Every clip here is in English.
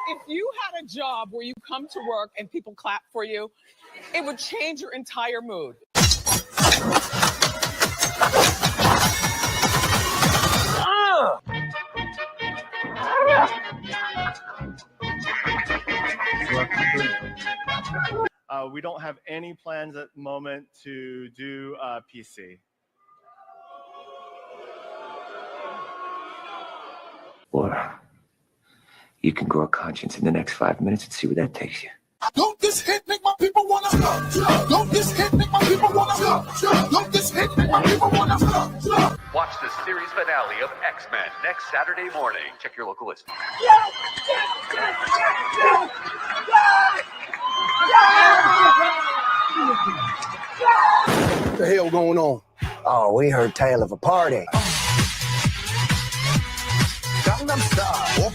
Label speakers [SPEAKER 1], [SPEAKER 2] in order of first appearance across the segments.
[SPEAKER 1] If you had a job where you come to work and people clap for you, it would change your entire mood.
[SPEAKER 2] We don't have any plans at the moment to do PC.
[SPEAKER 3] Or you can grow a conscience in the next 5 minutes and see where that takes you.
[SPEAKER 4] Don't this hit make my people wanna stop? Don't this hit make my people wanna stop? Don't this hit make my people wanna stop?
[SPEAKER 5] Watch the series finale of X-Men next Saturday morning. Check your local listing.
[SPEAKER 4] What the hell going on?
[SPEAKER 6] Oh, we heard tale of a party. Gangnam Style.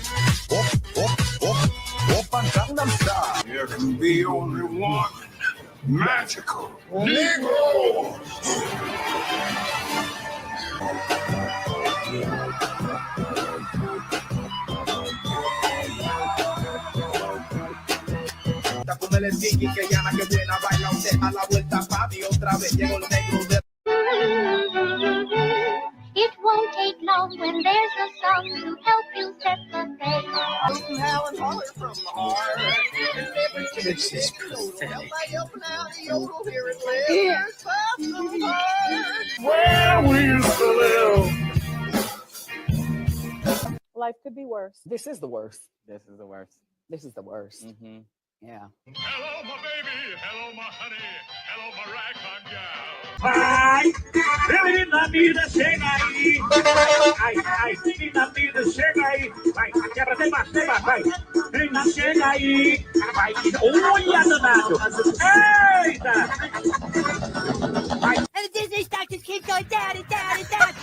[SPEAKER 6] Gangnam Style.
[SPEAKER 4] There can be only one magical Negro.
[SPEAKER 7] Que llama, que buena baila usted a la vuelta, papi, otra vez llegó el negro de...
[SPEAKER 8] It won't take long when there's a song to help you set the pace.
[SPEAKER 7] Howling holler from the heart.
[SPEAKER 6] This is pathetic.
[SPEAKER 4] Where we used to live.
[SPEAKER 1] Life could be worse.
[SPEAKER 9] This is the worst. This is the worst. This is the worst.
[SPEAKER 1] Mm-hmm.
[SPEAKER 9] Yeah.
[SPEAKER 4] Hello, my baby. Hello, my honey. Hello, my ragtime gal.
[SPEAKER 10] Ai, menina, mina, chega aí. Ai, menina, mina, chega aí. Vai, quebra, tem mais, vai. Menina, chega aí. Vai, olha, danado. Eita!
[SPEAKER 8] And the Disney stock just keeps going down and down and down.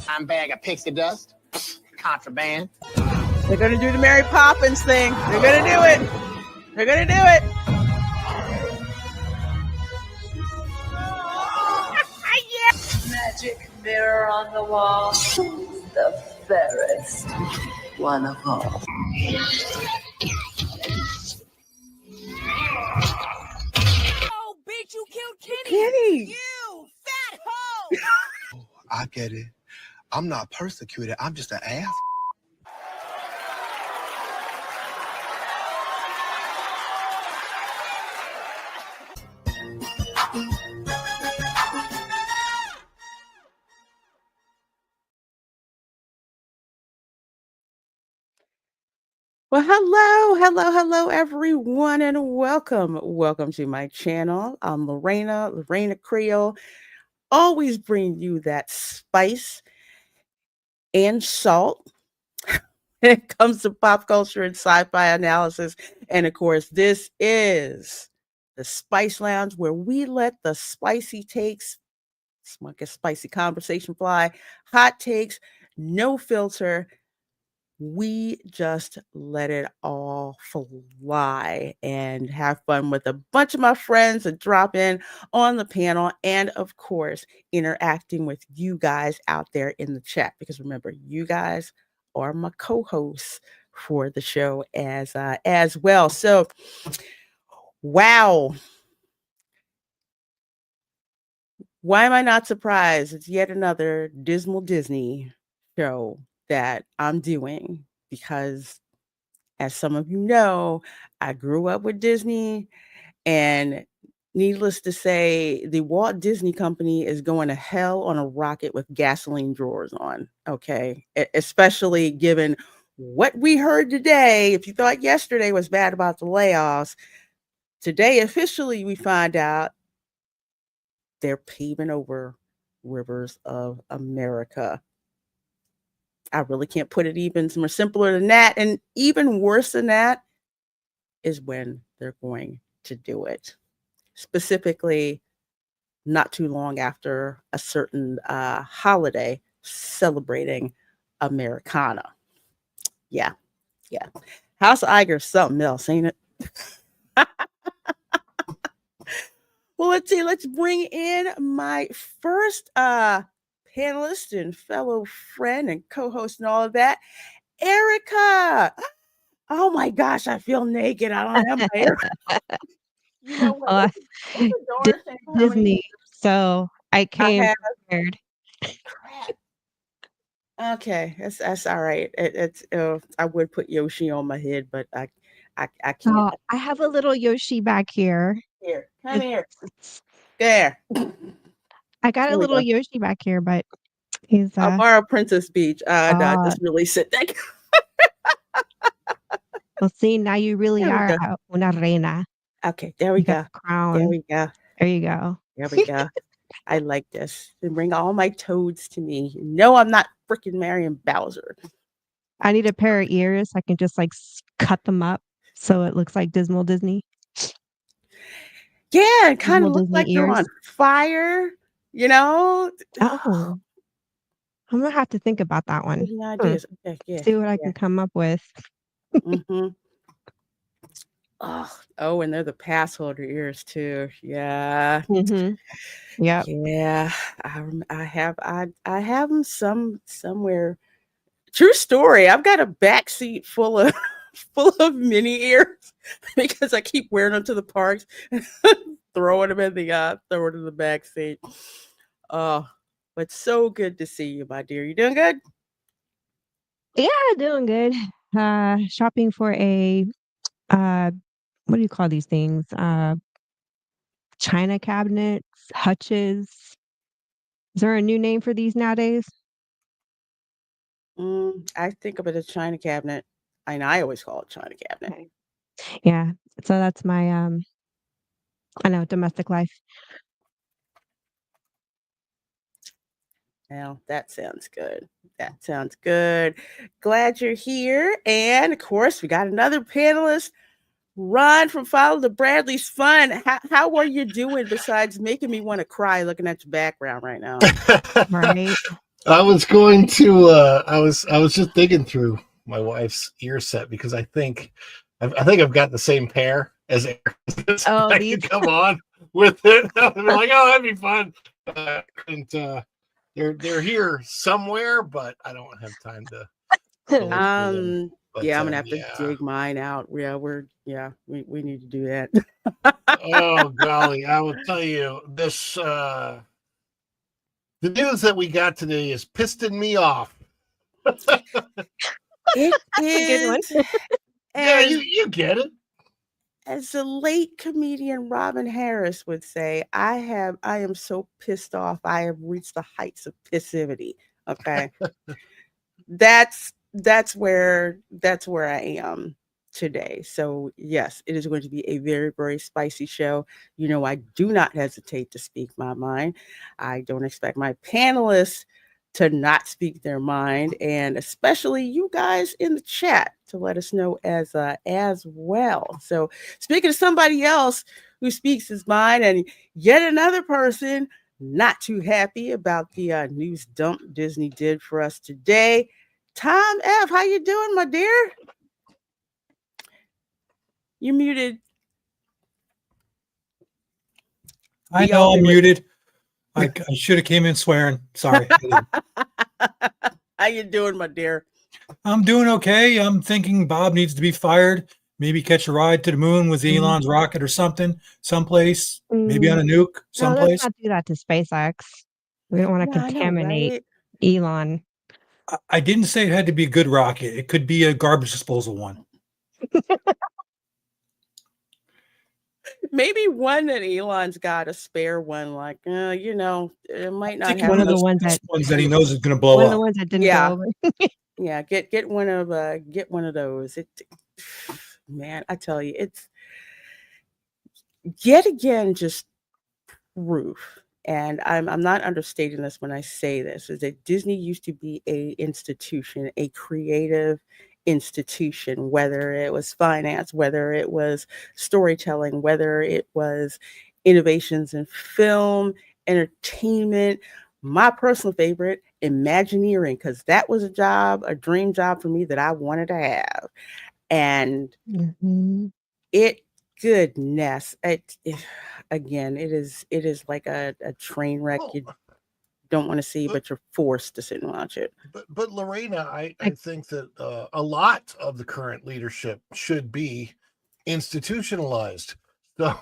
[SPEAKER 6] I'm bag of pixie dust. Contraband.
[SPEAKER 9] They're going to do the Mary Poppins thing. They're going to do it. They're going to do it.
[SPEAKER 11] Yeah. Magic mirror on the wall. The fairest one of all.
[SPEAKER 8] Oh, bitch, you killed Kenny.
[SPEAKER 9] Kenny.
[SPEAKER 8] You fat hoe.
[SPEAKER 4] I get it. I'm not persecuted. I'm just an ass.
[SPEAKER 9] Well, hello, everyone, and welcome to my channel. I'm Reina Creole. Always bring you that spice and salt when it comes to pop culture and sci-fi analysis. And of course, this is the Spice Lounge, where we let the spicy takes, spicy conversation fly, hot takes, no filter. We just let it all fly and have fun with a bunch of my friends that drop in on the panel, and of course, interacting with you guys out there in the chat, because remember, you guys are my co-hosts for the show as well. So, wow. Why am I not surprised? It's yet another dismal Disney show that I'm doing, because as some of you know, I grew up with Disney, and needless to say, the Walt Disney Company is going to hell on a rocket with gasoline drawers on, okay? Especially given what we heard today. If you thought yesterday was bad about the layoffs, today officially we find out they're paving over rivers of America. I really can't put it even more simpler than that. And even worse than that is when they're going to do it. Specifically, not too long after a certain holiday celebrating Americana. Yeah. House of Iger is something else, ain't it? Well, let's see. Let's bring in my first panelist and fellow friend and co-host and all of that, Erica. Oh my gosh, I feel naked. I don't have my hair. You know what? What's the darn thing? How many
[SPEAKER 12] Disney. So I
[SPEAKER 9] I
[SPEAKER 12] came
[SPEAKER 9] have?
[SPEAKER 12] prepared.
[SPEAKER 9] Okay, that's all right. It's I would put Yoshi on my head, but I can't.
[SPEAKER 12] So I have a little Yoshi back here.
[SPEAKER 9] Here, come here.
[SPEAKER 12] It's-
[SPEAKER 9] There.
[SPEAKER 12] I got a
[SPEAKER 9] There we
[SPEAKER 12] little
[SPEAKER 9] go.
[SPEAKER 12] Yoshi back here, but he's
[SPEAKER 9] I'll borrow Princess Beach. No, just really sit there.
[SPEAKER 12] well, see, now you really
[SPEAKER 9] There we
[SPEAKER 12] are
[SPEAKER 9] go.
[SPEAKER 12] una reina.
[SPEAKER 9] Okay, there we
[SPEAKER 12] You got
[SPEAKER 9] go.
[SPEAKER 12] the crown.
[SPEAKER 9] There we go.
[SPEAKER 12] There you go.
[SPEAKER 9] There we go. I like this. And bring all my toads to me. No, I'm not freaking Marion Bowser.
[SPEAKER 12] I need a pair of ears. I can just like cut them up so it looks like Dismal Disney.
[SPEAKER 9] Yeah, it kind
[SPEAKER 12] Dismal
[SPEAKER 9] of looks
[SPEAKER 12] Disney
[SPEAKER 9] like they're
[SPEAKER 12] ears.
[SPEAKER 9] on fire, you know?
[SPEAKER 12] Oh, I'm gonna have to think about that one.
[SPEAKER 9] Any ideas? Okay, yeah.
[SPEAKER 12] See what I
[SPEAKER 9] Yeah.
[SPEAKER 12] can come up with.
[SPEAKER 9] Mm-hmm. Oh, and they're the pass holder ears too. Yeah.
[SPEAKER 12] Mm-hmm. Yep.
[SPEAKER 9] Yeah. I have them somewhere. True story. I've got a back seat full of full of mini ears because I keep wearing them to the parks, throwing them in the back seat. Oh, but so good to see you, my dear. You doing good?
[SPEAKER 12] Yeah, doing good. Shopping for a what do you call these things? China cabinets, hutches. Is there a new name for these nowadays?
[SPEAKER 9] I think of it as China cabinet, and I always call it China cabinet.
[SPEAKER 12] Okay. Yeah. So that's my I know, domestic life.
[SPEAKER 9] Now that sounds good. That sounds good. Glad you're here. And of course, we got another panelist, Ron from Follow the Bradley's Fun. How are you doing besides making me want to cry looking at your background right now?
[SPEAKER 12] Right.
[SPEAKER 13] I was going to I was just digging through my wife's ear set because I think I've got the same pair as Eric.
[SPEAKER 12] Oh,
[SPEAKER 13] I
[SPEAKER 12] these
[SPEAKER 13] could come on with it. I'd be like, oh, that'd be fun. And they're here somewhere, but I don't have time to go look for them. But,
[SPEAKER 9] yeah, I'm gonna have to dig mine out. Yeah, we need to do that.
[SPEAKER 13] Oh golly, I will tell you this the news that we got today is pissing me off.
[SPEAKER 9] It
[SPEAKER 12] That's a good one.
[SPEAKER 9] is.
[SPEAKER 13] Yeah,
[SPEAKER 9] as,
[SPEAKER 13] you get it.
[SPEAKER 9] as the late comedian Robin Harris would say, I am so pissed off. I have reached the heights of pissivity. Okay. that's where I am today. So yes, it is going to be a very, very spicy show. You know, I do not hesitate to speak my mind. I don't expect my panelists to not speak their mind, and especially you guys in the chat to let us know as well. So speaking of somebody else who speaks his mind, and yet another person not too happy about the news dump Disney did for us today, Tom F., how you doing, my dear? You're muted.
[SPEAKER 14] I know I'm muted. I should have came in swearing. Sorry.
[SPEAKER 9] How you doing, my dear?
[SPEAKER 14] I'm doing okay. I'm thinking Bob needs to be fired. Maybe catch a ride to the moon with Elon's rocket or something, someplace. Maybe on a nuke,
[SPEAKER 12] No,
[SPEAKER 14] someplace.
[SPEAKER 12] let's not do that to SpaceX. We don't want to
[SPEAKER 9] Yeah, I know,
[SPEAKER 12] contaminate
[SPEAKER 9] right?
[SPEAKER 12] Elon.
[SPEAKER 14] I didn't say it had to be a good rocket. It could be a garbage disposal one.
[SPEAKER 9] Maybe one that Elon's got a spare one, like you know, it might not have
[SPEAKER 12] One of the
[SPEAKER 9] much-
[SPEAKER 12] ones that
[SPEAKER 14] he knows is going to blow
[SPEAKER 12] one
[SPEAKER 14] up.
[SPEAKER 12] of the ones that didn't
[SPEAKER 9] Yeah.
[SPEAKER 12] go over.
[SPEAKER 9] Yeah, get one of those. It, man, I tell you, it's yet again just proof, and I'm not understating this when I say this, is that Disney used to be a institution, a creative institution, whether it was finance, whether it was storytelling, whether it was innovations in film, entertainment. My personal favorite, Imagineering, because that was a dream job for me that I wanted to have. And
[SPEAKER 12] Mhm.
[SPEAKER 9] it, goodness, again, it is like a train wreck you don't want to see, but you're forced to sit and watch it.
[SPEAKER 13] But Lorena, I think that a lot of the current leadership should be institutionalized. So,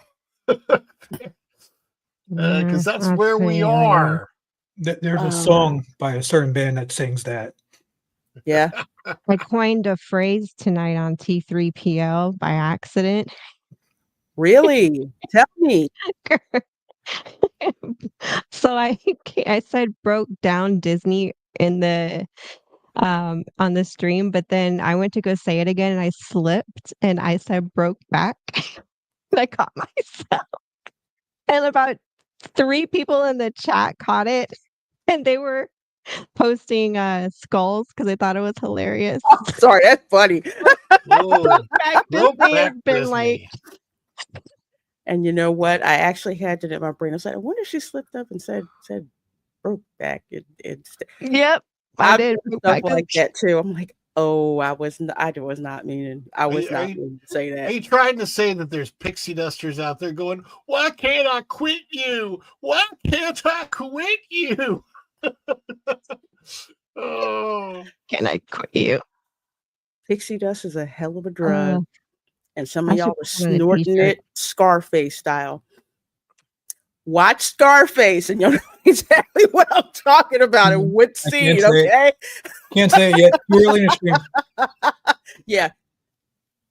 [SPEAKER 13] because that's where we are.
[SPEAKER 14] There's a song by a certain band that sings that.
[SPEAKER 9] Yeah.
[SPEAKER 12] I coined a phrase tonight on T3PL by accident.
[SPEAKER 9] Really? Tell me.
[SPEAKER 12] So I said broke down Disney in the on the stream, but then I went to go say it again and I slipped and I said broke back. I caught myself. And about 3 people in the chat caught it and they were posting skulls because they thought it was hilarious.
[SPEAKER 9] Oh, sorry, that's funny.
[SPEAKER 12] Broke back Disney has been
[SPEAKER 13] Disney.
[SPEAKER 12] like.
[SPEAKER 9] And you know what? I actually had it in my brain. I was like, I wonder if she slipped up and said broke back.
[SPEAKER 12] Yep, I did broke
[SPEAKER 9] stuff
[SPEAKER 12] back
[SPEAKER 9] like that too. I'm like, oh, I was not meaning. I was not meaning to say that.
[SPEAKER 13] Are you trying to say that there's pixie dusters out there going, why can't I quit you? Why can't I quit you? Oh,
[SPEAKER 12] can I quit you?
[SPEAKER 9] Pixie dust is a hell of a drug. And some
[SPEAKER 12] I
[SPEAKER 9] of
[SPEAKER 12] should
[SPEAKER 9] y'all are
[SPEAKER 12] put it on a
[SPEAKER 9] snorting
[SPEAKER 12] t-shirt.
[SPEAKER 9] it Scarface style. Watch Scarface and you'll know exactly what I'm talking about and what
[SPEAKER 14] I
[SPEAKER 9] scene,
[SPEAKER 14] can't say it.
[SPEAKER 9] okay?
[SPEAKER 14] Can't say it yet. Too early in the stream.
[SPEAKER 9] Yeah.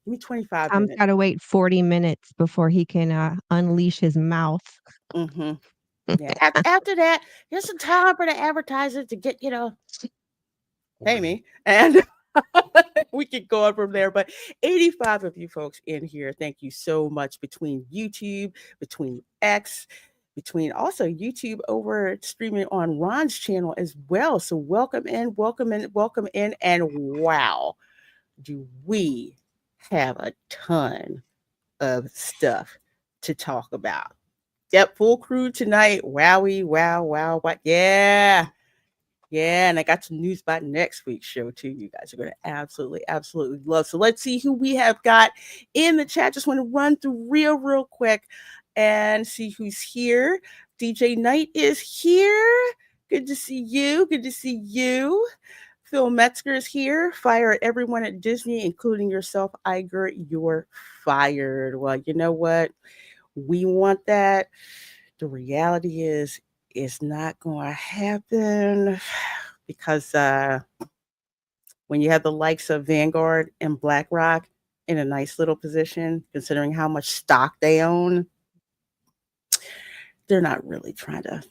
[SPEAKER 9] Give me 25
[SPEAKER 12] Tom's
[SPEAKER 9] minutes.
[SPEAKER 12] got to wait 40 minutes before he can unleash his mouth.
[SPEAKER 9] Mm-hmm. Yeah. After that, here's some time for the advertiser to get, pay me. And we could go on from there. But 85 of you folks in here, thank you so much. Between YouTube, between X, between also YouTube over streaming on Ron's channel as well. So welcome in, welcome in, welcome in. And wow, do we have a ton of stuff to talk about. Yep, full crew tonight. Wowie, wow, wow, what? Yeah. Yeah, and I got some news about next week's show too. You guys are going to absolutely love. So let's see who we have got in the chat. Just want to run through real quick and see who's here. DJ Knight is here. Good to see you. Good to see you. Phil Metzger is here. Fire at everyone at Disney, including yourself, Iger. You're fired. Well, you know what? We want that. The reality is, it's not going to happen because when you have the likes of Vanguard and BlackRock in a nice little position, considering how much stock they own, they're not really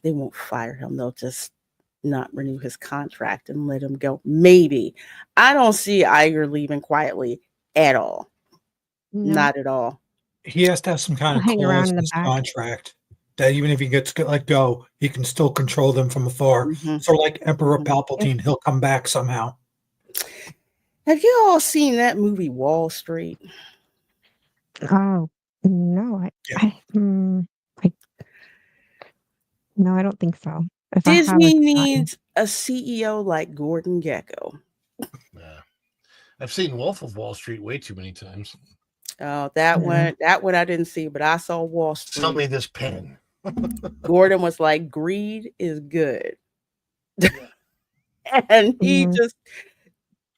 [SPEAKER 9] they won't fire him. They'll just not renew his contract and let him go. Maybe. I don't see Iger leaving quietly at all.
[SPEAKER 12] No.
[SPEAKER 9] Not at all.
[SPEAKER 14] He has to have some kind of
[SPEAKER 12] Hang around
[SPEAKER 14] clause
[SPEAKER 12] in
[SPEAKER 14] in
[SPEAKER 12] the
[SPEAKER 14] his
[SPEAKER 12] back.
[SPEAKER 14] contract that even if he gets let go, he can still control them from afar.
[SPEAKER 9] Mm-hmm.
[SPEAKER 14] Sort of like Emperor Palpatine, he'll come back somehow.
[SPEAKER 9] Have you all seen that movie Wall Street?
[SPEAKER 12] Oh, no. No, I don't think so. If I have,
[SPEAKER 9] Disney
[SPEAKER 12] it's
[SPEAKER 9] needs a CEO like Gordon Gekko.
[SPEAKER 13] yeah. I've seen Wolf of Wall Street way too many times.
[SPEAKER 9] Oh, that one I didn't see, but I saw Wall Street.
[SPEAKER 13] Sell me this pen.
[SPEAKER 9] Gordon was like, greed is good. And he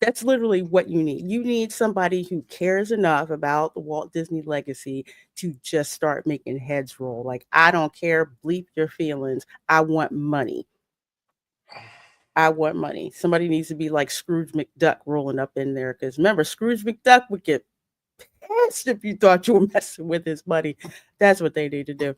[SPEAKER 9] that's literally what you need. You need somebody who cares enough about the Walt Disney legacy to just start making heads roll. Like, I don't care, bleep your feelings. I want money. I want money. Somebody needs to be like Scrooge McDuck rolling up in there. Because remember, Scrooge McDuck would get pissed if you thought you were messing with his money. That's what they need to do.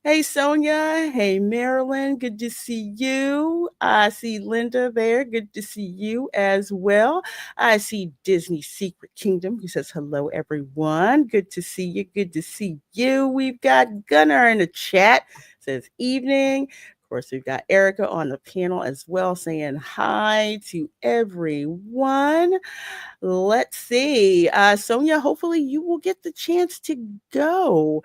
[SPEAKER 9] Hey, Sonia. Hey, Marilyn. Good to see you. I see Linda there. Good to see you as well. I see Disney Secret Kingdom, who says, hello, everyone. Good to see you. Good to see you. We've got Gunnar in the chat. Says, evening. Of course, we've got Erica on the panel as well, saying hi to everyone. Let's see. Sonia, hopefully you will get the chance to go.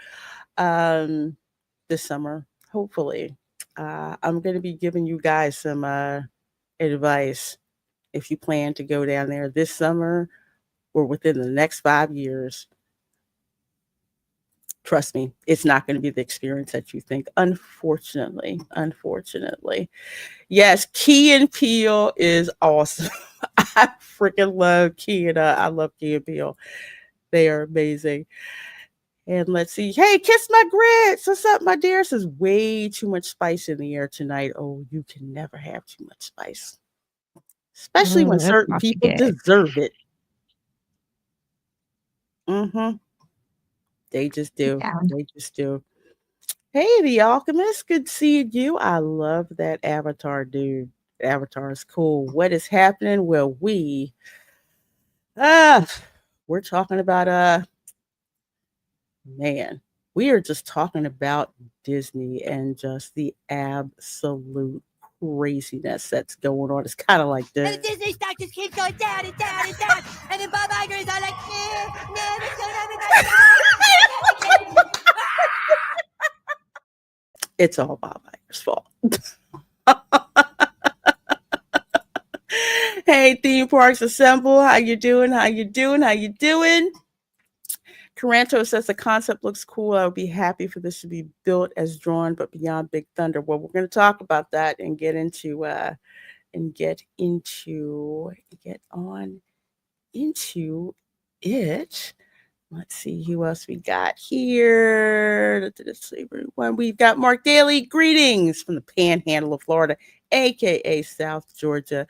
[SPEAKER 9] This summer, hopefully. I'm going to be giving you guys some advice if you plan to go down there this summer or within the next 5 years. Trust me, it's not going to be the experience that you think. Unfortunately. Yes, Key and Peele is awesome. I freaking love Key and I love Key and Peele. They are amazing. And let's see. Hey, Kiss My Grits. What's up, my dear? Says way too much spice in the air tonight. Oh, you can never have too much spice. Especially when
[SPEAKER 12] That's
[SPEAKER 9] certain
[SPEAKER 12] not to
[SPEAKER 9] people
[SPEAKER 12] get.
[SPEAKER 9] deserve it. Mm-hmm. They just do.
[SPEAKER 12] Yeah.
[SPEAKER 9] They just do. Hey, the Alchemist. Good seeing you. I love that avatar, dude. Avatar is cool. What is happening? Well, uh we're talking about man, we are just talking about Disney and just the absolute craziness that's going on. It's kind of like
[SPEAKER 15] And
[SPEAKER 9] this.
[SPEAKER 15] the Disney stock just keeps going down and down and down. And then Bob Iger is all like, it's going to
[SPEAKER 9] It's all Bob Iger's fault. Hey, theme parks assemble. How you doing? Caranto says the concept looks cool. I would be happy for this to be built as drawn, but beyond Big Thunder. Well, we're going to talk about that and get on into it. Let's see who else we got here. Let's see everyone. We've got Mark Daly. Greetings from the Panhandle of Florida, aka South Georgia.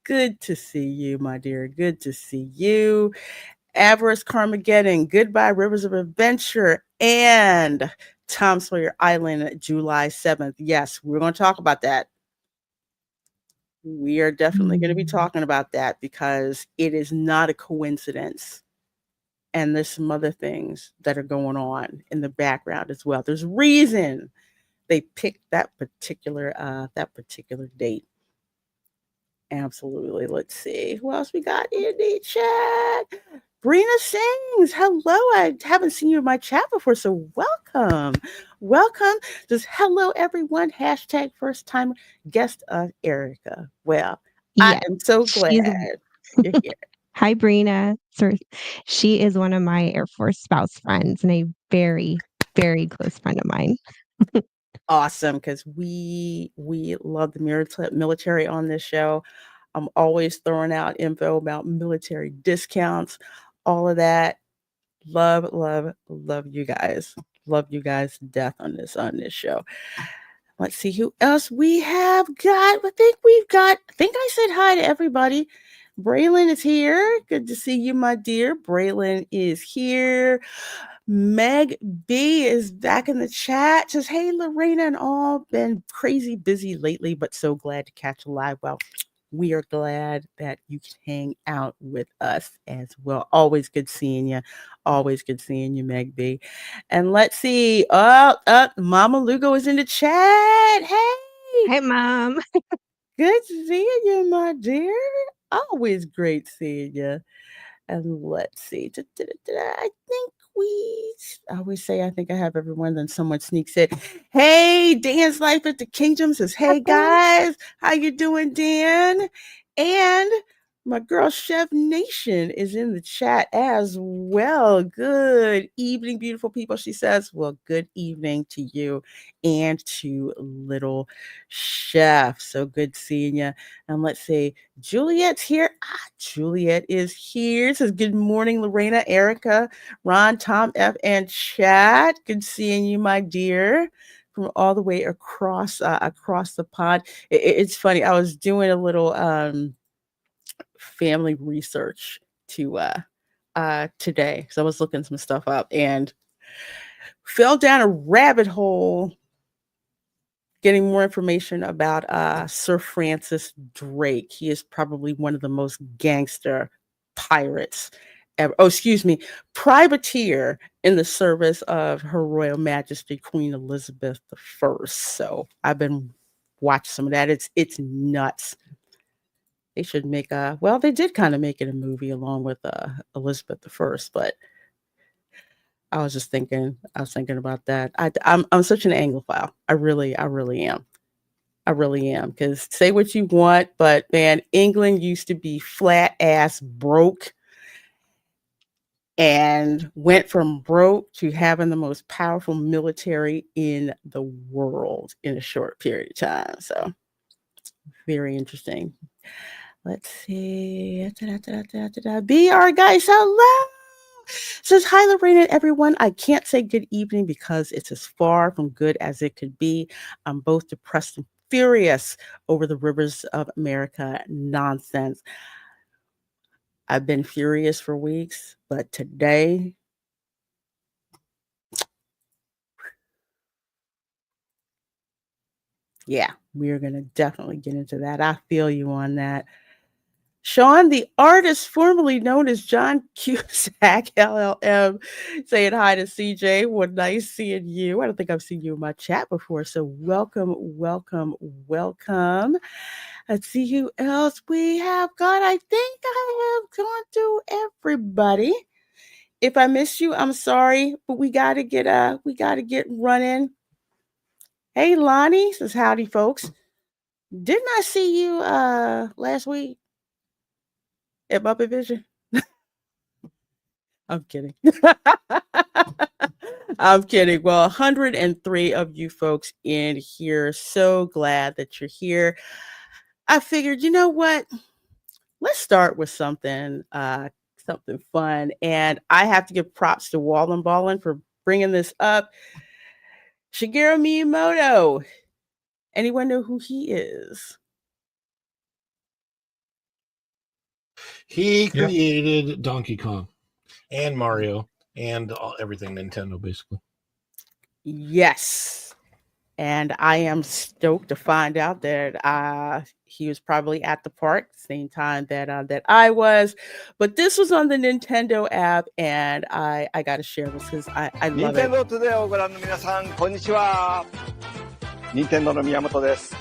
[SPEAKER 9] Good to see you, my dear. Good to see you. Avarice Carmageddon, Goodbye Rivers of Adventure, and Tom Sawyer Island, July 7th. Yes, we're going to talk about that. We are definitely going to be talking about that because it is not a coincidence. And there's some other things that are going on in the background as well. There's reason they picked that particular date. Absolutely. Let's see who else we got in the chat. Brina sings. Hello. I haven't seen you in my chat before, so welcome. Just hello, everyone. Hashtag first time guest of Erica. Well, I am so glad you're here.
[SPEAKER 12] Hi, Brina. She is one of my Air Force spouse friends and a very, very close friend of mine.
[SPEAKER 9] Awesome, because we love the military on this show. I'm always throwing out info about military discounts, all of that. Love you guys. Love you guys to death on this show. Let's see who else we have got. I think I said hi to everybody. Braylon is here. Good to see you, my dear. Braylon is here. Meg B is back in the chat. Just hey, Lorena and all. Been crazy busy lately, but so glad to catch a live. Well, we are glad that you can hang out with us as well. Always good seeing you. Meg B. And let's see. Mama Lugo is in the chat. Hey,
[SPEAKER 12] Mom.
[SPEAKER 9] Good seeing you, my dear. Always great seeing you. And let's see. I think I have everyone. Then someone sneaks in. Hey, Dan's Life at the Kingdom says, hey guys, how you doing, Dan? And my girl Chef Nation is in the chat as well. Good evening, beautiful people. She says, well, good evening to you and to little Chef. So good seeing you. And let's see, Juliet's here. Juliet is here. Says, good morning, Lorena, Erica, Ron, Tom, F, and Chad. Good seeing you, my dear, from all the way across the pond. It's funny. I was doing a little family research today. So I was looking some stuff up and fell down a rabbit hole getting more information about Sir Francis Drake. He is probably one of the most gangster pirates ever. Privateer in the service of Her Royal Majesty Queen Elizabeth I. So I've been watching some of that. It's nuts. They should make they did kind of make it a movie along with Elizabeth I, but I was thinking about that. I'm such an Anglophile. I really am. Because say what you want, but man, England used to be flat ass broke. and went from broke to having the most powerful military in the world in a short period of time. So very interesting. Let's see. BR guys, hello. Says hi, Lorraine and everyone. I can't say good evening because it's as far from good as it could be. I'm both depressed and furious over the Rivers of America nonsense. I've been furious for weeks, but today, yeah, we're going to definitely get into that. I feel you on that. Sean, the artist formerly known as John Cusack, LLM, saying hi to CJ. Well, nice seeing you. I don't think I've seen you in my chat before. So welcome, welcome, welcome. Let's see who else we have got. I think I have gone through everybody. If I missed you, I'm sorry, but we gotta get running. Hey Lonnie, says howdy folks. Didn't I see you last week at Muppet Vision? I'm kidding. I'm kidding. Well, 103 of you folks in here. So glad that you're here. I figured, you know what? Let's start with something fun. And I have to give props to Wallen Ballin for bringing this up. Shigeru Miyamoto. Anyone know who he is?
[SPEAKER 13] He created Donkey Kong and Mario and everything Nintendo, basically.
[SPEAKER 9] Yes. And I am stoked to find out that he was probably at the park same time that I was. But this was on the Nintendo app, and I got to share this because I love it.
[SPEAKER 16] Nintendo Today をご覧の皆さん、こんにちは。任天堂の宮本です。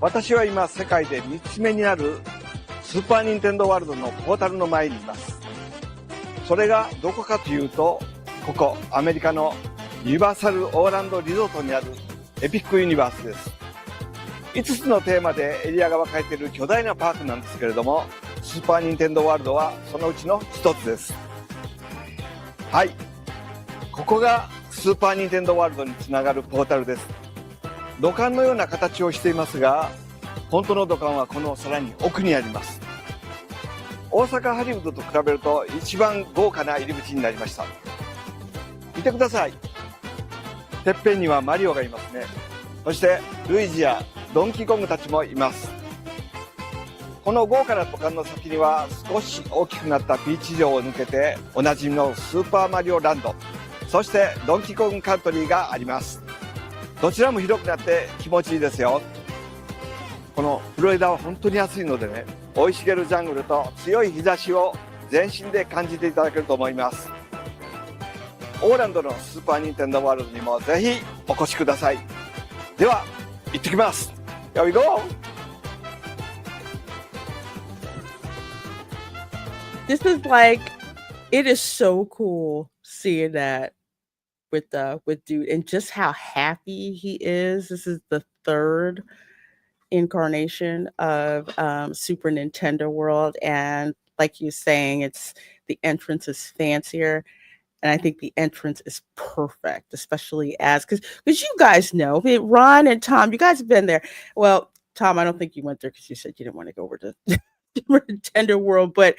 [SPEAKER 16] 私は今世界で3つ目になるスーパーニンテンドーワールドのポータルの前にいます。それがどこかというと、ここアメリカのユニバーサルオーランドリゾートにあるエピックユニバースです。5つのテーマでエリアが分かれている巨大なパークなんですけれども、スーパーニンテンドーワールドはそのうちの一つです。はい、ここがスーパーニンテンドーワールドにつながるポータルです。土管のような形をしていますが、本当の土管はこのさらに奥にあります。大阪ハリウッドと比べると一番豪華な入り口になりました。見てください。てっぺんにはマリオがいますね。そしてルイージやドンキーコングたちもいます。この豪華な土管の先には少し大きくなったビーチ上を抜けておなじみのスーパーマリオランド、そしてドンキーコングカントリーがあります。どちらも広くなって気持ちいいですよ。このフロリダは本当に暑いのでね、生い茂るジャングルと強い日差しを全身で感じていただけると思います。オーランドのスーパーニンテンドーワールドにもぜひお越しください。では行ってきます。Here we go!
[SPEAKER 9] This is like, it is so cool seeing that with dude and just how happy he is. This is the third incarnation of Super Nintendo World, and like you're saying, it's the entrance is fancier, and I think the entrance is perfect, especially as because you guys know, I mean, Ron and Tom, you guys have been there. Well, Tom, I don't think you went there because you said you didn't want to go over to Nintendo World, but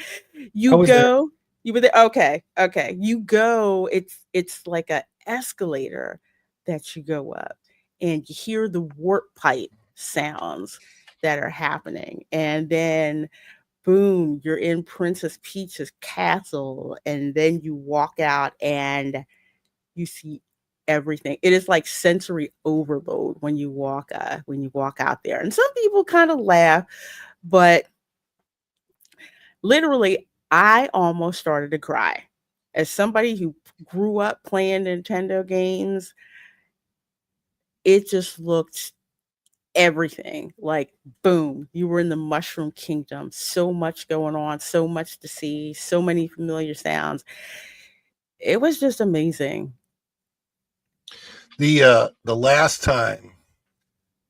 [SPEAKER 9] you go. There. You were there. Okay. You go. It's like a escalator that you go up, and you hear the warp pipe sounds that are happening, and then boom, you're in Princess Peach's castle, and then you walk out and you see everything. It is like sensory overload when you walk out there, and some people kind of laugh, but literally I almost started to cry. As somebody who grew up playing Nintendo games, it just looked everything like boom, you were in the Mushroom Kingdom. So much going on, so much to see, so many familiar sounds. It was just amazing.
[SPEAKER 13] The last time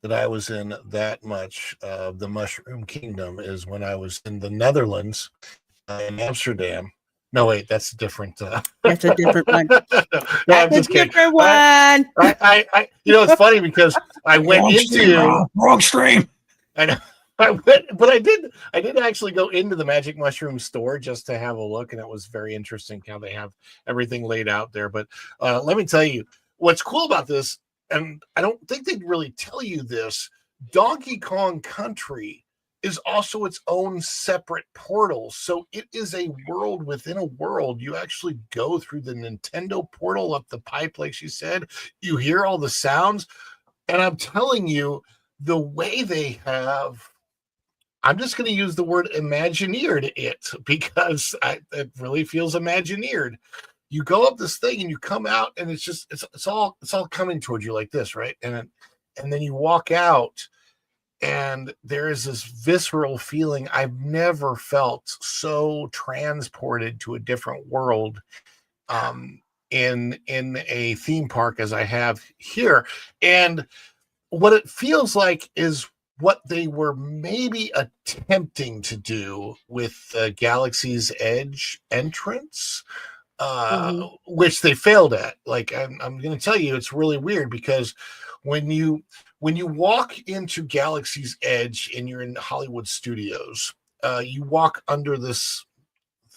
[SPEAKER 13] that I was in that much of the Mushroom Kingdom is when I was in the Netherlands, in Amsterdam, No, wait, that's a different.
[SPEAKER 9] That's a different one.
[SPEAKER 13] No, I'm
[SPEAKER 9] That's a
[SPEAKER 13] just kidding.
[SPEAKER 9] different one.
[SPEAKER 13] It's funny because I went
[SPEAKER 14] wrong stream.
[SPEAKER 13] I know. I did actually go into the Magic Mushroom store just to have a look, and it was very interesting how they have everything laid out there. But let me tell you, what's cool about this, and I don't think they'd really tell you this, Donkey Kong Country is also its own separate portal. So it is a world within a world. You actually go through the Nintendo portal up the pipe, like she said. You hear all the sounds. And I'm telling you, the way they have, I'm just going to use the word Imagineered it, because it really feels Imagineered. You go up this thing and you come out, and it's all coming towards you like this, right? And then you walk out, and there is this visceral feeling. I've never felt so transported to a different world in a theme park as I have here. And what it feels like is what they were maybe attempting to do with Galaxy's Edge entrance, which they failed at. Like, I'm going to tell you, it's really weird, because when you walk into Galaxy's Edge and you're in Hollywood Studios, you walk under this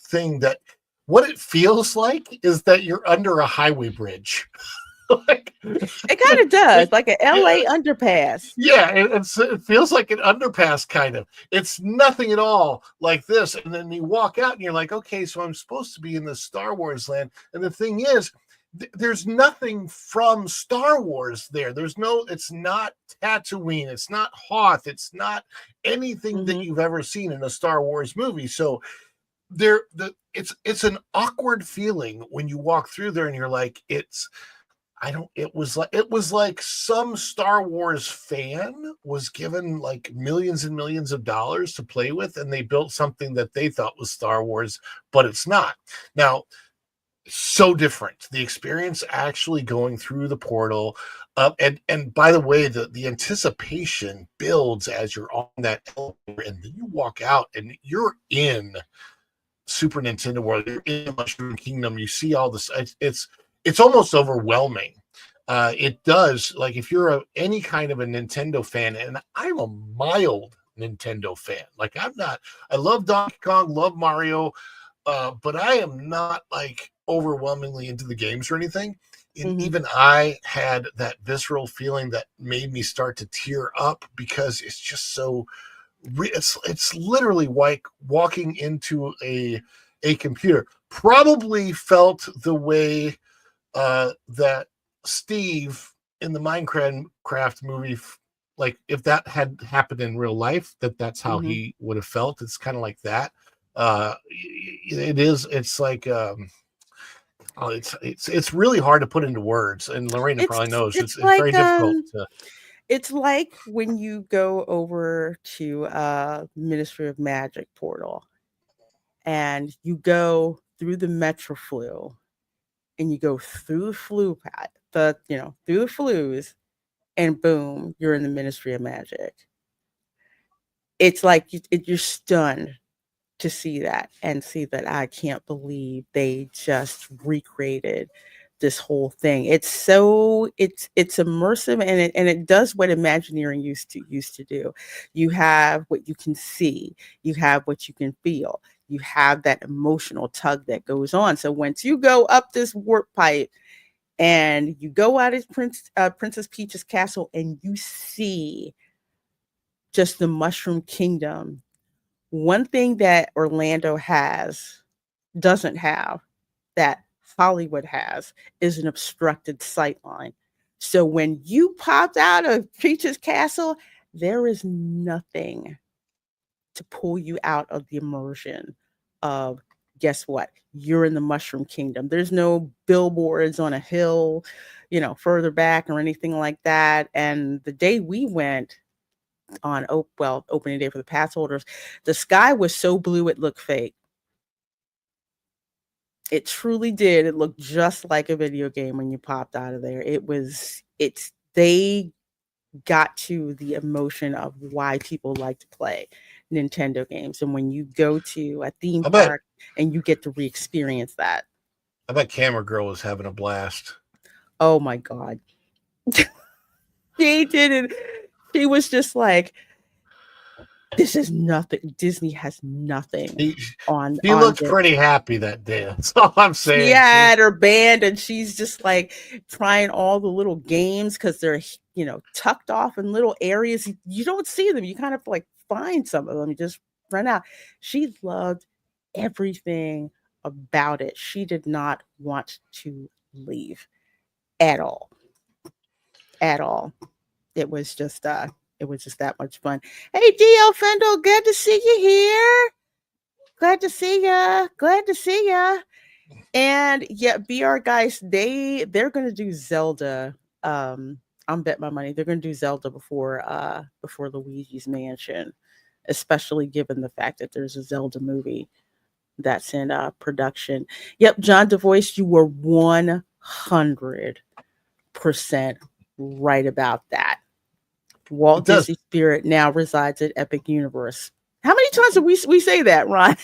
[SPEAKER 13] thing that what it feels like is that you're under a highway bridge.
[SPEAKER 9] It kind of does, like an LA underpass.
[SPEAKER 13] Yeah, it feels like an underpass, kind of. It's nothing at all like this. And then you walk out and you're like, okay, so I'm supposed to be in the Star Wars land. And the thing is, there's nothing from Star Wars there. It's not Tatooine, it's not Hoth, it's not anything that you've ever seen in a Star Wars movie. So it's an awkward feeling when you walk through there and you're like, it was like some Star Wars fan was given like millions and millions of dollars to play with, and they built something that they thought was Star Wars, but it's not. Now, so different. The experience actually going through the portal, and by the way, the anticipation builds as you're on that elevator, and then you walk out and you're in Super Nintendo World. You're in Mushroom Kingdom. You see all this. It's almost overwhelming. It does. Like, if you're any kind of a Nintendo fan, and I'm a mild Nintendo fan. Like, I love Donkey Kong, love Mario, but I am not like overwhelmingly into the games or anything. And even I had that visceral feeling that made me start to tear up, because it's just so. It's literally like walking into a computer. Probably felt the way that Steve in the Minecraft movie, like if that had happened in real life, that's how he would have felt. It's kind of like that. It's like it's really hard to put into words, and Lorena probably knows it's
[SPEAKER 9] like,
[SPEAKER 13] very difficult to.
[SPEAKER 9] It's like when you go over to Ministry of Magic portal and you go through the Metro Flu, and you go through the flu pad, through the flues, and boom, you're in the Ministry of Magic. It's like you're stunned to see that, and see that I can't believe they just recreated this whole thing. It's immersive, and it does what Imagineering used to do. You have what you can see, you have what you can feel, you have that emotional tug that goes on. So once you go up this warp pipe and you go out of Princess Peach's castle and you see just the Mushroom Kingdom, one thing that Orlando doesn't have, that Hollywood has, is an obstructed sight line. So when you popped out of Peach's castle, there is nothing to pull you out of the immersion of, guess what? You're in the Mushroom Kingdom. There's no billboards on a hill, further back or anything like that. And the day we went on, opening day for the pass holders, the sky was so blue it looked fake. It truly did. It looked just like a video game when you popped out of there. They got to the emotion of why people like to play Nintendo games. And when you go to a theme
[SPEAKER 13] I bet
[SPEAKER 9] park and you get to re-experience that.
[SPEAKER 13] Camera Girl was having a blast.
[SPEAKER 9] Oh my God. She didn't. She was just like, this is nothing. Disney has nothing on
[SPEAKER 13] She looked
[SPEAKER 9] this.
[SPEAKER 13] pretty happy that day. That's all I'm saying.
[SPEAKER 9] She had her band and she's just like trying all the little games because they're, tucked off in little areas. You don't see them. You kind of like find some of them. You just run out. She loved everything about it. She did not want to leave at all. At all. It was just that much fun. Hey, D.L. Fendel, good to see you here. Glad to see ya. And yeah, BR guys, they're gonna do Zelda. I'm bet my money they're gonna do Zelda before Luigi's Mansion, especially given the fact that there's a Zelda movie that's in production. Yep, John DeVoice, you were 100% right about that. Walt Disney Spirit now resides at Epic Universe. How many times did we say that, Ron?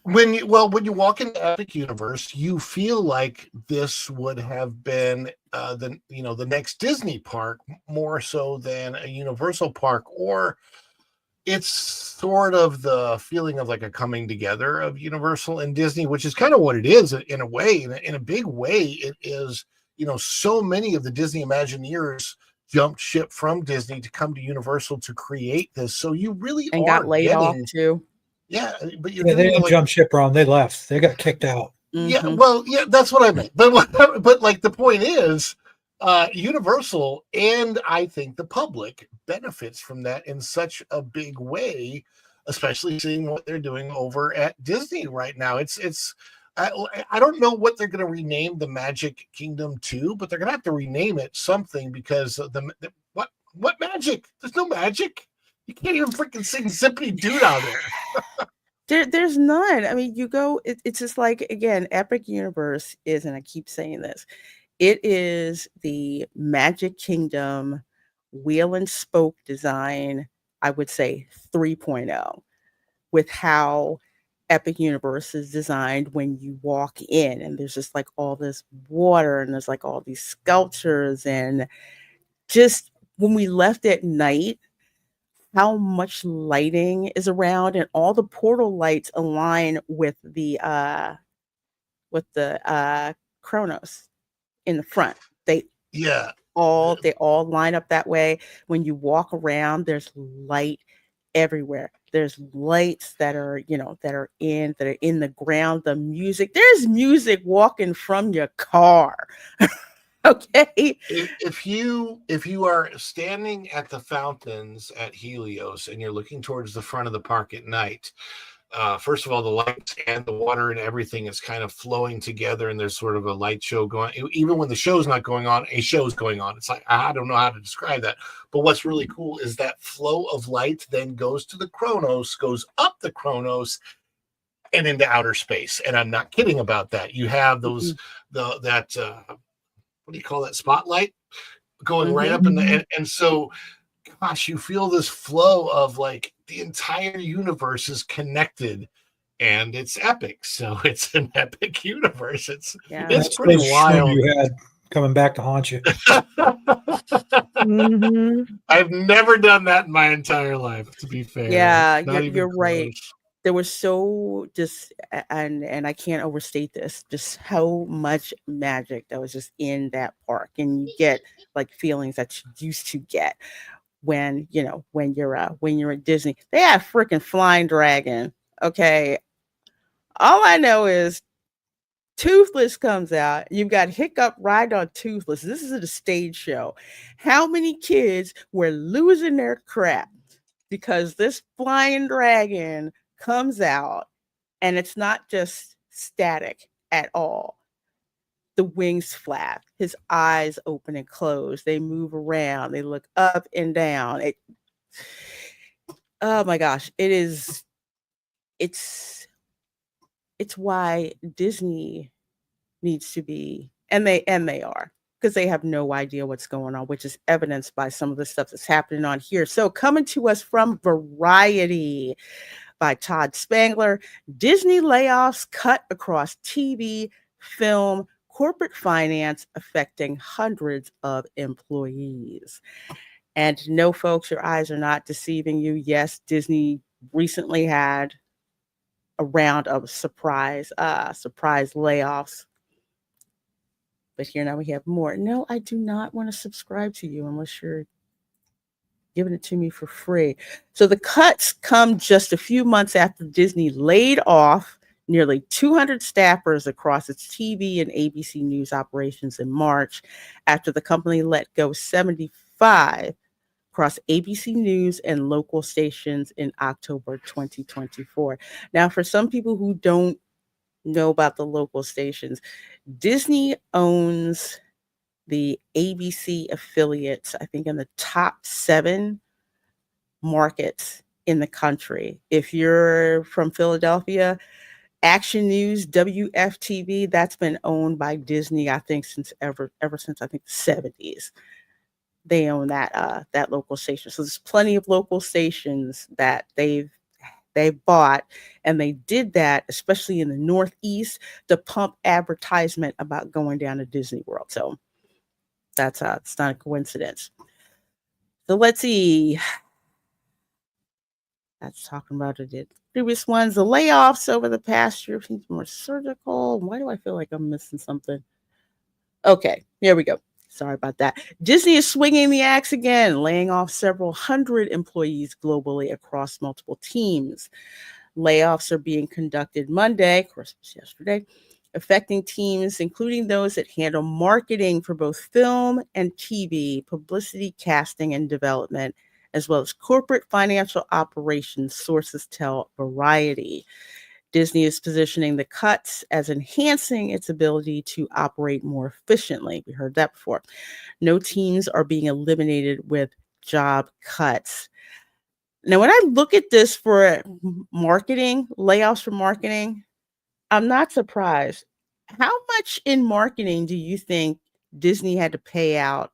[SPEAKER 13] When you walk into Epic Universe, you feel like this would have been the next Disney park more so than a Universal park, or it's sort of the feeling of like a coming together of Universal and Disney, which is kind of what it is in a way. In a big way, it is. So many of the Disney Imagineers jumped ship from Disney to come to Universal to create this. So you really
[SPEAKER 9] got laid off too.
[SPEAKER 13] Yeah, but
[SPEAKER 14] they didn't jump ship, Ron. They left. They got kicked out.
[SPEAKER 13] Yeah, well, yeah, that's what I meant. But like the point is, Universal and I think the public benefits from that in such a big way, especially seeing what they're doing over at Disney right now. I don't know what they're going to rename the Magic Kingdom to, but they're going to have to rename it something because what magic? There's no magic. You can't even freaking sing Zippity Doo out there.
[SPEAKER 9] There's none. I mean, you go, it's just like, again, Epic Universe is, and I keep saying this, it is the Magic Kingdom wheel and spoke design, I would say 3.0, with how Epic Universe is designed when you walk in, and there's just like all this water and there's like all these sculptures, and just when we left at night, how much lighting is around, and all the portal lights align with the Chronos in the front. They all line up that way. When you walk around, there's light everywhere. There's lights that are in the ground. The music, there's music walking from your car. Okay.
[SPEAKER 13] If you are standing at the fountains at Helios and you're looking towards the front of the park at night, first of all, the lights and the water and everything is kind of flowing together, and there's sort of a light show going. Even when the show's not going on, a show's going on. It's like, I don't know how to describe that. But what's really cool is that flow of light then goes to the Chronos, goes up the Chronos, and into outer space. And I'm not kidding about that. You have those what do you call that, spotlight going right up in the and so gosh, you feel this flow of like the entire universe is connected, and it's epic. So it's an epic universe. It's pretty wild.
[SPEAKER 14] You had coming back to haunt you.
[SPEAKER 13] I've never done that in my entire life, to be fair.
[SPEAKER 9] Yeah, you're right. There was so and I can't overstate this, just how much magic that was just in that park, and you get like feelings that you used to get when you're at Disney. They have freaking flying dragon. Okay, all I know is Toothless comes out. You've got Hiccup ride on Toothless. This is a stage show. How many kids were losing their crap because this flying dragon comes out, and it's not just static at all. The wings flap, his eyes open and close, they move around, they look up and down. Oh my gosh, it's why Disney needs to be, and they are because they have no idea what's going on, which is evidenced by some of the stuff that's happening on here. So coming to us from Variety by Todd Spangler, Disney layoffs cut across TV, film, corporate finance, affecting hundreds of employees. And no, folks, your eyes are not deceiving you. Yes, Disney recently had a round of surprise layoffs. But here now we have more. No, I do not want to subscribe to you unless you're giving it to me for free. So the cuts come just a few months after Disney laid off nearly 200 staffers across its TV and ABC News operations in March, after the company let go 75 across ABC News and local stations in October 2024. Now, for some people who don't know about the local stations, Disney owns the ABC affiliates, I think, in the top 7 markets in the country. If you're from Philadelphia, Action News, WFTV, that's been owned by Disney, I think, since ever since I think the 70s. They own that local station. So there's plenty of local stations that they bought, and they did that especially in the Northeast to pump advertisement about going down to Disney World. So that's it's not a coincidence. So let's see. That's talking about the previous ones. The layoffs over the past year seems more surgical. Why do I feel like I'm missing something? Okay, here we go. Sorry about that. Disney is swinging the axe again, laying off several hundred employees globally across multiple teams. Layoffs are being conducted Monday, of course, it was yesterday, affecting teams, including those that handle marketing for both film and TV, publicity, casting, and development, as well as corporate financial operations, sources tell Variety. Disney is positioning the cuts as enhancing its ability to operate more efficiently. We heard that before. No teams are being eliminated with job cuts. Now, when I look at this for marketing, layoffs for marketing, I'm not surprised. How much in marketing do you think Disney had to pay out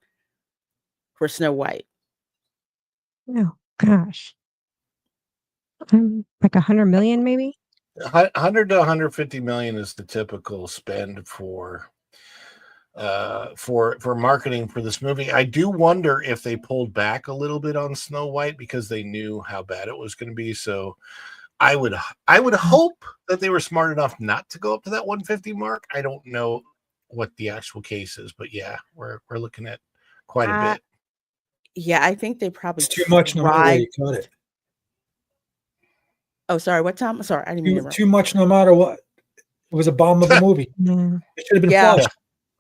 [SPEAKER 9] for Snow White?
[SPEAKER 12] Oh, gosh. Like 100 million, maybe?
[SPEAKER 13] 100 to 150 million is the typical spend for marketing for this movie. I do wonder if they pulled back a little bit on Snow White because they knew how bad it was going to be. So I would hope that they were smart enough not to go up to that 150 mark. I don't know what the actual case is, but yeah, we're looking at quite a bit.
[SPEAKER 9] Yeah, I think they probably
[SPEAKER 14] It's too much no matter what you cut it.
[SPEAKER 9] Oh, sorry. What time? Sorry, I didn't mean to.
[SPEAKER 14] Too much no matter what. It was a bomb of a movie. It should have been flushed.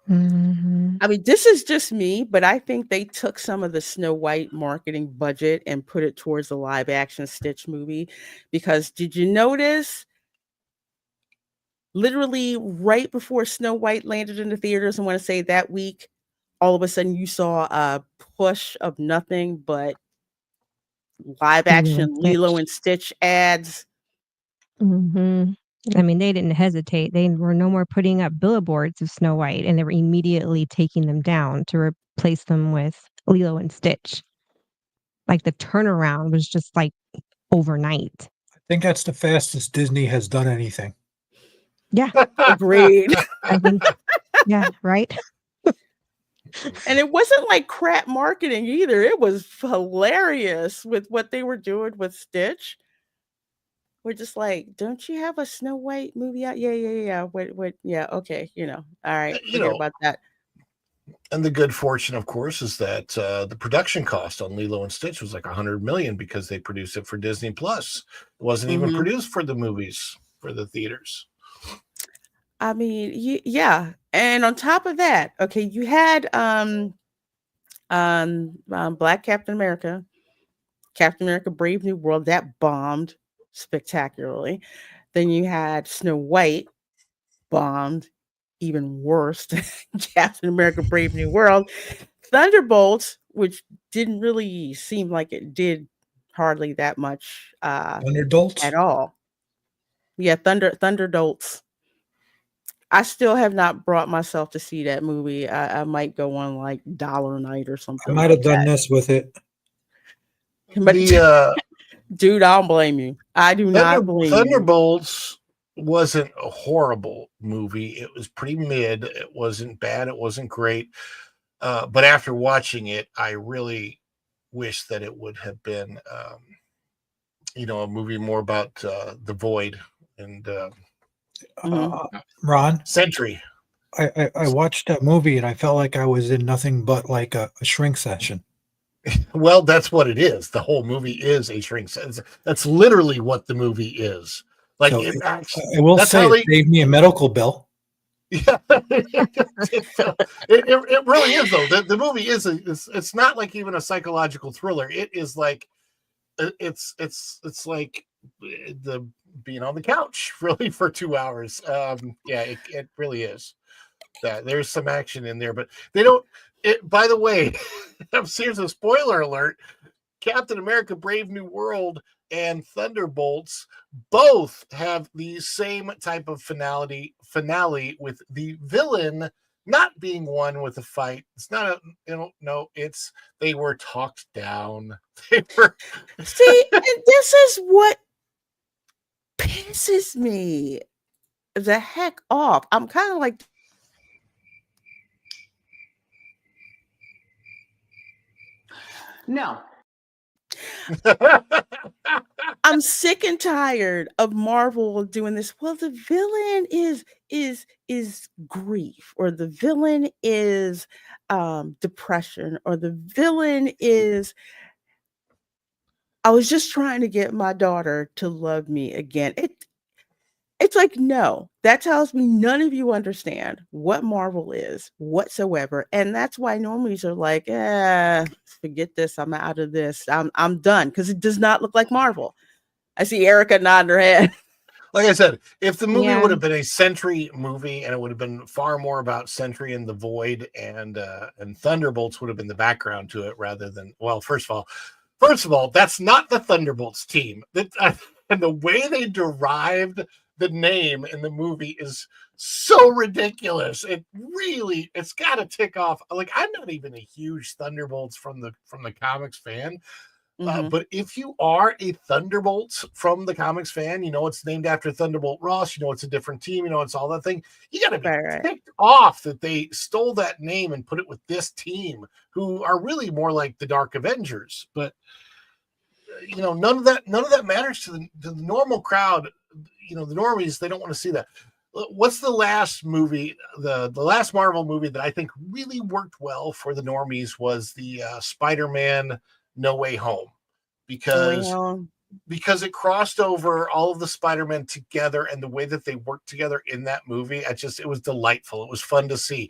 [SPEAKER 9] I mean, this is just me, but I think they took some of the Snow White marketing budget and put it towards the live action Stitch movie. Because did you notice, literally right before Snow White landed in the theaters, I want to say that week, all of a sudden you saw a push of nothing but live action Lilo and Stitch ads.
[SPEAKER 12] I mean, they didn't hesitate. They were no more putting up billboards of Snow White, and they were immediately taking them down to replace them with Lilo and Stitch. Like the turnaround was just like overnight.
[SPEAKER 14] I think that's the fastest Disney has done anything.
[SPEAKER 12] Yeah.
[SPEAKER 9] Agreed.
[SPEAKER 12] I think, yeah, right.
[SPEAKER 9] And it wasn't like crap marketing either. It was hilarious with what they were doing with Stitch. We're just like, don't you have a Snow White movie out? Yeah. What? Yeah, okay. All right. Forget about that.
[SPEAKER 13] And the good fortune, of course, is that the production cost on Lilo and Stitch was like $100 million because they produced it for Disney Plus. It wasn't even produced for the movies, for the theaters.
[SPEAKER 9] I mean, yeah. And on top of that, okay, you had Black Captain America, Brave New World, that bombed spectacularly. Then you had Snow White, bombed even worse than Captain America Brave New World. Thunderbolts, which didn't really seem like it did hardly that much
[SPEAKER 14] Thunderdolts
[SPEAKER 9] at all. Yeah, Thunderdolts. I still have not brought myself to see that movie. I might go on like dollar night or
[SPEAKER 14] I
[SPEAKER 9] something
[SPEAKER 14] might
[SPEAKER 9] like
[SPEAKER 14] have done
[SPEAKER 9] that.
[SPEAKER 14] this with it.
[SPEAKER 9] But
[SPEAKER 13] The
[SPEAKER 9] dude, I don't blame you. I do not blame you.
[SPEAKER 13] Thunderbolts wasn't a horrible movie. It was pretty mid. It wasn't bad. It wasn't great. But after watching it, I really wish that it would have been, a movie more about the void and
[SPEAKER 14] Ron,
[SPEAKER 13] Sentry.
[SPEAKER 14] I watched that movie and I felt like I was in nothing but like a shrink session.
[SPEAKER 13] Well, that's what it is. The whole movie is a shrink session. That's literally what the movie is. Like
[SPEAKER 14] So
[SPEAKER 13] it actually,
[SPEAKER 14] I will
[SPEAKER 13] that's
[SPEAKER 14] say
[SPEAKER 13] how
[SPEAKER 14] it saved me a medical bill.
[SPEAKER 13] Yeah, it really is though. The movie is it's not like even a psychological thriller. It is like it's like the being on the couch really for 2 hours. Yeah, it really is. That there's some action in there, but they don't. By the way, here's a spoiler alert: Captain America: Brave New World and Thunderbolts both have the same type of finale with the villain not being won with a fight. It's not no, it's they were talked down. They were
[SPEAKER 9] See, and this is what pisses me the heck off. I'm kind of like,
[SPEAKER 6] No.
[SPEAKER 9] I'm sick and tired of Marvel doing this. Well, the villain is grief, or the villain is depression, or the villain is I was just trying to get my daughter to love me again. It's like, no, that tells me none of you understand what Marvel is whatsoever. And that's why normies are like, forget this. I'm out of this. I'm done, because it does not look like Marvel. I see Erica nodding her head.
[SPEAKER 13] Like I said, if the movie
[SPEAKER 12] Yeah.
[SPEAKER 13] would have been a Sentry movie and it would have been far more about Sentry and the Void, and Thunderbolts would have been the background to it rather than, well, first of all, that's not the Thunderbolts team. And the way they derived the name in the movie is so ridiculous. It's got to tick off. Like, I'm not even a huge Thunderbolts from the comics fan. But if you are a Thunderbolts from the comics fan, it's named after Thunderbolt Ross, it's a different team, it's all that thing. You got to be ticked off that they stole that name and put it with this team, who are really more like the Dark Avengers. But none of that matters to the normal crowd. The normies, they don't want to see that. What's the last movie, the last Marvel movie that I think really worked well for the normies was the Spider-Man No Way Home, because it crossed over all of the Spider-Men together, and the way that they worked together in that movie, it was delightful. It was fun to see.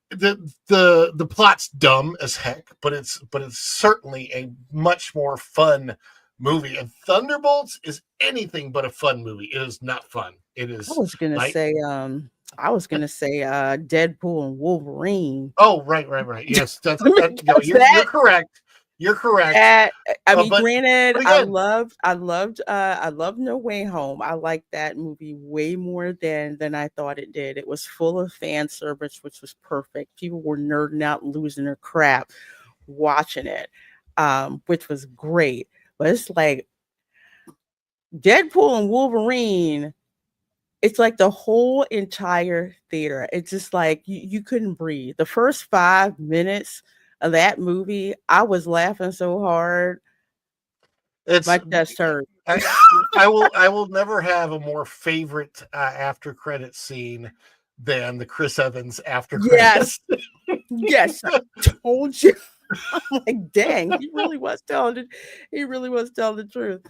[SPEAKER 13] The plot's dumb as heck, but it's certainly a much more fun movie. And Thunderbolts is anything but a fun movie. It is not fun. It is.
[SPEAKER 9] I was gonna say Deadpool and Wolverine.
[SPEAKER 13] Oh, right. Yes, you're correct. You're correct.
[SPEAKER 9] I mean,
[SPEAKER 13] But
[SPEAKER 9] granted,
[SPEAKER 13] pretty
[SPEAKER 9] I
[SPEAKER 13] good.
[SPEAKER 9] loved No Way Home. I liked that movie way more than I thought it did. It was full of fan service, which was perfect. People were nerding out and losing their crap watching it, which was great. But it's like Deadpool and Wolverine. It's like the whole entire theater. It's just like you couldn't breathe. The first 5 minutes of that movie, I was laughing so hard. My chest hurt.
[SPEAKER 13] I will never have a more favorite after credit scene than the Chris Evans after credits.
[SPEAKER 9] Yes, I told you. I'm like, dang, he really was telling the truth.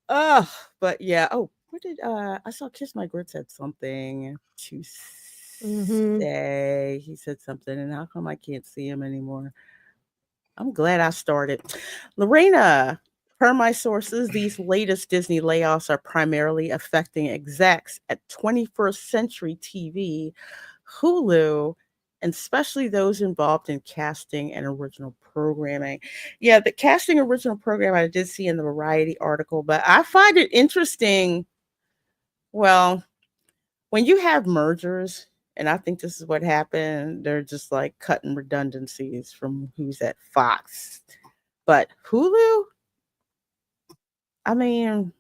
[SPEAKER 9] But yeah. Oh, what did I saw Kiss My Grits had something to say. He said something, and how come I can't see him anymore? I'm glad I started. Lorena, per my sources, these latest Disney layoffs are primarily affecting execs at 21st Century TV, Hulu, and especially those involved in casting and original programming. Yeah, the casting original program I did see in the Variety article, but I find it interesting. Well, when you have mergers, and I think this is what happened, they're just like cutting redundancies from who's at Fox. But Hulu, I mean,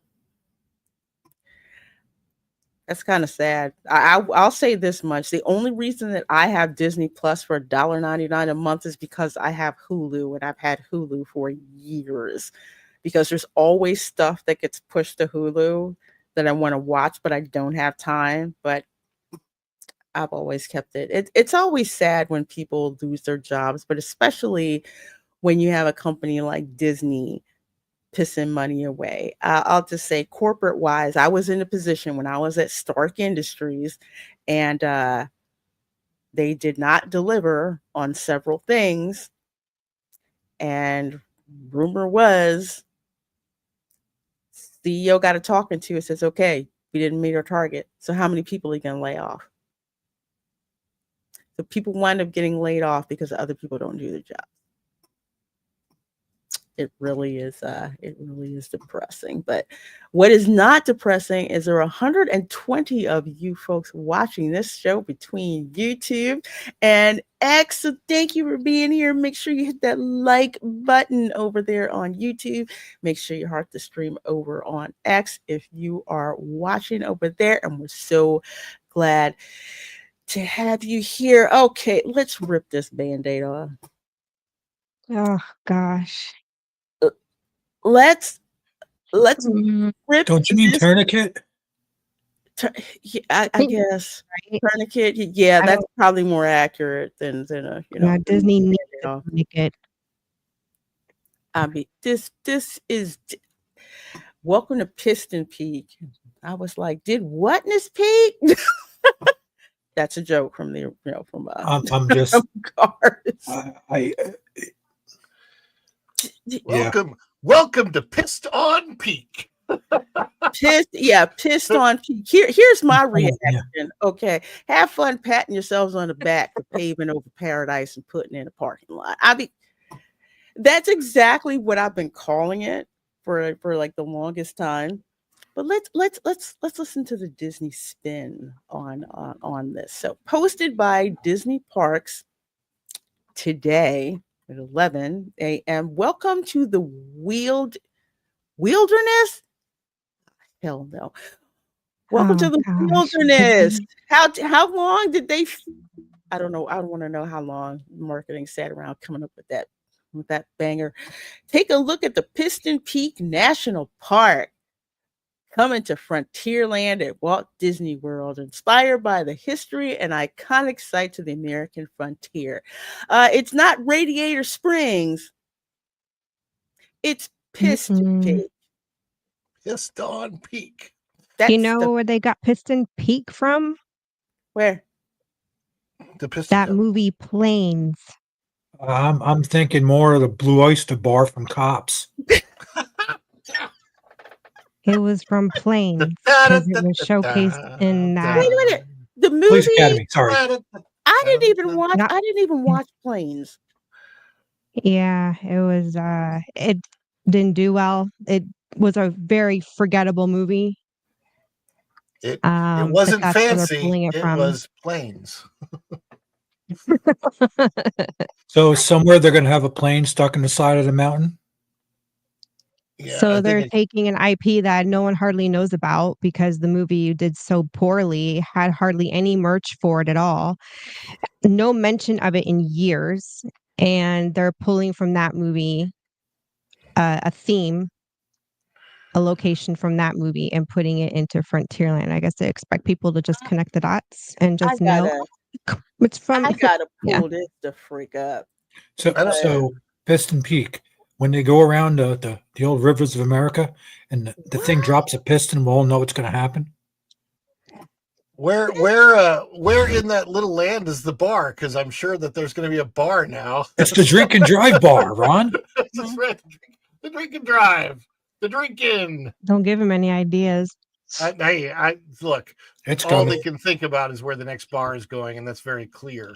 [SPEAKER 9] that's kind of sad. I'll say this much: the only reason that I have Disney Plus for $1.99 a month is because I have Hulu, and I've had Hulu for years. Because there's always stuff that gets pushed to Hulu that I want to watch, but I don't have time. But I've always kept it. It's always sad when people lose their jobs, but especially when you have a company like Disney pissing money away. I'll just say, corporate wise, I was in a position when I was at Stark Industries, and they did not deliver on several things. And rumor was, CEO got a talking to and says, okay, we didn't meet our target. So how many people are you going to lay off? So people wind up getting laid off because other people don't do their job. It really is depressing. But what is not depressing is there are 120 of you folks watching this show between YouTube and X. So thank you for being here. Make sure you hit that like button over there on YouTube. Make sure you heart the stream over on X if you are watching over there. And we're so glad to have you here. Okay, let's rip this Band-Aid off.
[SPEAKER 12] Oh gosh.
[SPEAKER 9] Let's rip.
[SPEAKER 14] Don't you mean
[SPEAKER 9] this
[SPEAKER 14] tourniquet?
[SPEAKER 9] I guess
[SPEAKER 12] Right?
[SPEAKER 9] tourniquet. Yeah,
[SPEAKER 12] I
[SPEAKER 9] that's
[SPEAKER 12] don't.
[SPEAKER 9] probably more accurate than a
[SPEAKER 12] Yeah, Disney needs
[SPEAKER 9] you know.
[SPEAKER 12] to make it.
[SPEAKER 9] I mean, this is welcome to Piston Peak. I was like, did Whatness peak? That's a joke from the from
[SPEAKER 14] I'm just
[SPEAKER 9] from Cars.
[SPEAKER 13] Welcome to Pissed on Peak.
[SPEAKER 9] Pissed on peak. Here's my reaction.
[SPEAKER 14] Yeah.
[SPEAKER 9] Okay, have fun patting yourselves on the back for paving over paradise and putting in a parking lot. I mean, that's exactly what I've been calling it for like the longest time. But let's listen to the Disney spin on this. So posted by Disney Parks today at 11 a.m. Welcome to the wilderness. Hell no. Welcome to the wilderness. How long did they? I don't know. I don't want to know how long marketing sat around coming up with that banger. Take a look at the Piston Peak National Park, coming to Frontierland at Walt Disney World, inspired by the history and iconic sites of the American frontier. It's not Radiator Springs. It's Piston Peak.
[SPEAKER 13] Pissed on Peak.
[SPEAKER 12] You know where they got Piston Peak from?
[SPEAKER 9] Where?
[SPEAKER 12] That movie Planes.
[SPEAKER 14] I'm thinking more of the Blue Oyster Bar from Cops.
[SPEAKER 12] It was from Planes because it was showcased in that.
[SPEAKER 9] Wait a minute. The movie.
[SPEAKER 14] Police Academy. Sorry.
[SPEAKER 9] I didn't even watch Planes.
[SPEAKER 12] Yeah, it was. It didn't do well. It was a very forgettable movie.
[SPEAKER 13] It wasn't fancy. It was Planes.
[SPEAKER 14] So somewhere they're going to have a plane stuck in the side of the mountain.
[SPEAKER 13] Yeah,
[SPEAKER 12] so they're taking an IP that no one hardly knows about because the movie did so poorly, had hardly any merch for it at all. No mention of it in years. And they're pulling from that movie a theme, a location from that movie, and putting it into Frontierland. I guess they expect people to just connect the dots and just know it's from.
[SPEAKER 9] I gotta pull this the freak up.
[SPEAKER 14] So Piston Peak, when they go around the old rivers of America and the thing drops a piston, we'll all know what's going to happen.
[SPEAKER 13] Where in that little land is the bar? Because I'm sure that there's going to be a bar now.
[SPEAKER 14] It's the drink and drive bar, Ron.
[SPEAKER 13] That's right. The drink and drive. The drinking.
[SPEAKER 12] Don't give him any ideas.
[SPEAKER 13] I look.
[SPEAKER 14] It's
[SPEAKER 13] all
[SPEAKER 14] coming.
[SPEAKER 13] they can think about is where the next bar is going, and that's very clear.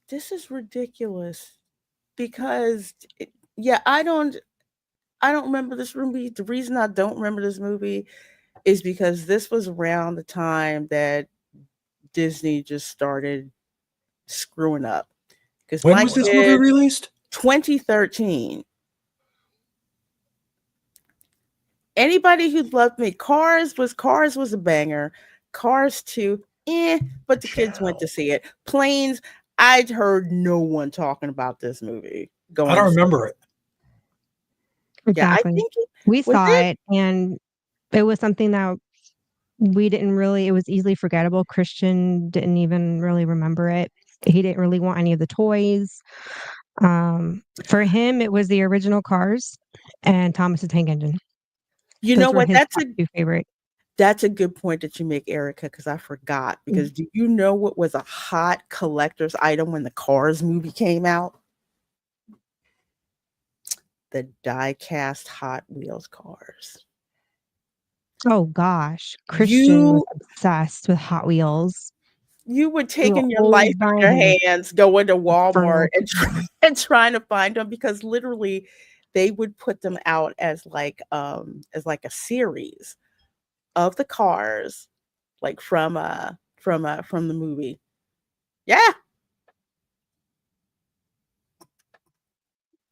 [SPEAKER 9] This is ridiculous because I don't remember this movie. The reason I don't remember this movie is because this was around the time that Disney just started screwing up. Because
[SPEAKER 14] When was this movie released?
[SPEAKER 9] 2013. Anybody who loved me, Cars was a banger. Cars 2, but the kids went to see it. Planes, I'd heard no one talking about this movie.
[SPEAKER 14] I don't remember it.
[SPEAKER 9] Yeah, I
[SPEAKER 12] Exactly.
[SPEAKER 9] think
[SPEAKER 12] We
[SPEAKER 9] was
[SPEAKER 12] saw
[SPEAKER 9] it?
[SPEAKER 12] it, and it was something that we didn't really, it was easily forgettable. Christian didn't even really remember it. He didn't really want any of the toys. For him, it was the original Cars and Thomas the Tank Engine.
[SPEAKER 9] You
[SPEAKER 12] Those
[SPEAKER 9] know
[SPEAKER 12] were
[SPEAKER 9] what?
[SPEAKER 12] his top two favorite.
[SPEAKER 9] That's a good point that you make, Erica, because I forgot. Because do you know what was a hot collector's item when the Cars movie came out? The die-cast Hot Wheels cars.
[SPEAKER 12] Oh gosh, Christian was obsessed with Hot Wheels.
[SPEAKER 9] You were
[SPEAKER 12] We were
[SPEAKER 9] taking your
[SPEAKER 12] always
[SPEAKER 9] life in
[SPEAKER 12] buying
[SPEAKER 9] your
[SPEAKER 12] him the
[SPEAKER 9] hands, going to Walmart
[SPEAKER 12] Infernal
[SPEAKER 9] and trying to find them because literally they would put them out as like a series of the cars, like from the movie. Yeah.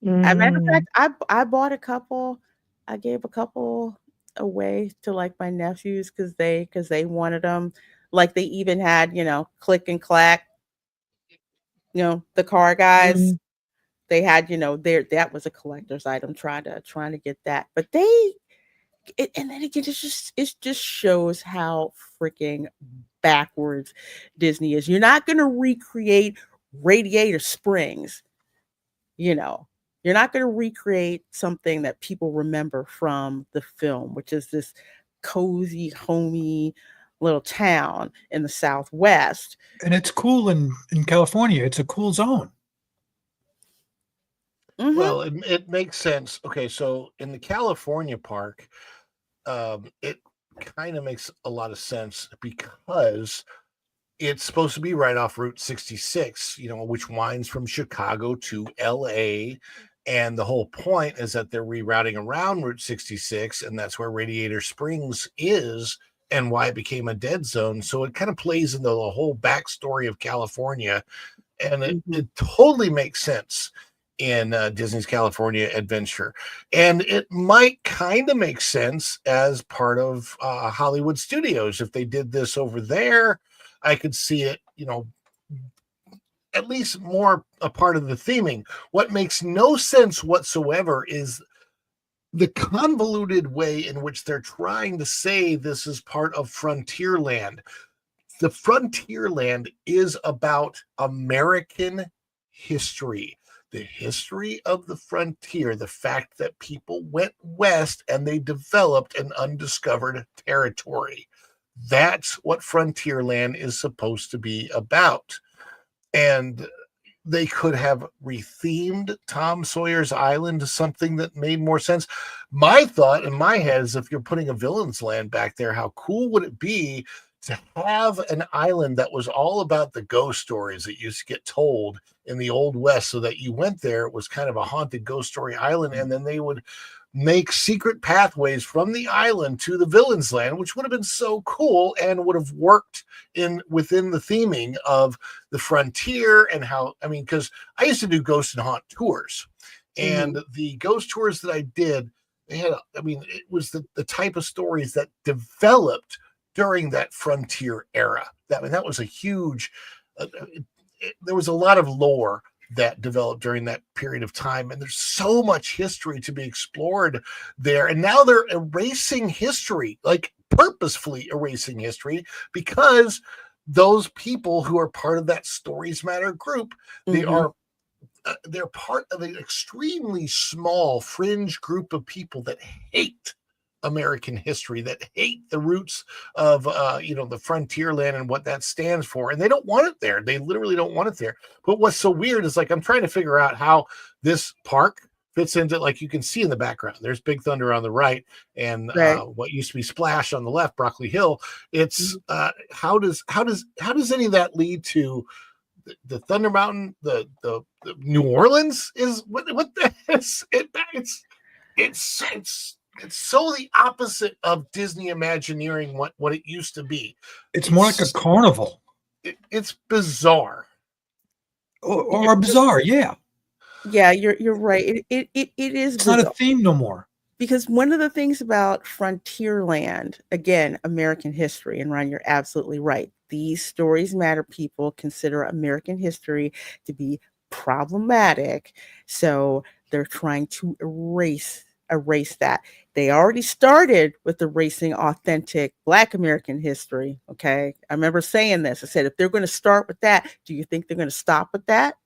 [SPEAKER 9] As a matter of fact, I bought a couple. I gave a couple away to like my nephews because they wanted them. Like they even had, Click and Clack, the car guys.
[SPEAKER 12] Mhm.
[SPEAKER 9] They had, that was a collector's item trying to get that. But and then again, it just shows how freaking backwards Disney is. You're not gonna recreate Radiator Springs, you know. You're not gonna recreate something that people remember from the film, which is this cozy, homey little town in the Southwest.
[SPEAKER 14] And it's cool in California. It's a cool zone.
[SPEAKER 13] Well, it makes sense. Okay, so in the California park, it kind of makes a lot of sense because it's supposed to be right off Route 66, which winds from Chicago to LA. And the whole point is that they're rerouting around Route 66, and that's where Radiator Springs is and why it became a dead zone. So it kind of plays into the whole backstory of California. And it totally makes sense in Disney's California Adventure. And it might kind of make sense as part of Hollywood Studios. If they did this over there, I could see it, at least more a part of the theming. What makes no sense whatsoever is the convoluted way in which they're trying to say this is part of Frontierland. The Frontierland is about American history, the history of the frontier, the fact that people went west and they developed an undiscovered territory. That's what Frontierland is supposed to be about. And they could have rethemed Tom Sawyer's Island to something that made more sense. My thought in my head is if you're putting a Villain's Land back there, how cool would it be to have an island that was all about the ghost stories that used to get told in the Old West, so that you went there, it was kind of a haunted ghost story island, and then they would make secret pathways from the island to the Villain's Land, which would have been so cool and would have worked within the theming of the frontier. And how, because I used to do ghost and haunt tours, and the ghost tours that I did, they had, it was the type of stories that developed during that frontier era. That was a huge, there was a lot of lore that developed during that period of time, and there's so much history to be explored there. And now they're erasing history, like purposefully erasing history, because those people who are part of that Stories Matter group, they're part of an extremely small fringe group of people that hate American history, that hate the roots of the frontier land and what that stands for, and they don't want it there. They literally don't want it there. But what's so weird is, like, I'm trying to figure out how this park fits into, like, you can see in the background there's Big Thunder on the right, and what used to be Splash on the left, Broccoli Hill. It's how does any of that lead to the Thunder Mountain, the New Orleans? Is what the it's it's so the opposite of Disney Imagineering, what it used to be.
[SPEAKER 14] It's more like a carnival.
[SPEAKER 13] It's bizarre.
[SPEAKER 14] Or bizarre, yeah.
[SPEAKER 9] Yeah, you're right. It is
[SPEAKER 14] It's not a
[SPEAKER 9] bizarre.
[SPEAKER 14] theme no more.
[SPEAKER 9] Because one of the things about Frontierland, again, American history, and Ron, you're absolutely right. These stories matter. People consider American history to be problematic, so they're trying to erase that. They already started with erasing authentic Black American history. Okay, I remember saying this. I said, if they're going to start with that, do you think they're going to stop with that?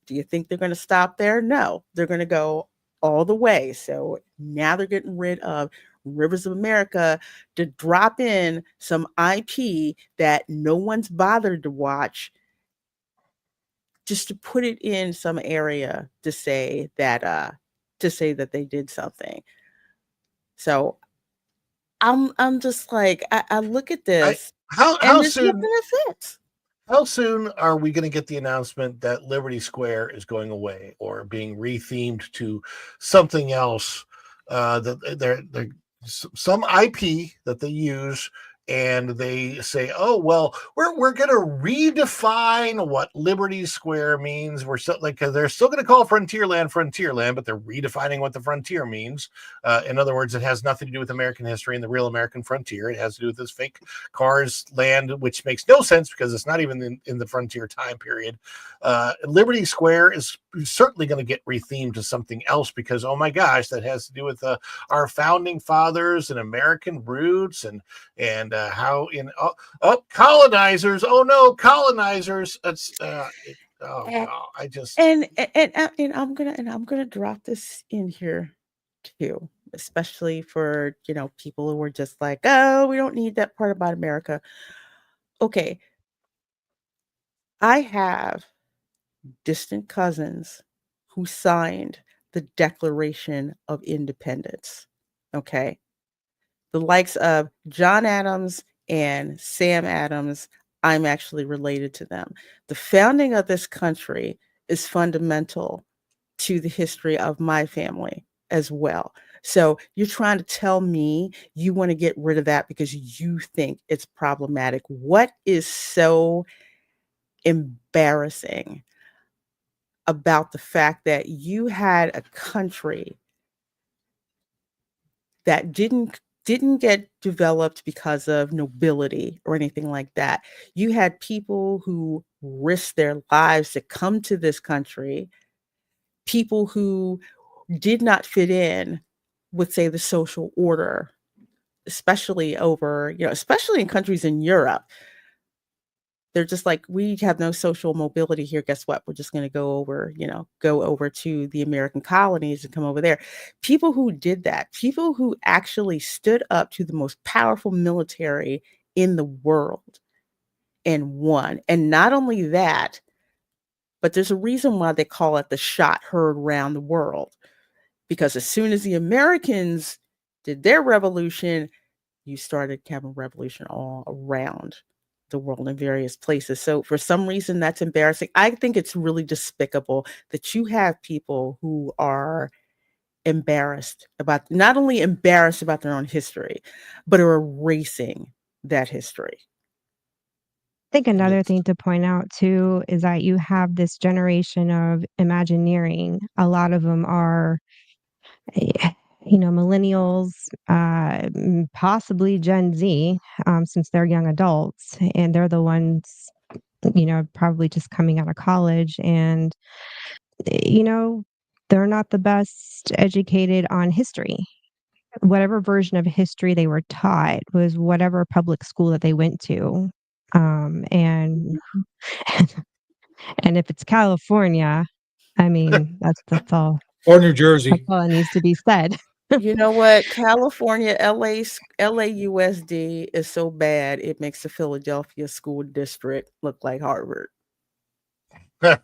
[SPEAKER 9] Do you think they're going to stop there? No, they're going to go all the way. So now they're getting rid of Rivers of America to drop in some IP that no one's bothered to watch, just to put it in some area to say that they did something. So I'm just like, I look at this
[SPEAKER 13] How
[SPEAKER 9] and there's
[SPEAKER 13] soon?
[SPEAKER 9] nothing that fits.
[SPEAKER 13] How soon are we going to get the announcement that Liberty Square is going away or being rethemed to something else? That they're some IP that they use, and they say, "Oh well, we're going to redefine what Liberty Square means." We're still like they're still going to call Frontierland, but they're redefining what the frontier means. In other words, it has nothing to do with American history and the real American frontier. It has to do with this fake Cars land, which makes no sense because it's not even in the frontier time period. Liberty Square is certainly going to get rethemed to something else because, oh my gosh, that has to do with our founding fathers and American roots and how in colonizers. Oh no, colonizers. It's oh no, I just
[SPEAKER 9] And I'm gonna drop this in here too, especially for people who are just like, oh, we don't need that part about America. Okay, I have distant cousins who signed the Declaration of Independence. Okay, the likes of John Adams and Sam Adams. I'm actually related to them. The founding of this country is fundamental to the history of my family as well. So you're trying to tell me you want to get rid of that because you think it's problematic. What is so embarrassing about the fact that you had a country that didn't get developed because of nobility or anything like that? You had people who risked their lives to come to this country, people who did not fit in with, say, the social order, especially especially in countries in Europe. They're just like, we have no social mobility here. Guess what? We're just going to go over to the American colonies and come over there. People who did that, people who actually stood up to the most powerful military in the world and won. And not only that, but there's a reason why they call it the shot heard round the world. Because as soon as the Americans did their revolution, you started having revolution all around the world in various places. So for some reason, that's embarrassing. I think it's really despicable that you have people who are not only embarrassed about their own history, but are erasing that history.
[SPEAKER 12] I think another thing to point out too is that you have this generation of Imagineering. A lot of them are, millennials, possibly Gen Z, since they're young adults, and they're the ones, probably just coming out of college, and they're not the best educated on history. Whatever version of history they were taught was whatever public school that they went to. And and if it's California, I mean, that's all.
[SPEAKER 14] Or New Jersey.
[SPEAKER 12] That's all that needs to be said.
[SPEAKER 9] You know what? California, LAUSD is so bad, it makes the Philadelphia school district look like Harvard.
[SPEAKER 13] oh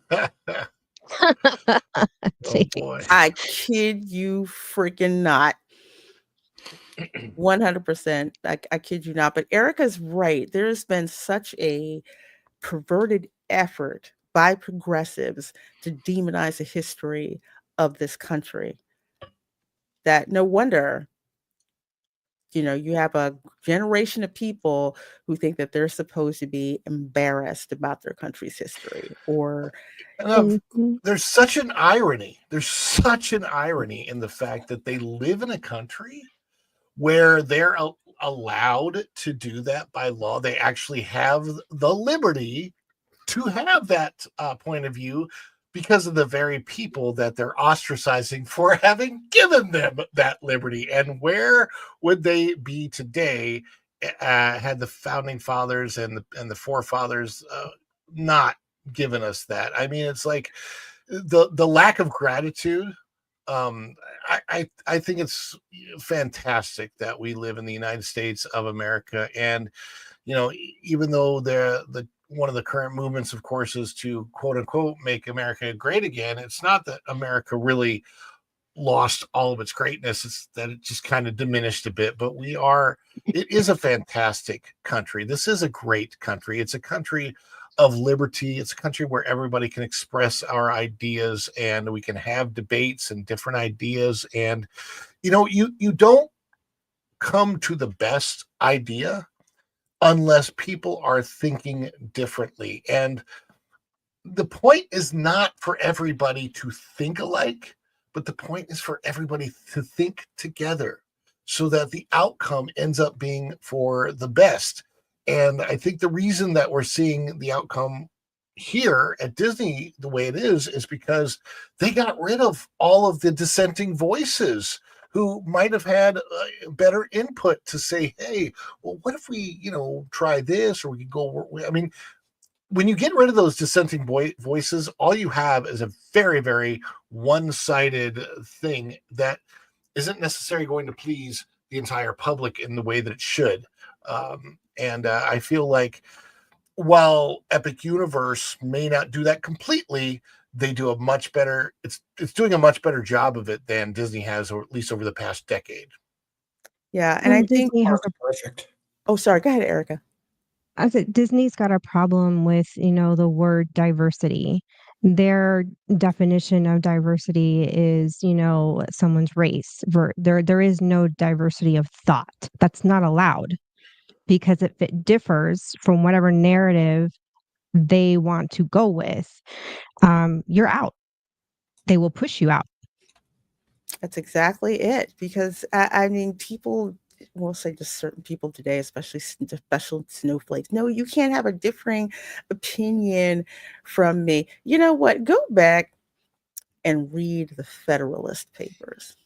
[SPEAKER 13] boy.
[SPEAKER 9] I kid you freaking not. 100%. I kid you not. But Erica's right. There's been such a perverted effort by progressives to demonize the history of this country. that no wonder, you have a generation of people who think that they're supposed to be embarrassed about their country's history or
[SPEAKER 13] There's such an irony. There's such an irony in the fact that they live in a country where they're allowed to do that by law. They actually have the liberty to have that point of view because of the very people that they're ostracizing for having given them that liberty. And where would they be today had the founding fathers and the forefathers not given us that? I mean, it's like the lack of gratitude. I think it's fantastic that we live in the United States of America, and even though the one of the current movements, of course, is to quote unquote make America great again. It's not that America really lost all of its greatness; it's that it just kind of diminished a bit. But it is a fantastic country. This is a great country. It's a country of liberty. It's a country where everybody can express our ideas and we can have debates and different ideas. And you don't come to the best idea unless people are thinking differently. And the point is not for everybody to think alike, but the point is for everybody to think together so that the outcome ends up being for the best. And I think the reason that we're seeing the outcome here at Disney the way it is because they got rid of all of the dissenting voices who might have had better input to say, hey, well, what if we, try this, or we could go. I mean, when you get rid of those dissenting voices, all you have is a very, very one-sided thing that isn't necessarily going to please the entire public in the way that it should. And I feel like while Epic Universe may not do that completely, they do a much better. It's doing a much better job of it than Disney has, or at least over the past decade.
[SPEAKER 9] Yeah, and I think
[SPEAKER 12] Disney has
[SPEAKER 14] perfect.
[SPEAKER 9] Oh, sorry. Go ahead, Erica.
[SPEAKER 12] I said Disney's got a problem with, the word diversity. Their definition of diversity is, someone's race. There is no diversity of thought. That's not allowed because if it differs from whatever narrative they want to go with, you're out. They will push you out.
[SPEAKER 9] That's exactly it. Because I mean, people will say just certain people today, especially special snowflakes. No, you can't have a differing opinion from me. You know what? Go back and read the Federalist Papers.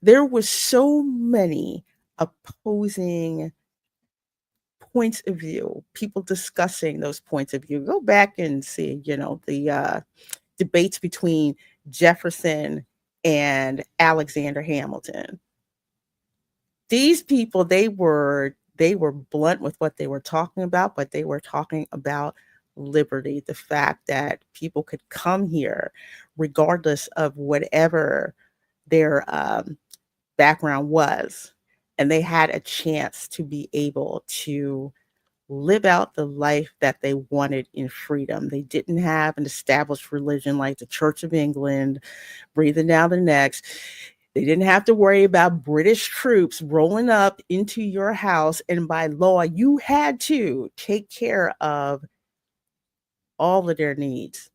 [SPEAKER 9] There was so many opposing points of view, people discussing those points of view. Go back and see, the debates between Jefferson and Alexander Hamilton. These people, they were blunt with what they were talking about, but they were talking about liberty, the fact that people could come here regardless of whatever their background was, and they had a chance to be able to live out the life that they wanted in freedom. They didn't have an established religion like the Church of England breathing down their necks. They didn't have to worry about British troops rolling up into your house, and by law, you had to take care of all of their needs.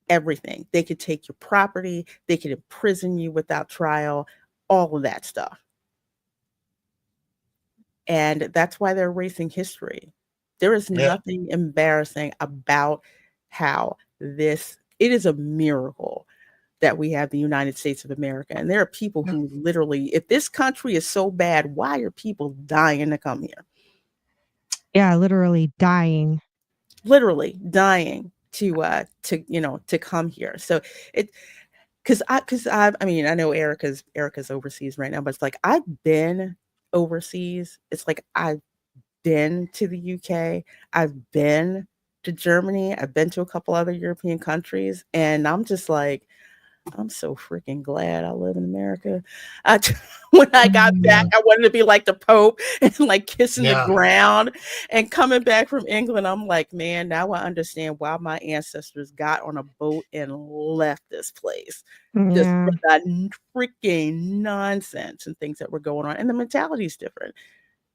[SPEAKER 9] Everything. They could take your property, they could imprison you without trial, all of that stuff. And that's why they're erasing history. There is nothing embarrassing about how it is a miracle that we have the United States of America. And there are people who literally, if this country is so bad, why are people dying to come here?
[SPEAKER 12] Yeah, literally dying.
[SPEAKER 9] Literally dying to come here. So I mean, I know Erica's overseas right now, but it's like I've been overseas. It's like I've been to the UK, I've been to Germany, I've been to a couple other European countries, and I'm just like, I'm so freaking glad I live in America. When I got back, I wanted to be like the Pope and like kissing the ground. And coming back from England, I'm like, man, now I understand why my ancestors got on a boat and left this place. Just
[SPEAKER 12] Yeah.
[SPEAKER 9] for that freaking nonsense and things that were going on. And the mentality is different.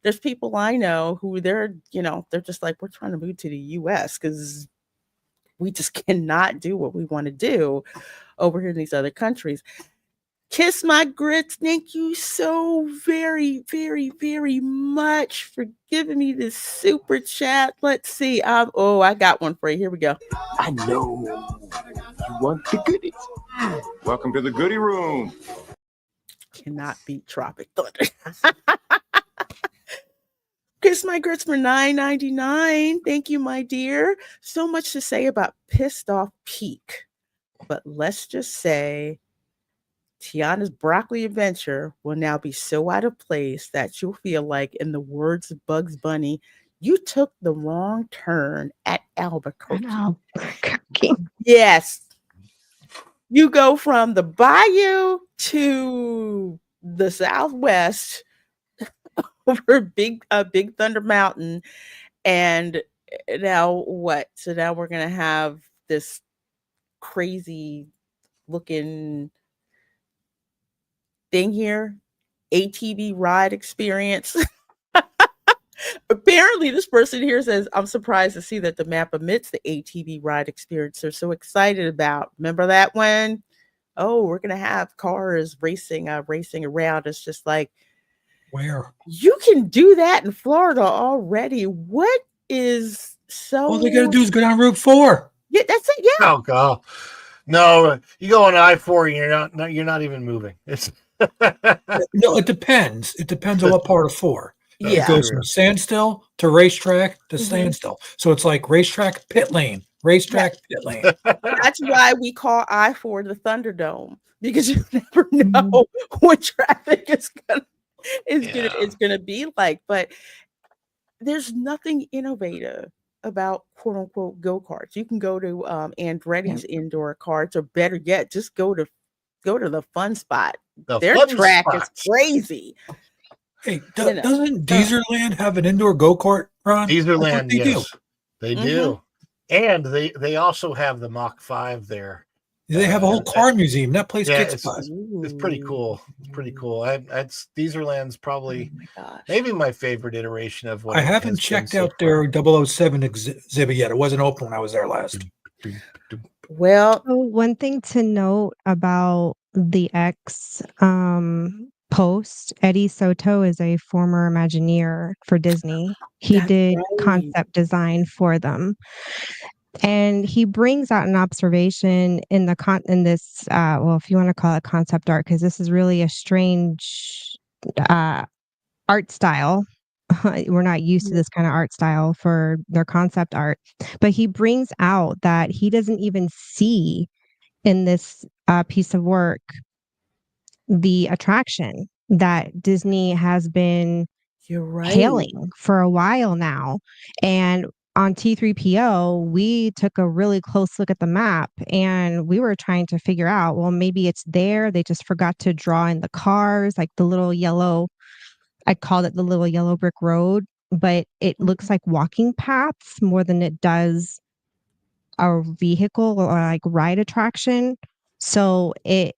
[SPEAKER 9] There's people I know who they're just like, we're trying to move to the US because we just cannot do what we want to do over here in these other countries. Kiss my grits. Thank you so very, very, very much for giving me this super chat. Let's see. I got one for you. Here we go.
[SPEAKER 3] I know you want the goodies. Welcome to the goodie room.
[SPEAKER 9] Cannot beat Tropic Thunder. Kiss my grits for $9.99. Thank you, my dear. So much to say about Pissed Off Peak. But let's just say Tiana's broccoli adventure will now be so out of place that you'll feel like, in the words of Bugs Bunny, you took the wrong turn at Albuquerque. Yes. You go from the bayou to the Southwest over Big Thunder Mountain. And now what? So now we're going to have this crazy looking thing here, ATV ride experience. Apparently, this person here says, I'm surprised to see that the map omits the ATV ride experience they're so excited about. Remember that one? Oh, we're going to have cars racing around. It's just like,
[SPEAKER 14] where?
[SPEAKER 9] You can do that in Florida already. What is so...
[SPEAKER 14] All they got to do is go down Route 4.
[SPEAKER 9] Yeah, that's it. Yeah.
[SPEAKER 13] Oh, God. No, you go on I-4 and you're not even moving. It's
[SPEAKER 14] No, it depends. It depends on what part of 4.
[SPEAKER 9] Yeah.
[SPEAKER 14] It goes from standstill to racetrack to standstill. So it's like racetrack, pit lane, racetrack, pit lane.
[SPEAKER 9] That's why we call I-4 the Thunderdome, because you never know what traffic is gonna be like. But there's nothing innovative about quote unquote go-karts. You can go to Andretti's indoor karts, or better yet, just go to the fun spot. Their track is crazy.
[SPEAKER 14] Hey, doesn't Deezerland have an indoor go-kart, Ron?
[SPEAKER 13] Deezerland, yes.
[SPEAKER 14] Do.
[SPEAKER 13] They do. And they also have the Mach 5 there.
[SPEAKER 14] They have a whole car museum. That place gets buzz.
[SPEAKER 13] It's pretty cool. It's pretty cool. Deezerland's probably maybe my favorite iteration of what
[SPEAKER 14] I haven't checked out their 007 exhibit yet. It wasn't open when I was there last.
[SPEAKER 9] Well,
[SPEAKER 12] one thing to note about the X post, Eddie Soto is a former Imagineer for Disney. He did concept design for them. And he brings out an observation in this if you want to call it concept art, because this is really a strange art style. We're not used to this kind of art style for their concept art. But he brings out that he doesn't even see in this piece of work the attraction that Disney has been hailing for a while now. And on T3PO, we took a really close look at the map, and we were trying to figure out, well, maybe it's there. They just forgot to draw in the cars, like the little yellow, I called it the little yellow brick road, but it looks like walking paths more than it does a vehicle or like ride attraction. So it's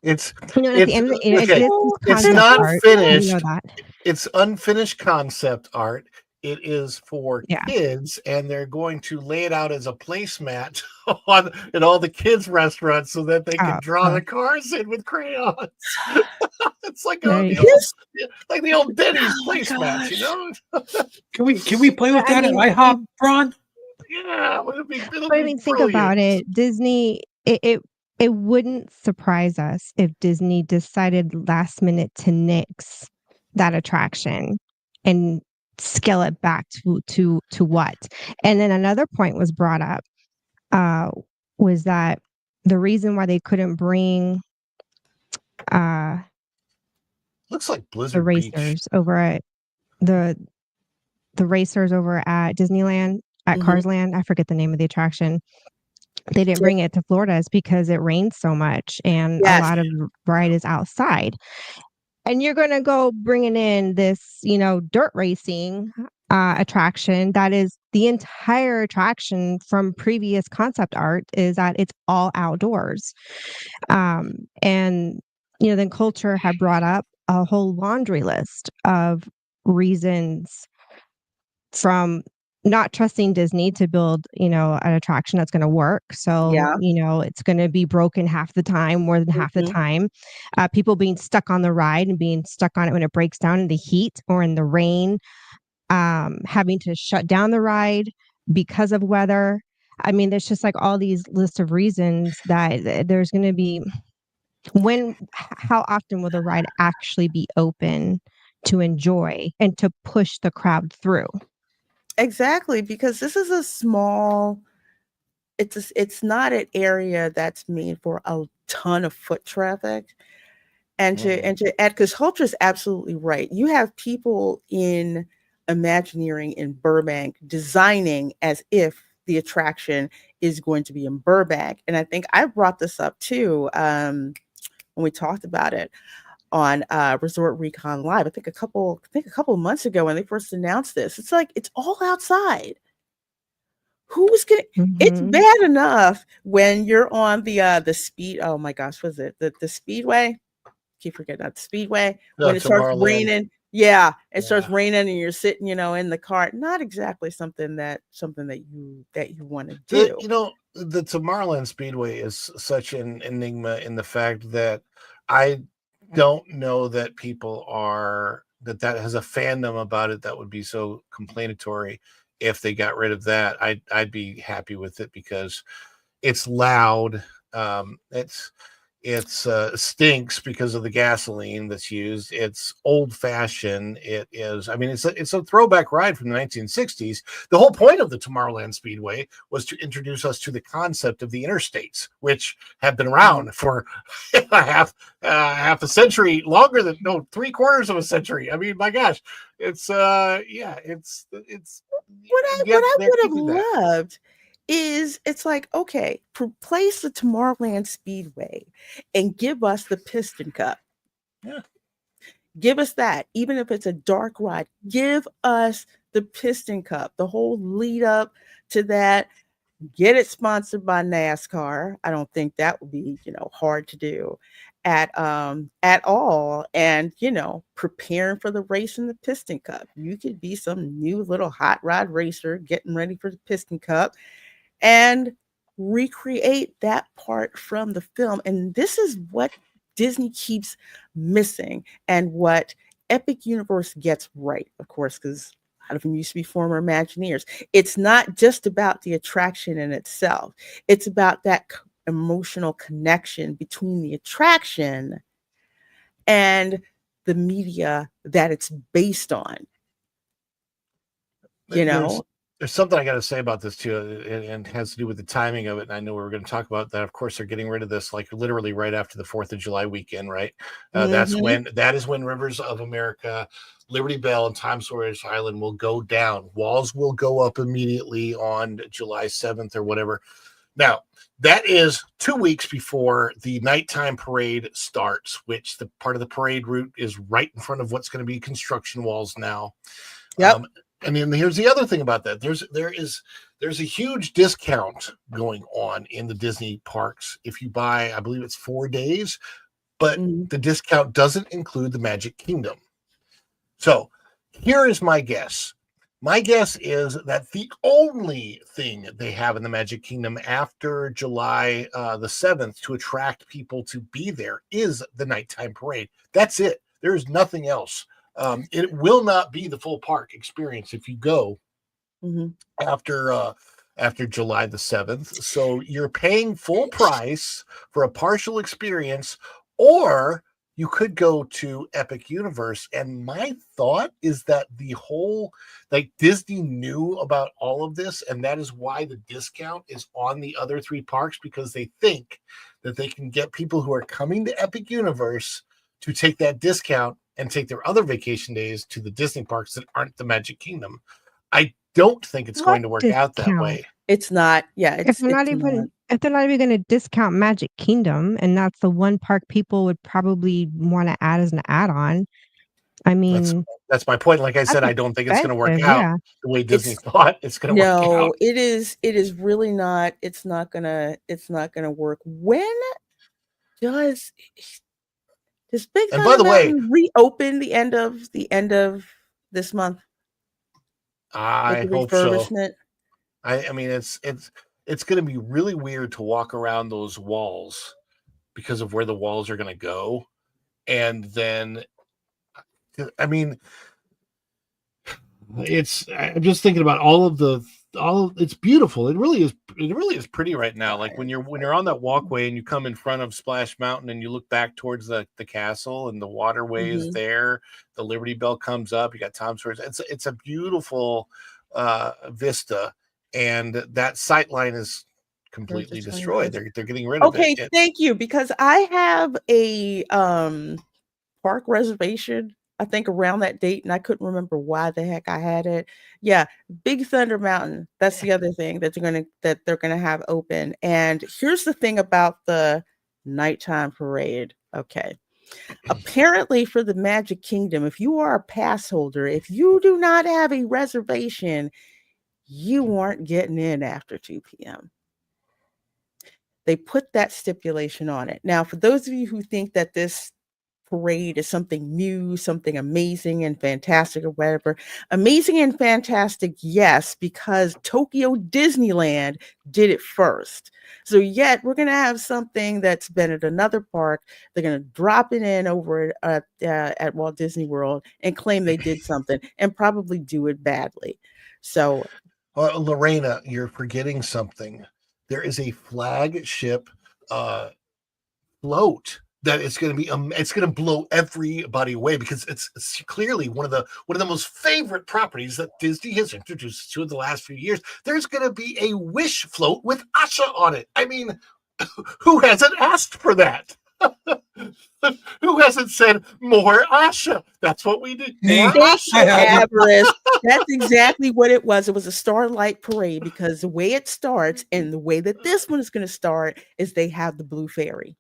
[SPEAKER 13] it's
[SPEAKER 12] it's
[SPEAKER 13] not
[SPEAKER 12] art.
[SPEAKER 13] finished.
[SPEAKER 12] You know that.
[SPEAKER 13] It's unfinished concept art. It is for kids, and they're going to lay it out as a placemat in all the kids' restaurants so that they can draw the cars in with crayons. It's like the old Denny's placemats, you know.
[SPEAKER 14] Can we play with that at IHOP, Ron?
[SPEAKER 13] Yeah,
[SPEAKER 12] think about it. Disney, it wouldn't surprise us if Disney decided last minute to nix that attraction and scale it back to what. And then another point was brought up was that the reason why they couldn't bring
[SPEAKER 13] looks like Blizzard
[SPEAKER 12] the racers over at the racers over at Disneyland at Cars Land, I forget the name of the attraction, they didn't bring it to Florida is because it rains so much and a lot of ride is outside. And you're going to go bringing in this, dirt racing attraction that is the entire attraction from previous concept art is that it's all outdoors. And, then Culture had brought up a whole laundry list of reasons from not trusting Disney to build, an attraction that's going to work. So, it's going to be broken half the time, more than half the time. People being stuck on the ride and being stuck on it when it breaks down in the heat or in the rain, having to shut down the ride because of weather. I mean, there's just like all these lists of reasons that there's going to be how often will the ride actually be open to enjoy and to push the crowd through?
[SPEAKER 9] Exactly, because this is a small, it's not an area that's made for a ton of foot traffic. And to add, because Hulcher is absolutely right. You have people in Imagineering in Burbank designing as if the attraction is going to be in Burbank. And I think I brought this up too when we talked about it on Resort Recon Live. I think a couple of months ago when they first announced this. It's like it's all outside. Who's gonna? It's bad enough when you're on the speed. Oh my gosh, was it the Speedway? Keep forgetting that Speedway when it starts raining. Yeah, it starts raining and you're sitting, in the car. Not exactly something that you want to do.
[SPEAKER 13] The Tomorrowland Speedway is such an enigma in the fact that I don't know that people that has a fandom about it that would be so complainatory. If they got rid of that, I'd be happy with it because it's loud. It stinks because of the gasoline that's used. It's old fashioned. It is. I mean, it's a throwback ride from the 1960s. The whole point of the Tomorrowland Speedway was to introduce us to the concept of the interstates, which have been around for half a century, longer than 3/4 of a century. I mean, my gosh, it's
[SPEAKER 9] what I would have loved is it's like, okay, replace the Tomorrowland Speedway and give us the Piston Cup.
[SPEAKER 13] Yeah.
[SPEAKER 9] Give us that. Even if it's a dark ride, give us the Piston Cup, the whole lead up to that. Get it sponsored by NASCAR. I don't think that would be, hard to do at all. And, preparing for the race in the Piston Cup. You could be some new little hot rod racer getting ready for the Piston Cup and recreate that part from the film. And this is what Disney keeps missing and what Epic Universe gets right, of course, because a lot of them used to be former Imagineers. It's not just about the attraction in itself. It's about that emotional connection between the attraction and the media that it's based on.
[SPEAKER 13] There's something I got to say about this too, and it has to do with the timing of it. And I know we were going to talk about that. Of course, they're getting rid of this like literally right after the 4th of July weekend, right? That is when Rivers of America, Liberty Bell, and Times Square Island will go down. Walls will go up immediately on July 7th or whatever. Now, that is 2 weeks before the nighttime parade starts, which the part of the parade route is right in front of what's going to be construction walls now.
[SPEAKER 9] Yep.
[SPEAKER 13] And then here's the other thing about that. There's a huge discount going on in the Disney parks if you buy, I believe it's 4 days, but the discount doesn't include the Magic Kingdom. So here is my guess. My guess is that the only thing they have in the Magic Kingdom after July the 7th to attract people to be there is the nighttime parade. That's it. There's nothing else. It will not be the full park experience if you go after July the 7th. So you're paying full price for a partial experience, or you could go to Epic Universe. And my thought is that the whole, Disney knew about all of this, and that is why the discount is on the other 3 parks, because they think that they can get people who are coming to Epic Universe to take that discount and take their other vacation days to the Disney parks that aren't the Magic Kingdom. I don't think it's going to work out that way.
[SPEAKER 9] It's not. Yeah.
[SPEAKER 12] It's not even if they're not even going to discount Magic Kingdom, and that's the one park people would probably want to add as an add-on. I mean,
[SPEAKER 13] That's my point. Like I
[SPEAKER 12] that's
[SPEAKER 13] said, I don't think it's going to work
[SPEAKER 12] expensive,
[SPEAKER 13] out
[SPEAKER 12] yeah.
[SPEAKER 13] the way Disney
[SPEAKER 9] It's
[SPEAKER 13] thought it's going to work out.
[SPEAKER 9] no, it is really not. It's not gonna work. When does Big
[SPEAKER 13] And by
[SPEAKER 9] Thunder
[SPEAKER 13] the way,
[SPEAKER 9] Mountain reopen the end of this month with
[SPEAKER 13] I
[SPEAKER 9] the
[SPEAKER 13] hope so.
[SPEAKER 9] refurbishment?
[SPEAKER 13] I mean, it's going to be really weird to walk around those walls because of where the walls are going to go, and then, I mean, I'm just thinking about it's beautiful. It really is pretty right now. Like when you're on that walkway and you come in front of Splash Mountain and you look back towards the castle and the waterway is there, the Liberty Bell comes up, you got Tom Sawyer's. It's a beautiful vista, and that sight line is completely destroyed. They're getting rid of
[SPEAKER 9] Okay,
[SPEAKER 13] it.
[SPEAKER 9] thank you, because I have a park reservation, I think around that date, and I couldn't remember why the heck I had it. Yeah, Big Thunder Mountain. That's the other thing that they're gonna have open. And here's the thing about the nighttime parade. Okay. Apparently for the Magic Kingdom, if you are a pass holder, if you do not have a reservation, you aren't getting in after 2 p.m. They put that stipulation on it. Now, for those of you who think that this parade is something new, something amazing and fantastic or whatever, amazing and fantastic, yes, because Tokyo Disneyland did it first. So yet we're going to have something that's been at another park. They're going to drop it in over at Walt Disney World and claim they did something and probably do it badly. So,
[SPEAKER 13] Lorena, you're forgetting something. There is a flagship float that it's going to be it's going to blow everybody away, because it's clearly one of the most favorite properties that Disney has introduced to in the last few years. There's going to be a wish float with Asha on it. I mean, who hasn't asked for that? Who hasn't said more Asha? That's what we did. More
[SPEAKER 9] Avarice. That's exactly what it was. It was a Starlight Parade, because the way it starts and the way that this one is going to start is they have the Blue Fairy.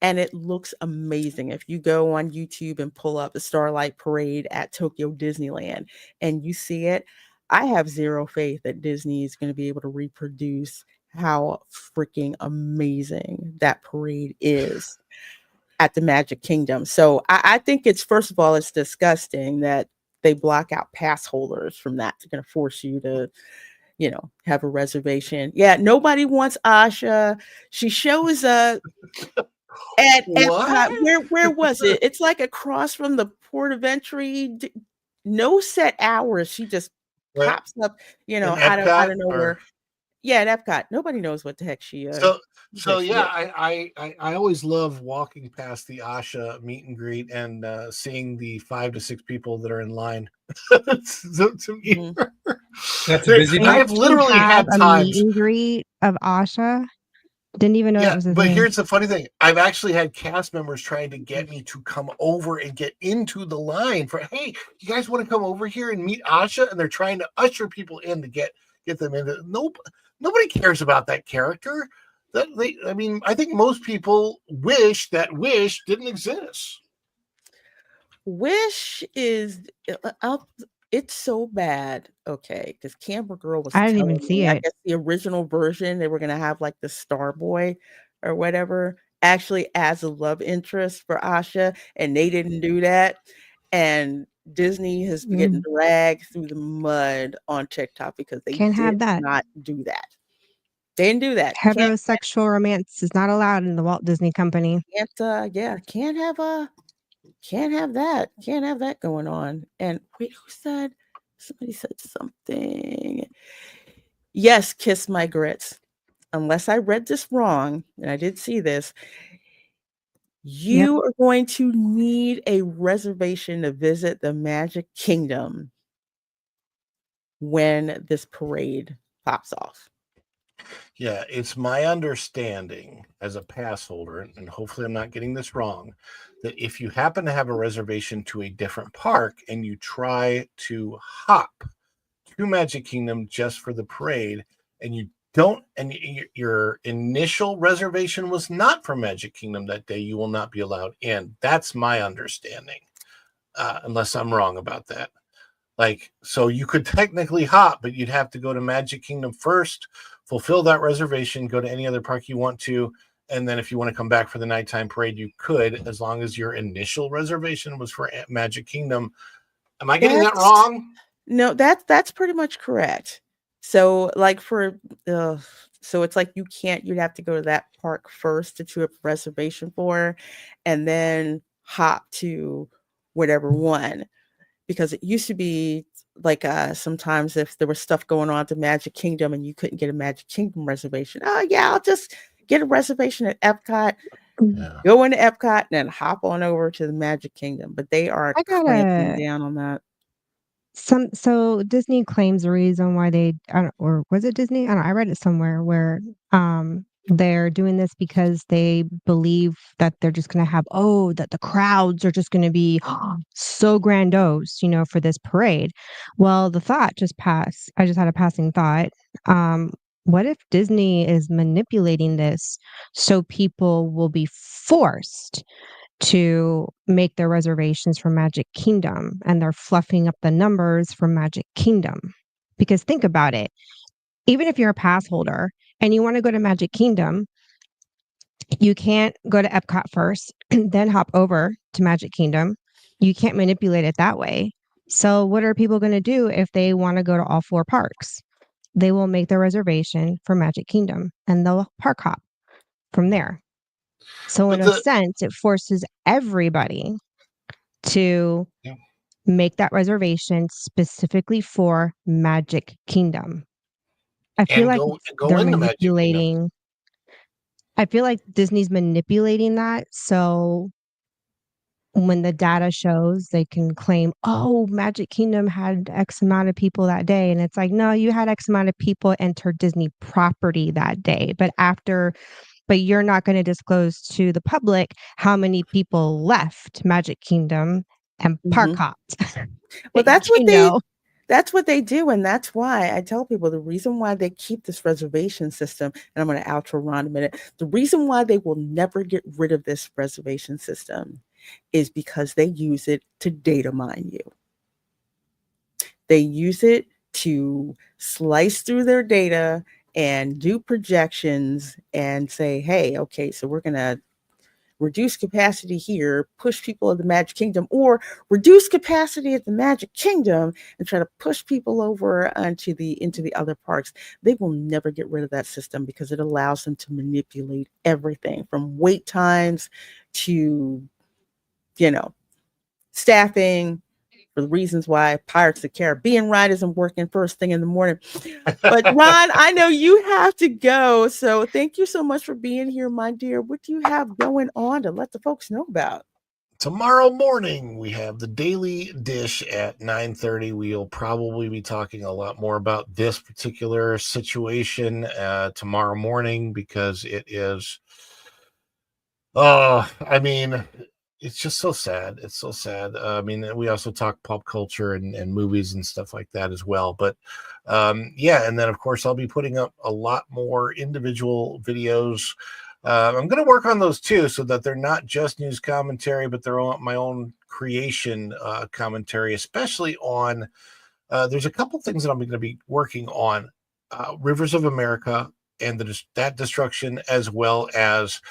[SPEAKER 9] And it looks amazing. If you go on YouTube and pull up the Starlight Parade at Tokyo Disneyland and you see it, I have zero faith that Disney is going to be able to reproduce how freaking amazing that parade is at the Magic Kingdom. So I think it's, first of all, it's disgusting that they block out pass holders from that. They're going to force you to, have a reservation. Yeah, nobody wants Asha. She shows up at Epcot. Where was it? It's like across from the port of entry. No set hours. She just pops up, out of nowhere. Yeah, at Epcot. Nobody knows what the heck she is.
[SPEAKER 13] I always love walking past the Asha meet and greet and seeing the 5 to 6 people that are in line. That's
[SPEAKER 14] a busy
[SPEAKER 13] I have literally had
[SPEAKER 12] a
[SPEAKER 13] times.
[SPEAKER 12] meet and greet of Asha. Didn't even know it was a
[SPEAKER 13] but
[SPEAKER 12] thing.
[SPEAKER 13] here's the funny thing. I've actually had cast members trying to get me to come over and get into the line for, hey, you guys want to come over here and meet Asha? And they're trying to usher people in to get them in. Nobody cares about that character. I think most people wish that Wish didn't exist.
[SPEAKER 9] Wish is it's so bad. Okay, because Camera Girl was
[SPEAKER 12] I didn't even
[SPEAKER 9] telling
[SPEAKER 12] see
[SPEAKER 9] me, I
[SPEAKER 12] it.
[SPEAKER 9] guess the original version, they were going to have like the Star Boy or whatever actually as a love interest for Asha, and they didn't do that. And Disney has been getting dragged through the mud on TikTok because they
[SPEAKER 12] Can't have
[SPEAKER 9] did
[SPEAKER 12] that.
[SPEAKER 9] not do that. They didn't do that.
[SPEAKER 12] Heterosexual romance is not allowed in the Walt Disney Company.
[SPEAKER 9] Can't have that. Can't have that going on. And wait, somebody said something. Yes, kiss my grits. Unless I read this wrong, and I did see this, you are going to need a reservation to visit the Magic Kingdom when this parade pops off.
[SPEAKER 13] Yeah, it's my understanding as a pass holder, and hopefully I'm not getting this wrong, that if you happen to have a reservation to a different park and you try to hop to Magic Kingdom just for the parade and you your initial reservation was not for Magic Kingdom that day, you will not be allowed in. That's my understanding, unless I'm wrong about that. Like, so you could technically hop, but you'd have to go to Magic Kingdom first, fulfill that reservation, go to any other park you want to, and then if you want to come back for the nighttime parade, you could, as long as your initial reservation was for Magic Kingdom. Am I getting that wrong?
[SPEAKER 9] No, that's pretty much correct. So like so it's like you'd have to go to that park first that you have a reservation for, and then hop to whatever one. Because it used to be like sometimes if there was stuff going on at the Magic Kingdom and you couldn't get a Magic Kingdom reservation, oh yeah, I'll just get a reservation at Epcot, go into Epcot, and then hop on over to the Magic Kingdom. But they are
[SPEAKER 12] I got
[SPEAKER 9] clamping
[SPEAKER 12] a
[SPEAKER 9] down on that.
[SPEAKER 12] so Disney claims the reason why or was it Disney? I don't know, I read it somewhere where they're doing this because they believe that they're just going to have that the crowds are just going to be so grandiose, for this parade. Well, the thought just passed. I just had a passing thought. What if Disney is manipulating this so people will be forced to make their reservations for Magic Kingdom, and they're fluffing up the numbers for Magic Kingdom? Because think about it. Even if you're a pass holder and you want to go to Magic Kingdom, you can't go to Epcot first, then hop over to Magic Kingdom. You can't manipulate it that way. So what are people going to do if they want to go to all 4 parks? They will make their reservation for Magic Kingdom and they'll park hop from there. So in a sense, it forces everybody to make that reservation specifically for Magic Kingdom. I feel like they're manipulating. I feel like Disney's manipulating that. So when the data shows, they can claim, Magic Kingdom had X amount of people that day. And it's like, no, you had X amount of people enter Disney property that day. But you're not going to disclose to the public how many people left Magic Kingdom and park hopped.
[SPEAKER 9] Well, that's what they do, and that's why I tell people the reason why they keep this reservation system, and I'm going to outro Ron in a minute. The reason why they will never get rid of this reservation system is because they use it to data mine you. They use it to slice through their data and do projections and say, hey, okay, so we're going to reduce capacity here, push people at the Magic Kingdom, or reduce capacity at the Magic Kingdom and try to push people over into the other parks. They will never get rid of that system because it allows them to manipulate everything from wait times to, staffing, for the reasons why Pirates of the Caribbean ride isn't working first thing in the morning. But Ron, I know you have to go. So thank you so much for being here, my dear. What do you have going on to let the folks know about?
[SPEAKER 13] Tomorrow morning, we have the Daily Dish at 9:30. We'll probably be talking a lot more about this particular situation tomorrow morning because it is, it's just so sad. It's so sad. We also talk pop culture and movies and stuff like that as well. But and then of course I'll be putting up a lot more individual videos. I'm going to work on those too, so that they're not just news commentary, but they're my own creation commentary, especially on. There's a couple things that I'm going to be working on: Rivers of America and that destruction, as well as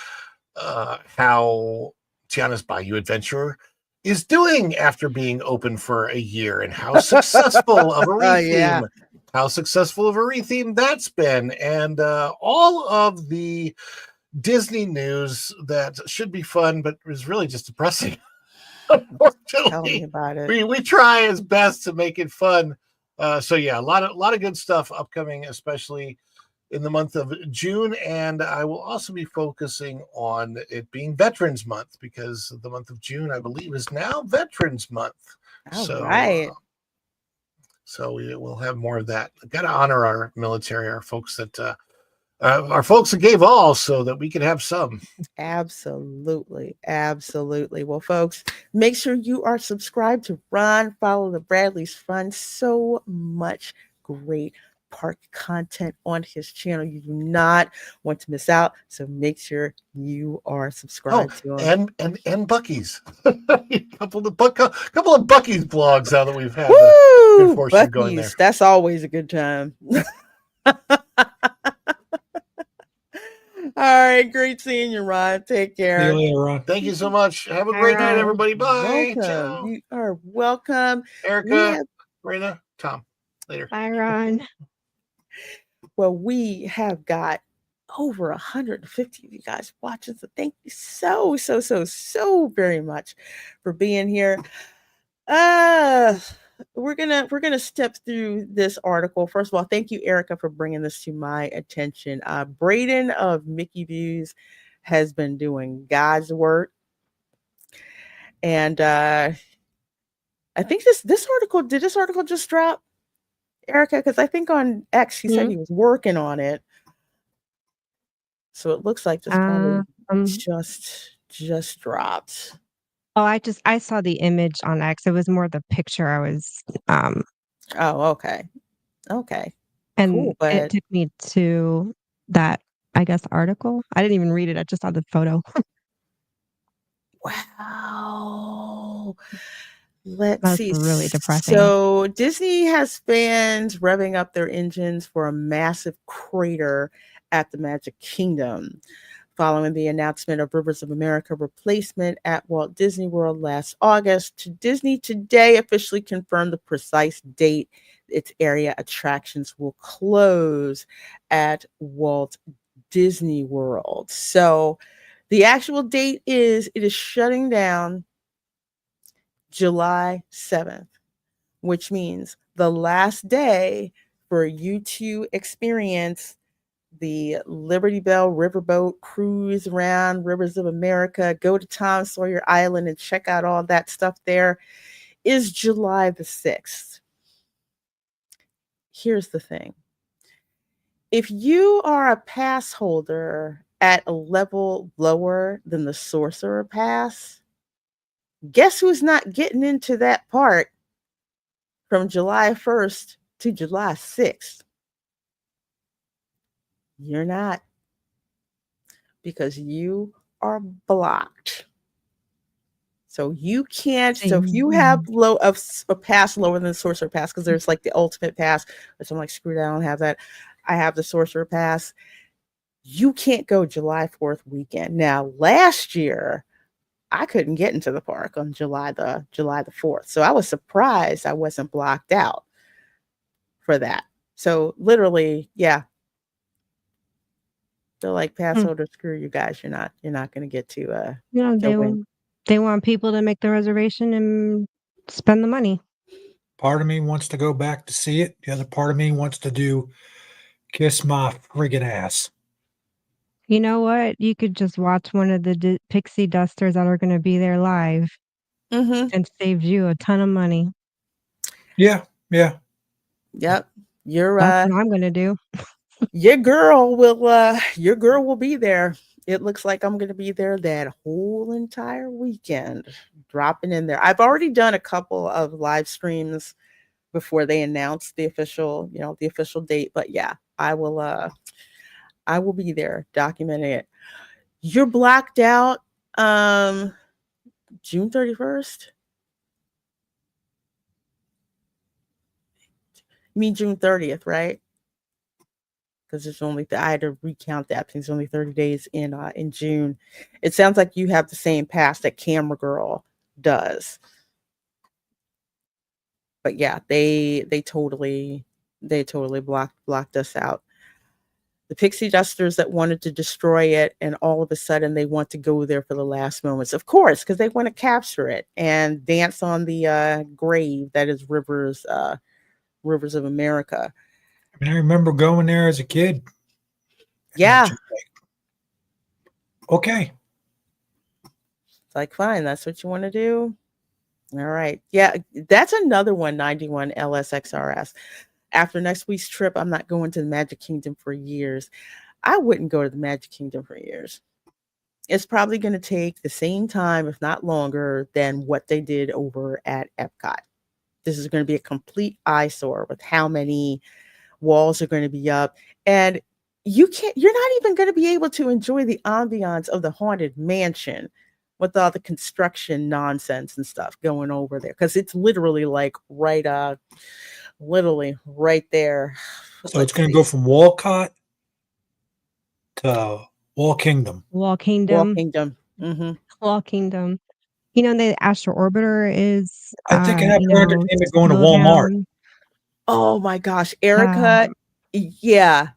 [SPEAKER 13] how Tiana's Bayou Adventure is doing after being open for a year, and how successful of a retheme, that's been, and all of the Disney news that should be fun, but is really just depressing. Unfortunately,
[SPEAKER 9] tell me about it.
[SPEAKER 13] We try as best to make it fun. A lot of good stuff upcoming, especially in the month of June, and I will also be focusing on it being Veterans Month, because the month of June, I believe, is now Veterans Month.
[SPEAKER 9] All right.
[SPEAKER 13] So we will have more of that. Got to honor our military, our folks that gave all so that we could have some.
[SPEAKER 9] Absolutely. Well, folks, make sure you are subscribed to Ron. Follow the Bradley's Fun. So much great park content on his channel. You do not want to miss out. So make sure you are subscribed to him.
[SPEAKER 13] And Bucky's. couple of Bucky's blogs now that we've had
[SPEAKER 9] Woo!
[SPEAKER 13] good fortune going there.
[SPEAKER 9] Bucky's, that's always a good time. All right, great seeing you, Ron. Take care.
[SPEAKER 14] See you later, Ron.
[SPEAKER 13] Thank you so much. Have a great night, everybody. Bye.
[SPEAKER 9] Welcome.
[SPEAKER 13] Ciao.
[SPEAKER 9] You are welcome.
[SPEAKER 13] Erica, Reina, Tom. Later.
[SPEAKER 12] Bye, Ron.
[SPEAKER 9] Well, we have got over 150 of you guys watching. So thank you so very much for being here. We're gonna step through this article. First of all, thank you, Erica, for bringing this to my attention. Braden of Mickey Views has been doing God's work, and I think this article just drop, Erica? Because I think on X he said he was working on it, so it looks like this probably just dropped.
[SPEAKER 12] Oh, I saw the image on X. It was more the picture I was
[SPEAKER 9] Oh, okay.
[SPEAKER 12] and
[SPEAKER 9] Cool, but
[SPEAKER 12] it took me to that, I guess, article. I didn't even read it. I just saw the photo.
[SPEAKER 9] wow. Let's
[SPEAKER 12] That's
[SPEAKER 9] see.
[SPEAKER 12] really depressing.
[SPEAKER 9] So Disney has fans revving up their engines for a massive crater at the Magic Kingdom, following the announcement of Rivers of America replacement at Walt Disney World last August. Disney today officially confirmed the precise date its area attractions will close at Walt Disney World. So the actual date is shutting down July 7th, which means the last day for you to experience the Liberty Bell Riverboat cruise around Rivers of America, go to Tom Sawyer Island and check out all that stuff there, is July the 6th. Here's the thing. If you are a pass holder at a level lower than the Sorcerer Pass, guess who's not getting into that park from July 1st to July 6th? You're not, because you are blocked. So you can't. So if you have a pass lower than the Sorcerer Pass, because there's like the Ultimate Pass, which I'm like, screw that, I don't have that. I have the Sorcerer Pass. You can't go July 4th weekend. Now, last year, I couldn't get into the park on July the 4th. So I was surprised I wasn't blocked out for that. So literally, yeah. They're like, pass holder, screw you guys. You're not going to get to
[SPEAKER 12] they want people to make the reservation and spend the money.
[SPEAKER 14] Part of me wants to go back to see it. The other part of me wants to do kiss my friggin' ass.
[SPEAKER 12] You know what? You could just watch one of the pixie dusters that are going to be there live and save you a ton of money.
[SPEAKER 14] Yeah.
[SPEAKER 9] Yep.
[SPEAKER 12] That's what I'm going to do.
[SPEAKER 9] Your girl will be there. It looks like I'm going to be there that whole entire weekend, dropping in there. I've already done a couple of live streams before they announced the official date. But yeah, I will be there documenting it. You're blocked out June 31st. You mean June 30th, right? Because there's only I had to recount that because there's only 30 days in June. It sounds like you have the same pass that Camera Girl does. But yeah, they totally blocked us out. The pixie dusters that wanted to destroy it, and all of a sudden they want to go there for the last moments, of course, because they want to capture it and dance on the grave that is Rivers of America.
[SPEAKER 14] I mean, I remember going there as a kid.
[SPEAKER 9] Yeah.
[SPEAKER 14] Okay.
[SPEAKER 9] It's like, fine, that's what you want to do. All right. Yeah, that's another 191 LSXRS. After next week's trip, I'm not going to the Magic Kingdom for years. I wouldn't go to the Magic Kingdom for years. It's probably going to take the same time, if not longer, than what they did over at Epcot. This is going to be a complete eyesore with how many walls are going to be up, and you're not even going to be able to enjoy the ambiance of the haunted mansion with all the construction nonsense and stuff going over there, because it's literally like literally right there.
[SPEAKER 14] So it's going to go from Walcott to Wall Kingdom.
[SPEAKER 12] Wall
[SPEAKER 9] Wall
[SPEAKER 12] Kingdom.
[SPEAKER 9] Kingdom. Mm-hmm.
[SPEAKER 12] Wall Kingdom. You know, the Astro Orbiter is,
[SPEAKER 14] I think I have more entertainment going to
[SPEAKER 12] slow
[SPEAKER 14] Walmart.
[SPEAKER 12] down.
[SPEAKER 9] Oh my gosh, Erica. Yeah.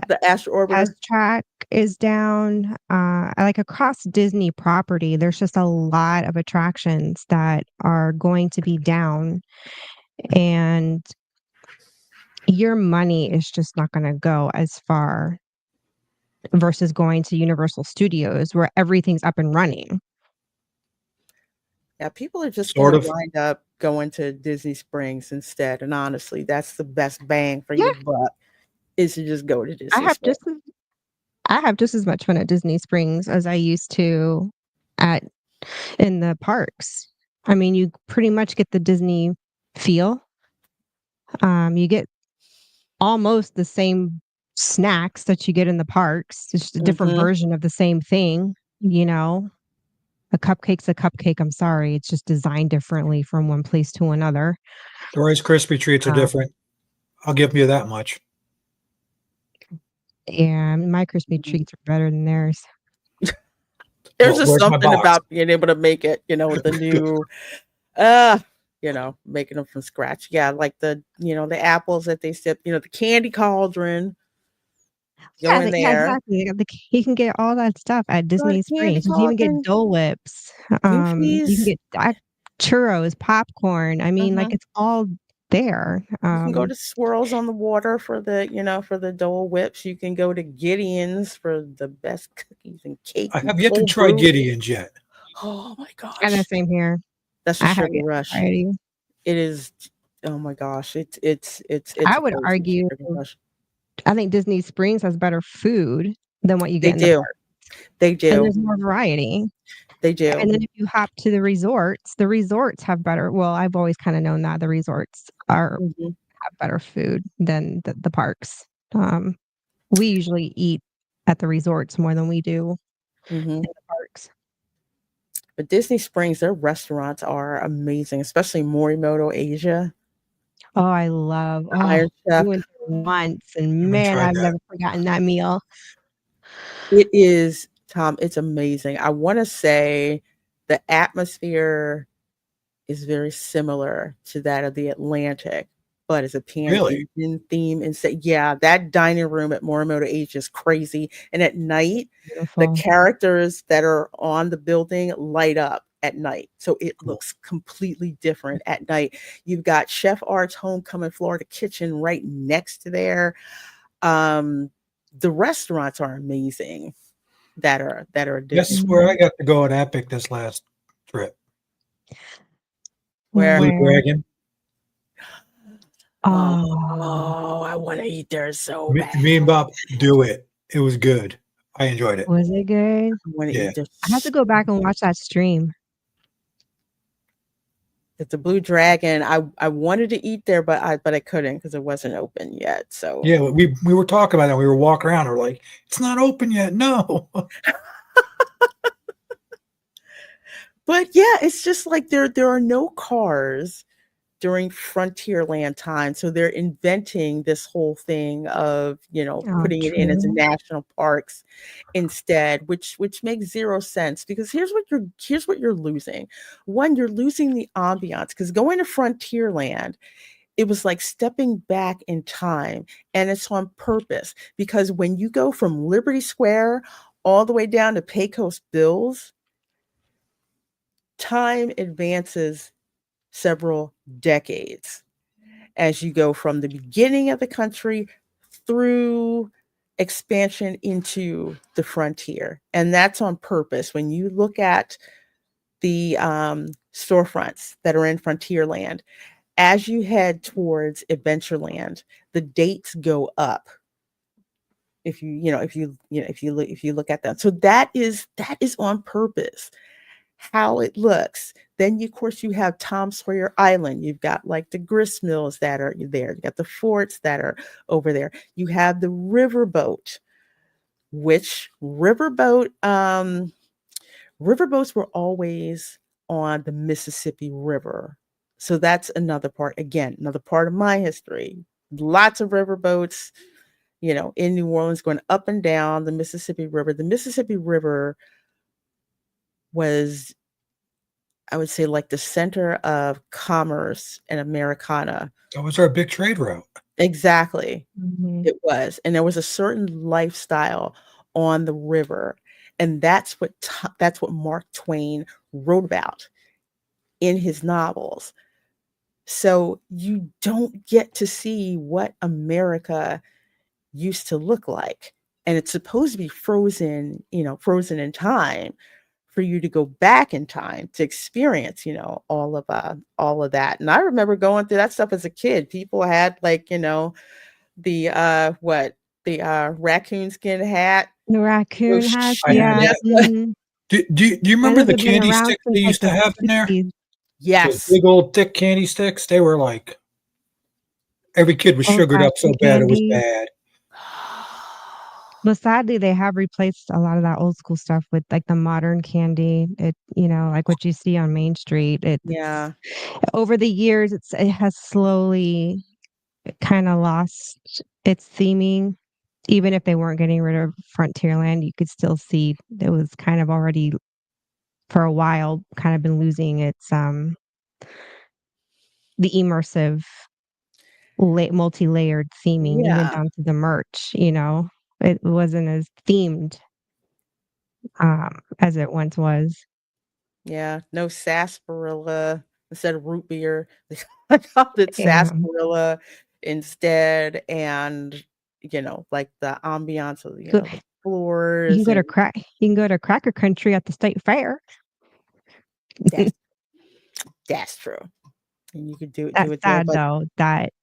[SPEAKER 9] The Astro Orbiter.
[SPEAKER 12] Test Track is down. Like across Disney property, there's just a lot of attractions that are going to be down, and your money is just not going to go as far versus going to Universal Studios where everything's up and running.
[SPEAKER 9] Yeah, people are just
[SPEAKER 14] Sort
[SPEAKER 9] going
[SPEAKER 14] of.
[SPEAKER 9] to wind up going to Disney Springs instead. And honestly, that's the best bang for
[SPEAKER 12] Yeah.
[SPEAKER 9] your buck, is to just go to
[SPEAKER 12] I
[SPEAKER 9] Disney
[SPEAKER 12] have
[SPEAKER 9] Springs.
[SPEAKER 12] just as much fun at Disney Springs as I used to in the parks. I mean, you pretty much get the Disney feel. You get almost the same snacks that you get in the parks. It's just a different
[SPEAKER 9] Mhm.
[SPEAKER 12] version of the same thing, you know. A cupcake's a cupcake. I'm sorry. It's just designed differently from one place to another.
[SPEAKER 14] The Rice Krispie treats are different. I'll give you that much.
[SPEAKER 12] Yeah, my Krispy treats are better than theirs.
[SPEAKER 9] There's just
[SPEAKER 14] where's my
[SPEAKER 9] something
[SPEAKER 14] box?
[SPEAKER 9] about being able to make it, with the new, making them from scratch. Yeah, like the apples that they sip, the candy cauldron. Go in there.
[SPEAKER 12] Exactly. They got you can get all that stuff at Disney
[SPEAKER 9] candy
[SPEAKER 12] Springs. You can even get
[SPEAKER 9] cauldron.
[SPEAKER 12] Dole Whips. You can
[SPEAKER 9] Goofies.
[SPEAKER 12] get churros, popcorn. I mean, like
[SPEAKER 9] Mhm.
[SPEAKER 12] it's all there.
[SPEAKER 9] You can go to Swirls on the Water for the Dole Whips. You can go to Gideon's for the best cookies and cake.
[SPEAKER 14] I
[SPEAKER 9] and
[SPEAKER 14] have yet to
[SPEAKER 9] cold
[SPEAKER 14] try
[SPEAKER 9] brew.
[SPEAKER 14] Gideon's yet.
[SPEAKER 9] Oh my gosh.
[SPEAKER 12] And the same here.
[SPEAKER 9] That's
[SPEAKER 12] I
[SPEAKER 9] a
[SPEAKER 12] have
[SPEAKER 9] sugar
[SPEAKER 12] yet to
[SPEAKER 9] rush.
[SPEAKER 12] try it.
[SPEAKER 9] It is. Oh my gosh. It's
[SPEAKER 12] I
[SPEAKER 9] a
[SPEAKER 12] would
[SPEAKER 9] crazy
[SPEAKER 12] argue,
[SPEAKER 9] sugar rush.
[SPEAKER 12] I think Disney Springs has better food than what you
[SPEAKER 9] They
[SPEAKER 12] get in the
[SPEAKER 9] do.
[SPEAKER 12] park.
[SPEAKER 9] They
[SPEAKER 12] And
[SPEAKER 9] do.
[SPEAKER 12] there's more variety.
[SPEAKER 9] They do.
[SPEAKER 12] And then if you hop to the resorts have better. Well, I've always kind of known that the resorts have better food than the parks. We usually eat at the resorts more than we do in the parks.
[SPEAKER 9] But Disney Springs, their restaurants are amazing, especially Morimoto Asia.
[SPEAKER 12] Oh, I love.
[SPEAKER 9] The Iron Chef.
[SPEAKER 12] We went there once, and
[SPEAKER 14] Haven't
[SPEAKER 12] man,
[SPEAKER 14] tried
[SPEAKER 12] I've
[SPEAKER 14] that.
[SPEAKER 12] never forgotten that meal.
[SPEAKER 9] It is, Tom, it's amazing. I want to say the atmosphere is very similar to that of the Atlantic, but it's a
[SPEAKER 14] Really?
[SPEAKER 9] Pan-Asian theme. And so, yeah, that dining room at Morimoto Asia is crazy. And at night, the
[SPEAKER 12] Beautiful.
[SPEAKER 9] characters that are on the building light up at night. So it looks completely different at night. You've got Chef Art's Homecoming Florida Kitchen right next to there. The restaurants are amazing that are
[SPEAKER 14] Guess
[SPEAKER 9] Disney.
[SPEAKER 14] where I got to go at Epic this last trip?
[SPEAKER 9] Where?
[SPEAKER 14] Blue Dragon.
[SPEAKER 9] Oh, I want to eat there so bad.
[SPEAKER 14] Me and Bob do it. It was good. I enjoyed it.
[SPEAKER 12] Was it good?
[SPEAKER 9] I want to
[SPEAKER 14] Yeah.
[SPEAKER 9] eat there.
[SPEAKER 12] I have to go back and watch that stream.
[SPEAKER 9] It's a Blue Dragon. I wanted to eat there, but I couldn't because it wasn't open yet. So
[SPEAKER 14] Yeah, we were talking about that. We were walking around. We're like, it's not open yet. No.
[SPEAKER 9] But yeah, it's just like there are no cars during Frontierland time, so they're inventing this whole thing of putting it in as
[SPEAKER 12] true.
[SPEAKER 9] national parks instead, which makes zero sense, because here's what you're losing. One, you're losing the ambiance, because going to Frontierland, it was like stepping back in time, and it's on purpose, because when you go from Liberty Square all the way down to Pecos Bills, time advances several decades as you go from the beginning of the country through expansion into the frontier. And that's on purpose. When you look at the storefronts that are in Frontierland, as you head towards Adventureland, the dates go up. If you look at them. So that is on purpose. how it looks. Then, of course, you have Tom Sawyer Island. You've got like the grist mills that are there. You got the forts that are over there. You have the riverboat, which riverboats were always on the Mississippi River. So that's another part. Again, another part of my history. Lots of riverboats, in New Orleans going up and down the Mississippi River. The Mississippi River was, I would say, like the center of commerce in Americana.
[SPEAKER 14] That was our big trade route.
[SPEAKER 9] Exactly.
[SPEAKER 12] Mhm.
[SPEAKER 9] It was. And there was a certain lifestyle on the river. And that's what Mark Twain wrote about in his novels. So you don't get to see what America used to look like. And it's supposed to be frozen in time for you to go back in time to experience, all of that. And I remember going through that stuff as a kid. People had the raccoon skin hat.
[SPEAKER 12] The raccoon hats,
[SPEAKER 14] I had
[SPEAKER 12] yeah.
[SPEAKER 14] that.
[SPEAKER 12] Mhm.
[SPEAKER 14] Do you
[SPEAKER 12] And
[SPEAKER 14] remember
[SPEAKER 12] those
[SPEAKER 14] the
[SPEAKER 12] have been
[SPEAKER 14] candy
[SPEAKER 12] around
[SPEAKER 14] sticks
[SPEAKER 12] since
[SPEAKER 14] they
[SPEAKER 12] like
[SPEAKER 14] used to
[SPEAKER 12] the
[SPEAKER 14] have in there?
[SPEAKER 12] 60s.
[SPEAKER 14] Those
[SPEAKER 9] Yes.
[SPEAKER 14] big old thick candy sticks. They were like every kid was sugared up so
[SPEAKER 12] Old-fashioned
[SPEAKER 14] bad it was
[SPEAKER 12] candy.
[SPEAKER 14] bad.
[SPEAKER 12] But sadly, they have replaced a lot of that old school stuff with like the modern candy. Like what you see on Main Street.
[SPEAKER 9] Yeah.
[SPEAKER 12] Over the years, it has slowly kind of lost its theming. Even if they weren't getting rid of Frontierland, you could still see it was kind of already for a while kind of been losing its the immersive multi-layered theming, even
[SPEAKER 9] Yeah.
[SPEAKER 12] down to the merch. It wasn't as themed as it once was.
[SPEAKER 9] Yeah. No sarsaparilla instead of root beer. I called it
[SPEAKER 12] Yeah.
[SPEAKER 9] sarsaparilla instead. And, like the ambiance of,
[SPEAKER 12] Go
[SPEAKER 9] the
[SPEAKER 12] you can
[SPEAKER 9] floors
[SPEAKER 12] go to
[SPEAKER 9] and
[SPEAKER 12] Cracker Country at the state fair.
[SPEAKER 9] that's that's true. And you could do
[SPEAKER 12] That's
[SPEAKER 9] it there,
[SPEAKER 12] sad
[SPEAKER 9] but
[SPEAKER 12] though, that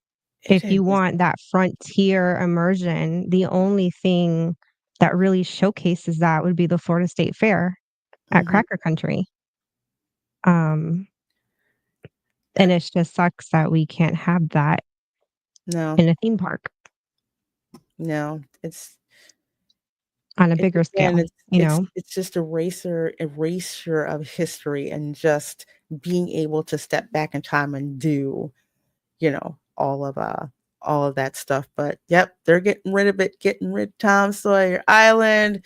[SPEAKER 9] it
[SPEAKER 12] if you
[SPEAKER 9] is.
[SPEAKER 12] want that frontier immersion, the only thing that really showcases that would be the Florida State Fair at
[SPEAKER 9] Mhm.
[SPEAKER 12] Cracker Country. And it just sucks that we can't have that
[SPEAKER 9] No.
[SPEAKER 12] in a theme park
[SPEAKER 9] No. It's
[SPEAKER 12] on a bigger
[SPEAKER 9] again,
[SPEAKER 12] scale,
[SPEAKER 9] it's
[SPEAKER 12] you
[SPEAKER 9] it's
[SPEAKER 12] know?
[SPEAKER 9] it's just erasure of history and just being able to step back in time and do, all of that stuff. But yep, they're getting rid of it, getting rid of Tom Sawyer Island,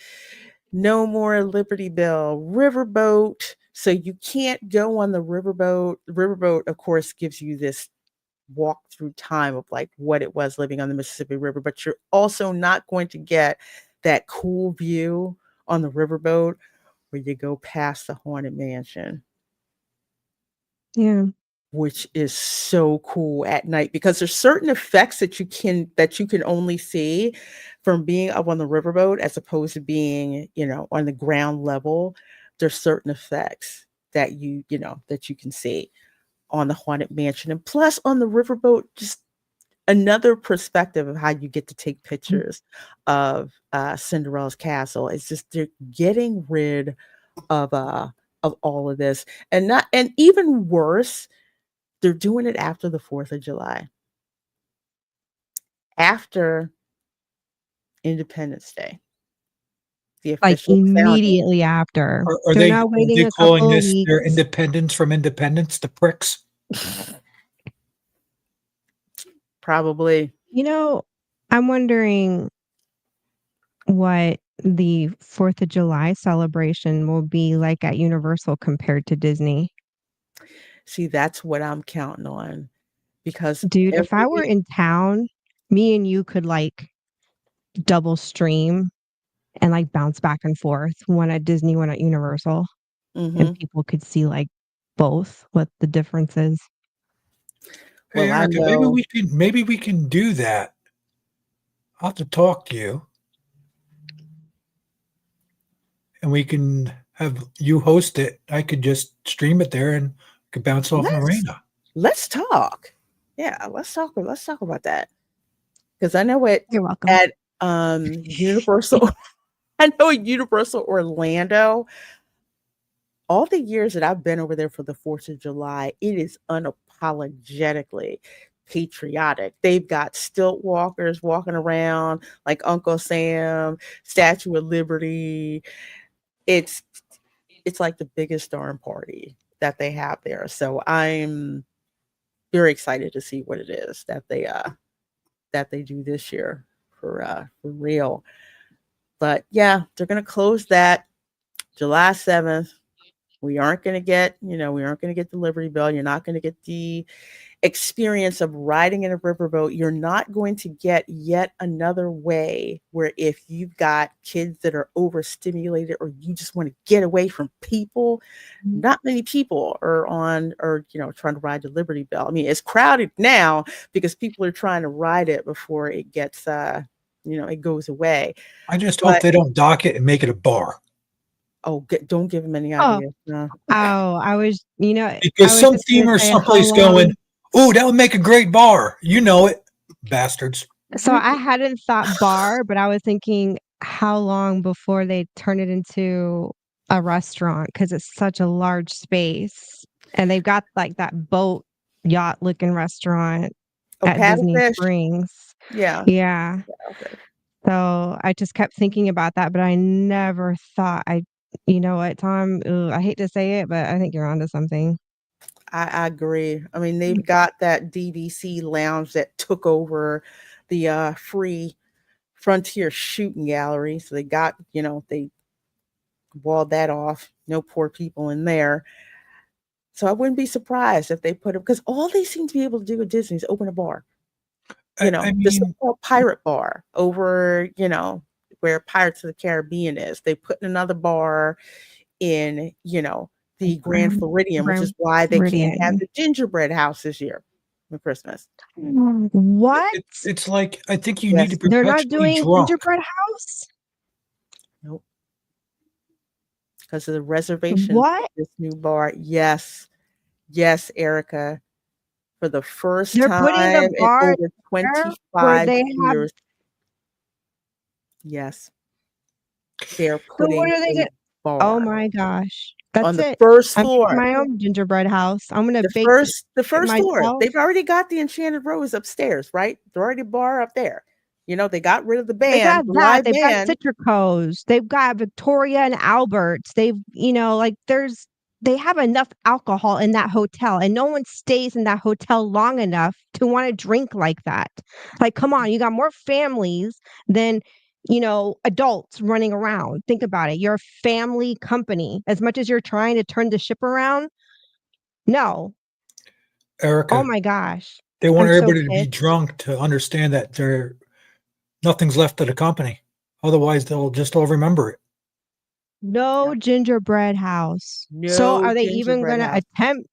[SPEAKER 9] no more Liberty Bell, riverboat. So you can't go on the riverboat. The riverboat, of course, gives you this walk through time of like what it was living on the Mississippi River, but you're also not going to get that cool view on the riverboat where you go past the haunted mansion,
[SPEAKER 12] Yeah.
[SPEAKER 9] which is so cool at night because there's certain effects that you can only see from being up on the riverboat as opposed to being, on the ground level. There's certain effects that you can see on the haunted mansion. And plus on the riverboat, just another perspective of how you get to take pictures of Cinderella's castle. It's just they're getting rid of all of this. And even worse, they're doing it after the 4th of July. After Independence Day, the
[SPEAKER 12] Like,
[SPEAKER 9] official founding.
[SPEAKER 12] immediately after.
[SPEAKER 14] Are
[SPEAKER 12] They're
[SPEAKER 14] they
[SPEAKER 12] not
[SPEAKER 14] are
[SPEAKER 12] waiting
[SPEAKER 14] they
[SPEAKER 12] a
[SPEAKER 14] calling
[SPEAKER 12] couple of
[SPEAKER 14] this their
[SPEAKER 12] weeks.
[SPEAKER 14] independence from independence? The pricks.
[SPEAKER 9] Probably.
[SPEAKER 12] I'm wondering what the 4th of July celebration will be like at Universal compared to Disney.
[SPEAKER 9] See, that's what I'm counting on because
[SPEAKER 12] Dude, if I were
[SPEAKER 9] every
[SPEAKER 12] in town, me and you could, like, double stream and, like, bounce back and forth, one at Disney, one at Universal, and
[SPEAKER 9] Mhm.
[SPEAKER 12] people could see, like, both, what the difference is.
[SPEAKER 14] Hey,
[SPEAKER 9] Well, I
[SPEAKER 14] Erica,
[SPEAKER 9] know.
[SPEAKER 14] maybe we can do that. I'll have to talk to you, and we can have you host it. I could just stream it there and could bounce off
[SPEAKER 9] Let's
[SPEAKER 14] Lorena.
[SPEAKER 9] let's talk. Yeah, let's talk about that. Because I know it
[SPEAKER 12] You're welcome.
[SPEAKER 9] at Universal I know at Universal Orlando, all the years that I've been over there for the 4th of July, it is unapologetically patriotic. They've got stilt walkers walking around like Uncle Sam, Statue of Liberty. It's like the biggest darn party that they have there. So I'm very excited to see what it is that they do this year for real. But yeah, they're gonna close that July 7th. We aren't gonna get the Liberty Bell. You're not gonna get the experience of riding in a riverboat. You're not going to get yet another way where if you've got kids that are overstimulated or you just want to get away from people, not many people are trying to ride the Liberty Bell. I mean, it's crowded now because people are trying to ride it before it gets it goes away.
[SPEAKER 14] I just hope they don't dock it and make it a bar.
[SPEAKER 9] Oh, don't give them any
[SPEAKER 12] Oh.
[SPEAKER 9] ideas. No.
[SPEAKER 12] I was,
[SPEAKER 14] Because some steamer's someplace going, oh, that would make a great bar. You know it, bastards.
[SPEAKER 12] So I hadn't thought bar, but I was thinking how long before they turn it into a restaurant because it's such a large space. And they've got like that boat yacht looking restaurant at Disney
[SPEAKER 9] Paddlefish?
[SPEAKER 12] Springs.
[SPEAKER 9] Yeah.
[SPEAKER 12] Yeah.
[SPEAKER 9] Okay.
[SPEAKER 12] So I just kept thinking about that, but I never thought you know what, Tom? Ugh, I hate to say it, but I think you're onto something.
[SPEAKER 9] I agree. I mean, they've got that DVC lounge that took over the free Frontier shooting gallery. So they got, they walled that off. No poor people in there. So I wouldn't be surprised if they put it, because all they seem to be able to do at Disney is open a bar. The so-called pirate bar over, where Pirates of the Caribbean is. They put another bar in, the Grand Floridian, which is why they can't have the gingerbread house this year for Christmas.
[SPEAKER 12] What?
[SPEAKER 14] It's like, I think you need to
[SPEAKER 12] They're
[SPEAKER 14] perpetually
[SPEAKER 12] not doing
[SPEAKER 14] drunk.
[SPEAKER 12] gingerbread house?
[SPEAKER 9] Nope. Because of the reservation
[SPEAKER 12] What?
[SPEAKER 9] for this new bar. Yes, Erica. For the first
[SPEAKER 12] They're
[SPEAKER 9] time
[SPEAKER 12] putting the bar
[SPEAKER 9] in over
[SPEAKER 12] where
[SPEAKER 9] 25
[SPEAKER 12] they have.
[SPEAKER 9] years. Yes. They're
[SPEAKER 12] So
[SPEAKER 9] putting
[SPEAKER 12] what are they
[SPEAKER 9] a
[SPEAKER 12] going?
[SPEAKER 9] bar
[SPEAKER 12] Oh my gosh, that's
[SPEAKER 9] on the
[SPEAKER 12] it.
[SPEAKER 9] first
[SPEAKER 12] I'm
[SPEAKER 9] floor.
[SPEAKER 12] making my own gingerbread house. I'm gonna
[SPEAKER 9] The
[SPEAKER 12] bake
[SPEAKER 9] first
[SPEAKER 12] it
[SPEAKER 9] floor.
[SPEAKER 12] myself.
[SPEAKER 9] They've already got the Enchanted Rose upstairs, right? They're already bar up there. They got rid of the
[SPEAKER 12] They got
[SPEAKER 9] band, the
[SPEAKER 12] that.
[SPEAKER 9] live
[SPEAKER 12] They've got
[SPEAKER 9] band.
[SPEAKER 12] Citrico's. They've got Victoria and Albert's. They've, they have enough alcohol in that hotel, and no one stays in that hotel long enough to want to drink like that. Like, come on, you got more families than, adults running around. Think about it. You're a family company. As much as you're trying to turn the ship around, no.
[SPEAKER 14] Erica.
[SPEAKER 12] Oh my gosh.
[SPEAKER 14] They want
[SPEAKER 12] I'm so
[SPEAKER 14] everybody to be
[SPEAKER 12] pissed.
[SPEAKER 14] drunk to understand that nothing's left of the company. Otherwise, they'll all remember it.
[SPEAKER 12] No gingerbread house. So
[SPEAKER 9] No
[SPEAKER 12] are they even
[SPEAKER 9] gingerbread
[SPEAKER 12] going to
[SPEAKER 9] house.
[SPEAKER 12] attempt?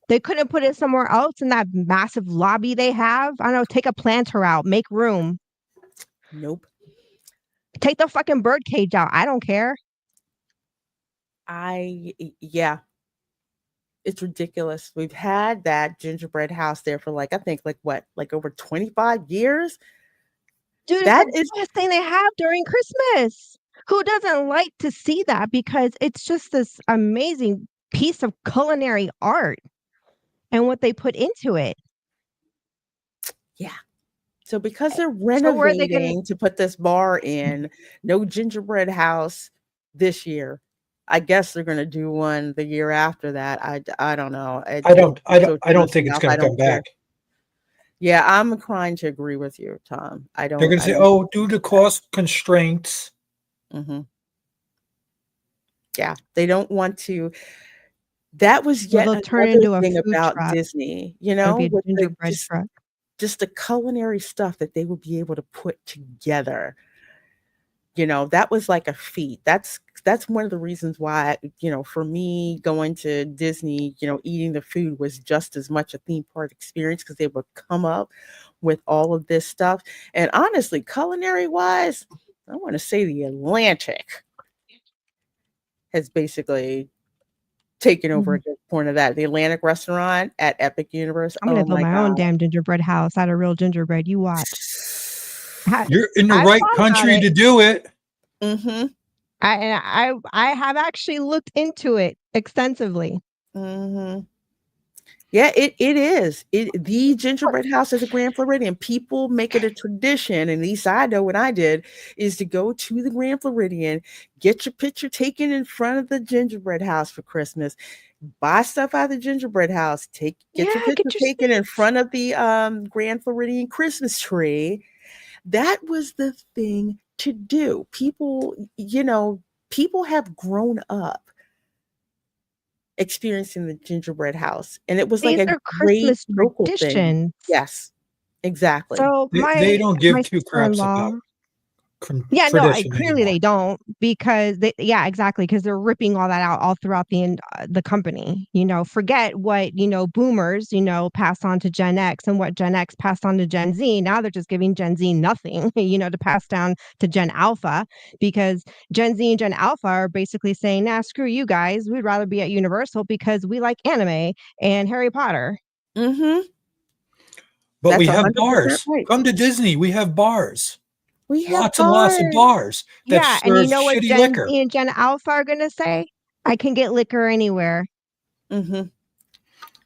[SPEAKER 12] They couldn't put it somewhere else in that massive lobby they have. I don't know. Take a planter out. Make room.
[SPEAKER 9] Nope.
[SPEAKER 12] Take the fucking bird cage out. I don't care.
[SPEAKER 9] Yeah. It's ridiculous. We've had that gingerbread house there for I think over 25 years.
[SPEAKER 12] Dude,
[SPEAKER 9] that
[SPEAKER 12] it's
[SPEAKER 9] is
[SPEAKER 12] the best thing they have during Christmas. Who doesn't like to see that? Because it's just this amazing piece of culinary art and what they put into it.
[SPEAKER 9] Yeah. So because they're
[SPEAKER 12] So where are they gonna-
[SPEAKER 9] renovating to put this bar in, no gingerbread house this year. I guess they're going to do one the year after that. I don't know.
[SPEAKER 14] I don't think it's going to come back.
[SPEAKER 9] Yeah, I'm inclined to agree with you, Tom.
[SPEAKER 14] They're going to say, "Oh, due to cost constraints."
[SPEAKER 9] Mm-hmm. Yeah, they don't want to. That was yet another thing about
[SPEAKER 12] truck.
[SPEAKER 9] Disney,
[SPEAKER 12] with gingerbread truck.
[SPEAKER 9] Just the culinary stuff that they would be able to put together. That was like a feat. That's one of the reasons why, for me going to Disney, eating the food was just as much a theme park experience because they would come up with all of this stuff. And honestly, culinary wise, I want to say the Atlantic has basically taken over a good point of that. The Atlantic restaurant at Epic Universe.
[SPEAKER 12] I'm going to build my own damn gingerbread house out of real gingerbread. You watch.
[SPEAKER 14] You're in the right country to do it.
[SPEAKER 9] Mm-hmm.
[SPEAKER 12] I have actually looked into it extensively.
[SPEAKER 9] Mm-hmm. Yeah, it is. The gingerbread house is a Grand Floridian. People make it a tradition, and at least I know what I did, is to go to the Grand Floridian, get your picture taken in front of the gingerbread house for Christmas, buy stuff out of the gingerbread house, get your
[SPEAKER 12] Yeah,
[SPEAKER 9] picture
[SPEAKER 12] get your
[SPEAKER 9] taken in
[SPEAKER 12] sweets.
[SPEAKER 9] front of the Grand Floridian Christmas tree. That was the thing to do. People have grown up experiencing the gingerbread house, and it was like
[SPEAKER 12] These
[SPEAKER 9] a
[SPEAKER 12] are
[SPEAKER 9] great
[SPEAKER 12] Christmas
[SPEAKER 9] local thing.
[SPEAKER 12] traditions.
[SPEAKER 9] Yes, exactly.
[SPEAKER 12] So
[SPEAKER 14] They don't
[SPEAKER 12] my
[SPEAKER 14] give two craps
[SPEAKER 12] sister-in-law.
[SPEAKER 14] about
[SPEAKER 12] Yeah, no, I
[SPEAKER 14] tradition
[SPEAKER 12] clearly
[SPEAKER 14] anymore.
[SPEAKER 12] they don't because yeah, exactly, because they're ripping all that out all throughout the company. Forget what, boomers, passed on to Gen X and what Gen X passed on to Gen Z. Now they're just giving Gen Z nothing, to pass down to Gen Alpha because Gen Z and Gen Alpha are basically saying, nah, screw you guys. We'd rather be at Universal because we like anime and Harry Potter.
[SPEAKER 9] Mm-hmm.
[SPEAKER 14] But
[SPEAKER 9] That's
[SPEAKER 14] we have
[SPEAKER 9] 100%
[SPEAKER 14] bars.
[SPEAKER 9] right.
[SPEAKER 14] Come to Disney. We have bars.
[SPEAKER 9] We have
[SPEAKER 14] Lots and lots of
[SPEAKER 9] bars.
[SPEAKER 14] bars that
[SPEAKER 12] Yeah, and you
[SPEAKER 14] serve
[SPEAKER 12] know what
[SPEAKER 14] shitty
[SPEAKER 12] Gen
[SPEAKER 14] liquor.
[SPEAKER 12] Z and Gen Alpha are gonna say? I can get liquor anywhere,
[SPEAKER 9] Mm-hmm.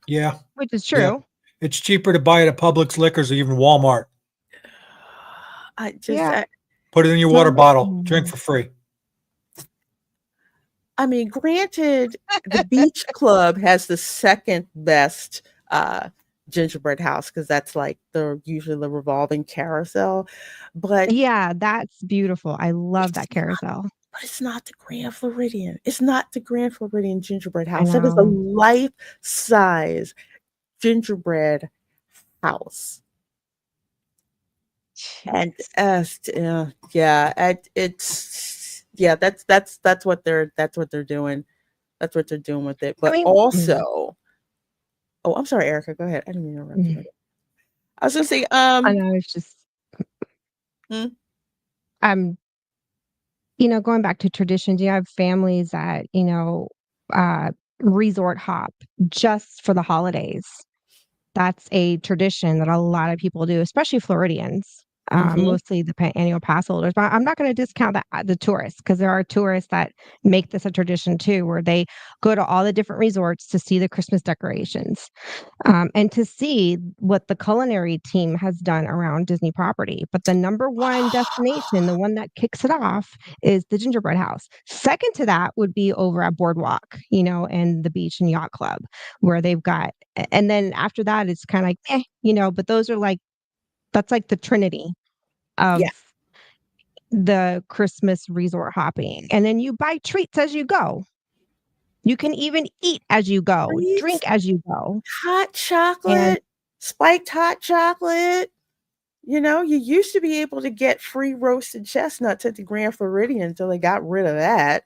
[SPEAKER 14] Yeah.
[SPEAKER 12] which is
[SPEAKER 14] Yeah.
[SPEAKER 12] true.
[SPEAKER 14] It's cheaper to buy it at Publix Liquors or even Walmart.
[SPEAKER 12] Yeah.
[SPEAKER 14] Put it in your water bottle. Drink for free.
[SPEAKER 9] I mean, granted, the Beach Club has the second best gingerbread house because that's like usually the revolving carousel, but
[SPEAKER 12] Yeah, that's beautiful. I love that carousel.
[SPEAKER 9] it's not the Grand Floridian. It's not the Grand Floridian gingerbread
[SPEAKER 12] I
[SPEAKER 9] house. It is a
[SPEAKER 12] know.
[SPEAKER 9] life-size gingerbread house. And that's what they're doing. That's what they're doing with it.
[SPEAKER 12] I
[SPEAKER 9] But
[SPEAKER 12] mean,
[SPEAKER 9] also, oh, I'm sorry, Erica. Go ahead. I didn't mean to interrupt you. I was gonna say,
[SPEAKER 12] I know it's just
[SPEAKER 9] hmm?
[SPEAKER 12] I'm going back to traditions, you have families that, uh resort hop just for the holidays. That's a tradition that a lot of people do, especially Floridians,
[SPEAKER 9] Mhm.
[SPEAKER 12] mostly the annual pass holders. But I'm not going to discount the tourists because there are tourists that make this a tradition too, where they go to all the different resorts to see the Christmas decorations and to see what the culinary team has done around Disney property. But the number one destination, the one that kicks it off, is the Gingerbread House. Second to that would be over at Boardwalk, and the Beach and Yacht Club, where they've got, and then after that, it's kind of like, but those are like, that's like the trinity of
[SPEAKER 9] Yeah.
[SPEAKER 12] the Christmas resort hopping. And then you buy treats as you go. You can even eat as you go,
[SPEAKER 9] Treats,
[SPEAKER 12] drink as you go.
[SPEAKER 9] hot
[SPEAKER 12] And
[SPEAKER 9] chocolate, spiked hot chocolate. You used to be able to get free roasted chestnuts at the Grand Floridian until they got rid of that.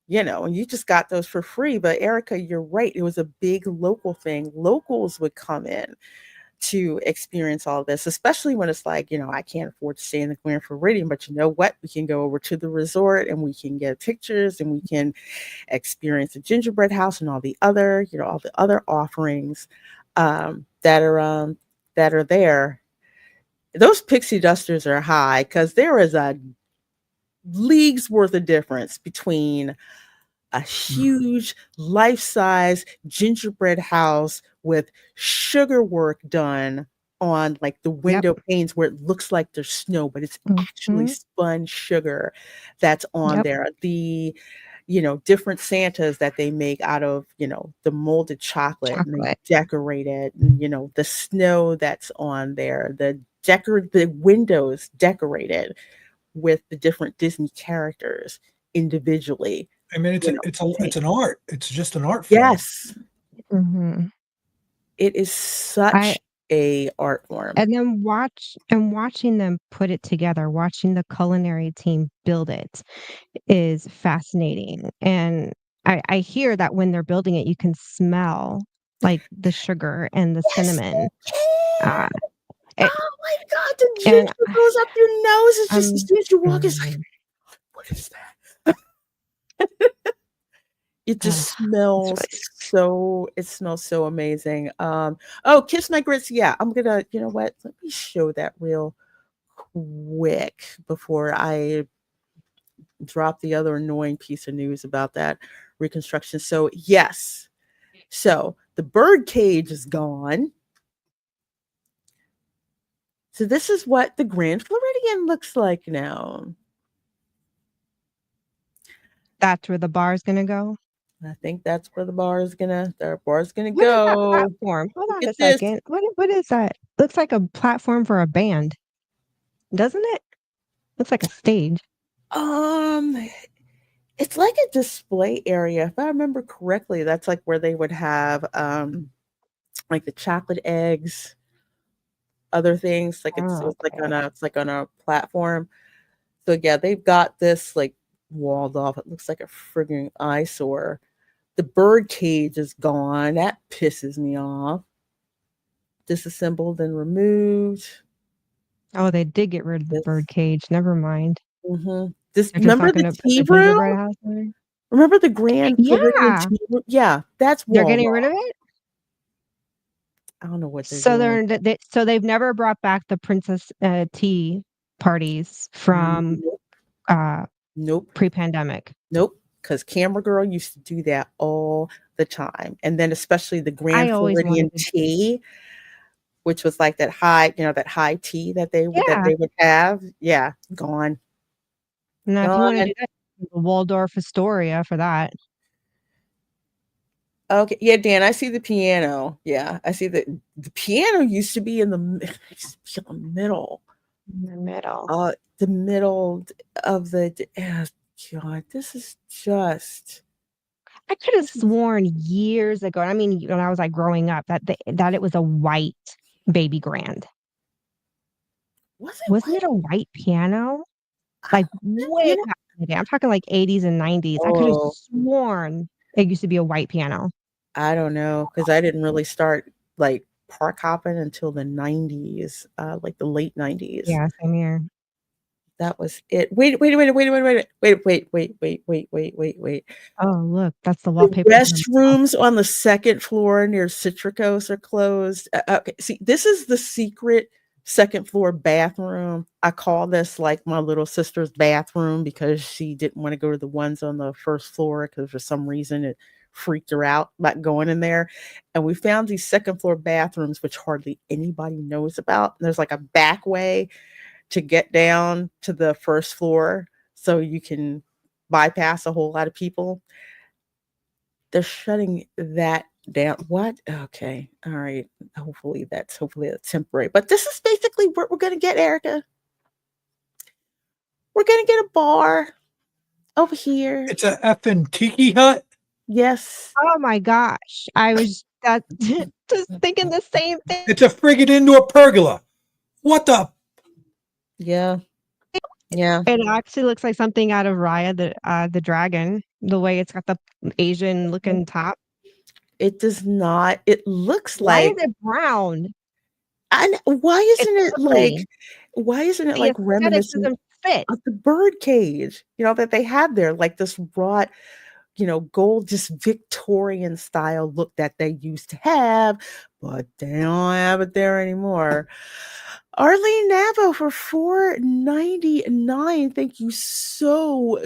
[SPEAKER 9] And you just got those for free. But Erica, you're right. It was a big local thing. Locals would come in to experience all this, especially when it's like, I can't afford to stay in the Grand Floridian, but you know what? We can go over to the resort and we can get pictures and we can experience the gingerbread house and all the other offerings that are there. Those pixie dusters are high because there is a league's worth of difference between a huge life-size gingerbread house with sugar work done on like the
[SPEAKER 12] yep.
[SPEAKER 9] window panes where it looks like there's snow, but it's actually
[SPEAKER 12] Mhm.
[SPEAKER 9] spun sugar that's on
[SPEAKER 12] Yep.
[SPEAKER 9] there. The different Santas that they make out of, the molded chocolate and they
[SPEAKER 12] Chocolate.
[SPEAKER 9] decorate it. And, the snow that's on there, the windows decorated with the different Disney characters individually.
[SPEAKER 14] I mean,
[SPEAKER 9] You know,
[SPEAKER 14] it's an art. It's just an art form.
[SPEAKER 9] Yes,
[SPEAKER 12] Mhm.
[SPEAKER 9] it is
[SPEAKER 12] I
[SPEAKER 9] such a art form.
[SPEAKER 12] and then watching them put it together, watching the culinary team build it is fascinating. And I hear that when they're building it, you can smell like the sugar and the
[SPEAKER 9] Yes,
[SPEAKER 12] cinnamon.
[SPEAKER 9] you can.
[SPEAKER 12] Uh, it,
[SPEAKER 9] Oh my God, the
[SPEAKER 12] and
[SPEAKER 9] ginger goes up your nose. It's just as soon as you walk, it's like,
[SPEAKER 12] mhm.
[SPEAKER 9] what is that? It just
[SPEAKER 12] It's
[SPEAKER 9] smells so amazing. Oh, Kiss My Grits. Yeah, I'm gonna, you know what? Let me show that real quick before I drop the other annoying piece of news about that reconstruction. So yes, so the bird cage is gone. So this is what the Grand Floridian looks like now.
[SPEAKER 12] That's where the bar's gonna go.
[SPEAKER 9] I think that's where the bar's gonna
[SPEAKER 12] What is that
[SPEAKER 9] go.
[SPEAKER 12] platform? Hold
[SPEAKER 9] Look
[SPEAKER 12] on
[SPEAKER 9] at
[SPEAKER 12] a
[SPEAKER 9] this.
[SPEAKER 12] second. What is that? Looks like a platform for a band, doesn't it? Looks like a stage.
[SPEAKER 9] It's like a display area. If I remember correctly, that's like where they would have like the chocolate eggs, other things. Like
[SPEAKER 12] Oh, okay.
[SPEAKER 9] it's like on a platform. So yeah, they've got this like walled off. It looks like a frigging eyesore. The bird cage is gone. That pisses me off. Disassembled and removed.
[SPEAKER 12] Oh, they did get rid of the
[SPEAKER 9] This
[SPEAKER 12] bird cage. Never mind.
[SPEAKER 9] this
[SPEAKER 12] They're just
[SPEAKER 9] remember
[SPEAKER 12] not
[SPEAKER 9] the
[SPEAKER 12] gonna put
[SPEAKER 9] tea
[SPEAKER 12] the
[SPEAKER 9] room?
[SPEAKER 12] gingerbread house in there.
[SPEAKER 9] Remember the Grand Floridian
[SPEAKER 12] Yeah,
[SPEAKER 9] tea room? Yeah, that's
[SPEAKER 12] they're
[SPEAKER 9] walled
[SPEAKER 12] getting rid
[SPEAKER 9] off.
[SPEAKER 12] of it.
[SPEAKER 9] I don't know what they're
[SPEAKER 12] So
[SPEAKER 9] doing.
[SPEAKER 12] so they've never brought back the princess tea parties from
[SPEAKER 9] Nope.
[SPEAKER 12] uh
[SPEAKER 9] Nope.
[SPEAKER 12] pre-pandemic.
[SPEAKER 9] Nope. Because Camera Girl used to do that all the time. And then especially the
[SPEAKER 12] I
[SPEAKER 9] Grand
[SPEAKER 12] always
[SPEAKER 9] Floridian
[SPEAKER 12] wanted to.
[SPEAKER 9] tea, which was like that high, that high tea that
[SPEAKER 12] Yeah.
[SPEAKER 9] they would have. Yeah, gone.
[SPEAKER 12] Now, if you want to
[SPEAKER 9] Gone.
[SPEAKER 12] do that, the Waldorf Astoria for that.
[SPEAKER 9] Okay. Yeah, Dan, I see the piano. Yeah, I see the piano used to be in used to be in the middle.
[SPEAKER 12] In the middle.
[SPEAKER 9] The middle of the God, this is just
[SPEAKER 12] I could have sworn years ago. I mean, when I was like growing up, that it was a white baby grand. Wasn't it a white piano? Like way
[SPEAKER 9] you know,
[SPEAKER 12] back in the day. I'm talking like 80s and 90s. I could have
[SPEAKER 9] oh,
[SPEAKER 12] sworn it used to be a white piano.
[SPEAKER 9] I don't know because I didn't really start like park hopping until the 90s, like the late 90s.
[SPEAKER 12] Yeah, same here.
[SPEAKER 9] That was it. Wait.
[SPEAKER 12] Oh, look, that's the
[SPEAKER 9] The
[SPEAKER 12] wallpaper for the
[SPEAKER 9] restrooms on the second floor near Citricos are closed. Okay, see, this is the secret second floor bathroom. I call this like my little sister's bathroom because she didn't want to go to the ones on the first floor because for some reason it freaked her out about going in there. And we found these second floor bathrooms, which hardly anybody knows about. There's like a back way to get down to the first floor so you can bypass a whole lot of people. They're shutting that down. What? Okay. All right. Hopefully that's temporary. But this is basically what we're gonna get, Erica. We're gonna get a bar over here.
[SPEAKER 14] It's a effing tiki hut.
[SPEAKER 9] Yes.
[SPEAKER 12] Oh my gosh. I was just thinking the same thing.
[SPEAKER 14] It's a friggin' indoor pergola. What the?
[SPEAKER 9] Yeah. Yeah.
[SPEAKER 12] It actually looks like something out of Raya the dragon, the way it's got the Asian looking top.
[SPEAKER 9] It does not. It looks
[SPEAKER 12] Why
[SPEAKER 9] like
[SPEAKER 12] is it brown?
[SPEAKER 9] and why isn't it
[SPEAKER 12] purpley. The aesthetics
[SPEAKER 9] reminiscent
[SPEAKER 12] doesn't fit.
[SPEAKER 9] of the bird cage, that they had there, like this wrought, gold, just Victorian style look that they used to have, but they don't have it there anymore. Arlene Navo for $4.99. Thank you so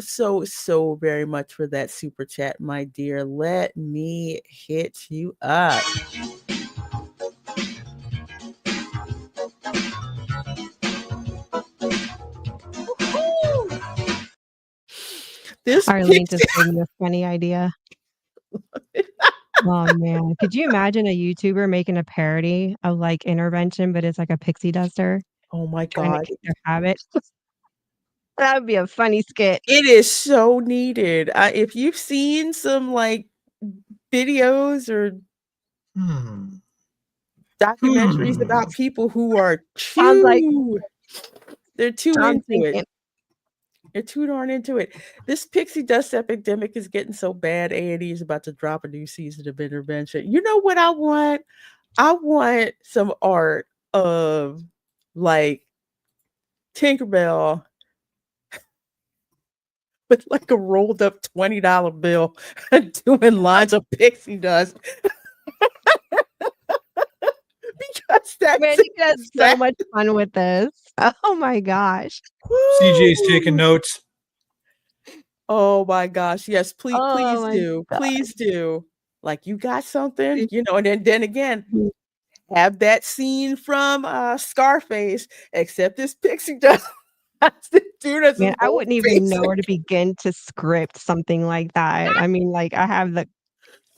[SPEAKER 9] very much for that super chat, my dear. Let me hit you up. This
[SPEAKER 12] Arlene just gave me a funny idea. Oh man, could you imagine a YouTuber making a parody of like intervention, but it's like a pixie duster?
[SPEAKER 9] Oh my
[SPEAKER 12] Trying to
[SPEAKER 9] God.
[SPEAKER 12] kick their habit. That would be a funny skit.
[SPEAKER 9] It is so needed. If you've seen some like videos or documentaries about people who are
[SPEAKER 12] Sounds like
[SPEAKER 9] they're too
[SPEAKER 12] I'm
[SPEAKER 9] into
[SPEAKER 12] thinking.
[SPEAKER 9] it. They're too darn into it. This pixie dust epidemic is getting so bad. A&E is about to drop a new season of intervention. You know what I want? I want some art of like Tinkerbell with like a rolled up $20 bill doing lines of pixie dust. Because that's
[SPEAKER 12] Man, you guys so much fun with this. Oh my gosh.
[SPEAKER 14] CJ's taking notes.
[SPEAKER 9] Oh my gosh. Yes, please,
[SPEAKER 12] Oh
[SPEAKER 9] please
[SPEAKER 12] my
[SPEAKER 9] do.
[SPEAKER 12] god.
[SPEAKER 9] Please do. Like you got something, and then again, have that scene from Scarface, except this pixie dust. Dude has his
[SPEAKER 12] Man, I
[SPEAKER 9] whole
[SPEAKER 12] wouldn't even
[SPEAKER 9] face.
[SPEAKER 12] know where to begin to script something like that. I mean, like, I have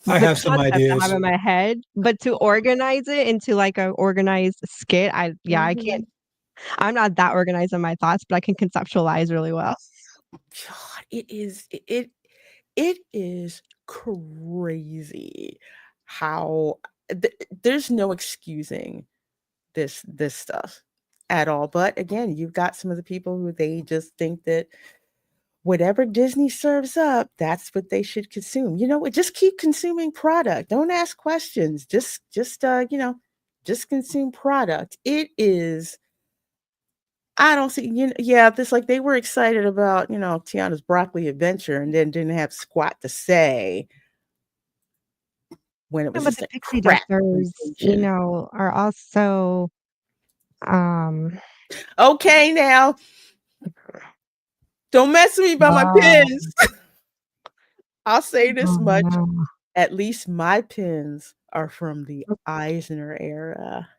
[SPEAKER 14] I
[SPEAKER 12] the
[SPEAKER 14] have some
[SPEAKER 12] concept I have
[SPEAKER 14] ideas.
[SPEAKER 12] in my head, but to organize it into, like, a organized skit, I can't.
[SPEAKER 9] Mhm.
[SPEAKER 12] I'm not that organized in my thoughts, but I can conceptualize really well.
[SPEAKER 9] God, it is crazy how there's no excusing this stuff at all. But again, you've got some of the people who they just think that whatever Disney serves up, that's what they should consume. You know what? Just keep consuming product. Don't ask questions. Just consume product. It is. I don't see. Yeah, this like they were excited about Tiana's broccoli adventure, and then didn't have squat to say when it
[SPEAKER 12] Yeah,
[SPEAKER 9] was
[SPEAKER 12] but
[SPEAKER 9] just
[SPEAKER 12] the
[SPEAKER 9] a
[SPEAKER 12] pixie
[SPEAKER 9] crap
[SPEAKER 12] dusters,
[SPEAKER 9] presentation.
[SPEAKER 12] are also, um
[SPEAKER 9] Okay, now don't mess with me by my
[SPEAKER 12] oh,
[SPEAKER 9] pins. I'll say this
[SPEAKER 12] oh,
[SPEAKER 9] much:
[SPEAKER 12] no.
[SPEAKER 9] at least my pins are from the Eisner era.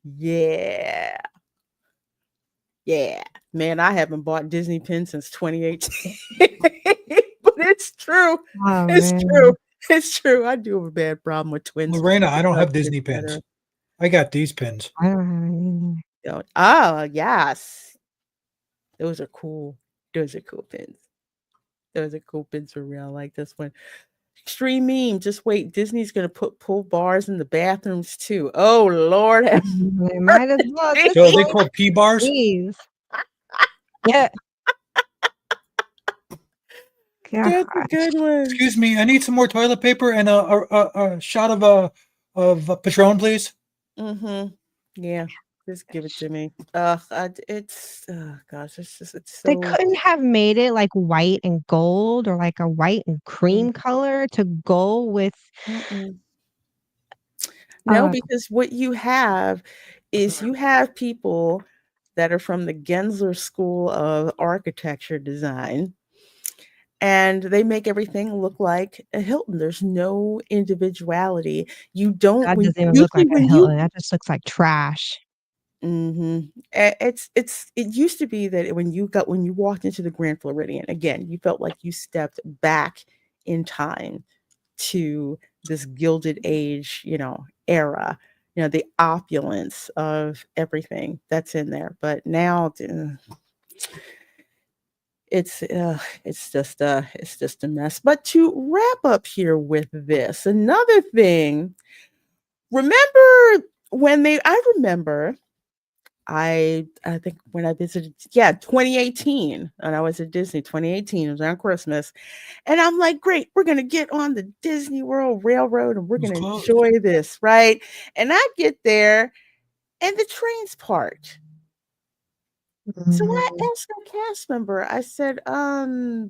[SPEAKER 9] Yeah. Yeah. Man, I haven't bought Disney pins since 2018. But it's true.
[SPEAKER 12] Oh,
[SPEAKER 9] It's true.
[SPEAKER 12] man.
[SPEAKER 9] It's true. I do have a bad problem with twins.
[SPEAKER 14] Lorena, I don't have
[SPEAKER 9] Stuff gets
[SPEAKER 14] Disney pins.
[SPEAKER 9] better.
[SPEAKER 14] I got these pins.
[SPEAKER 12] I don't have any either.
[SPEAKER 9] Oh, yes. Those are cool. Those are cool pins. Those are cool pins for real. I like this one. Extreme meme. Just wait. Disney's gonna put pull bars in the bathrooms too. Oh Lord have
[SPEAKER 12] They might as well at this
[SPEAKER 14] So are they
[SPEAKER 12] point.
[SPEAKER 14] called P bars?
[SPEAKER 12] Jeez. Yeah.
[SPEAKER 9] That's a
[SPEAKER 12] Gosh.
[SPEAKER 9] good one.
[SPEAKER 14] Excuse me, I need some more toilet paper and a shot of Patron, please.
[SPEAKER 9] Mm-hmm. Yeah. Just give it to me. It's oh gosh, it's
[SPEAKER 12] They
[SPEAKER 9] so
[SPEAKER 12] couldn't have made it, like, white and gold or, like, a white and
[SPEAKER 9] mm,
[SPEAKER 12] cream color to go with,
[SPEAKER 9] mm-mm. No,
[SPEAKER 12] uh
[SPEAKER 9] because what you have is you have people that are from the Gensler School of Architecture Design, and they make everything look like a Hilton. There's no individuality. You don't
[SPEAKER 12] that
[SPEAKER 9] when
[SPEAKER 12] doesn't even look
[SPEAKER 9] usually
[SPEAKER 12] like a
[SPEAKER 9] when you
[SPEAKER 12] Hilton, that just looks like trash.
[SPEAKER 9] it used to be that when you walked into the Grand Floridian, again, you felt like you stepped back in time to this Gilded Age, era, the opulence of everything that's in there. But now it's just a mess. But to wrap up here with this, another thing, remember I remember I think when I visited, 2018, and I was at Disney 2018, it was on Christmas. And I'm like, great, we're gonna get on the Disney World Railroad and we're
[SPEAKER 14] It was
[SPEAKER 9] gonna
[SPEAKER 14] closed.
[SPEAKER 9] enjoy this, right? And I get there and the train's parked. So I
[SPEAKER 12] Mhm.
[SPEAKER 9] asked a cast member, I said, why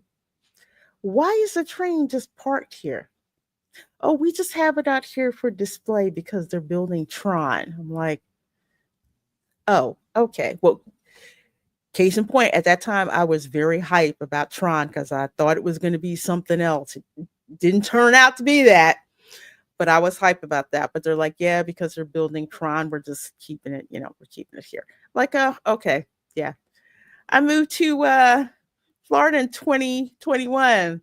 [SPEAKER 9] is the train just parked here? Oh, we just have it out here for display because they're building Tron. I'm like, oh, okay. Well, case in point, at that time, I was very hype about Tron because I thought it was going to be something else. It didn't turn out to be that, but I was hype about that. But they're like, yeah, because they're building Tron, we're just keeping it, we're keeping it here. Like, okay, yeah. I moved to Florida in 2021.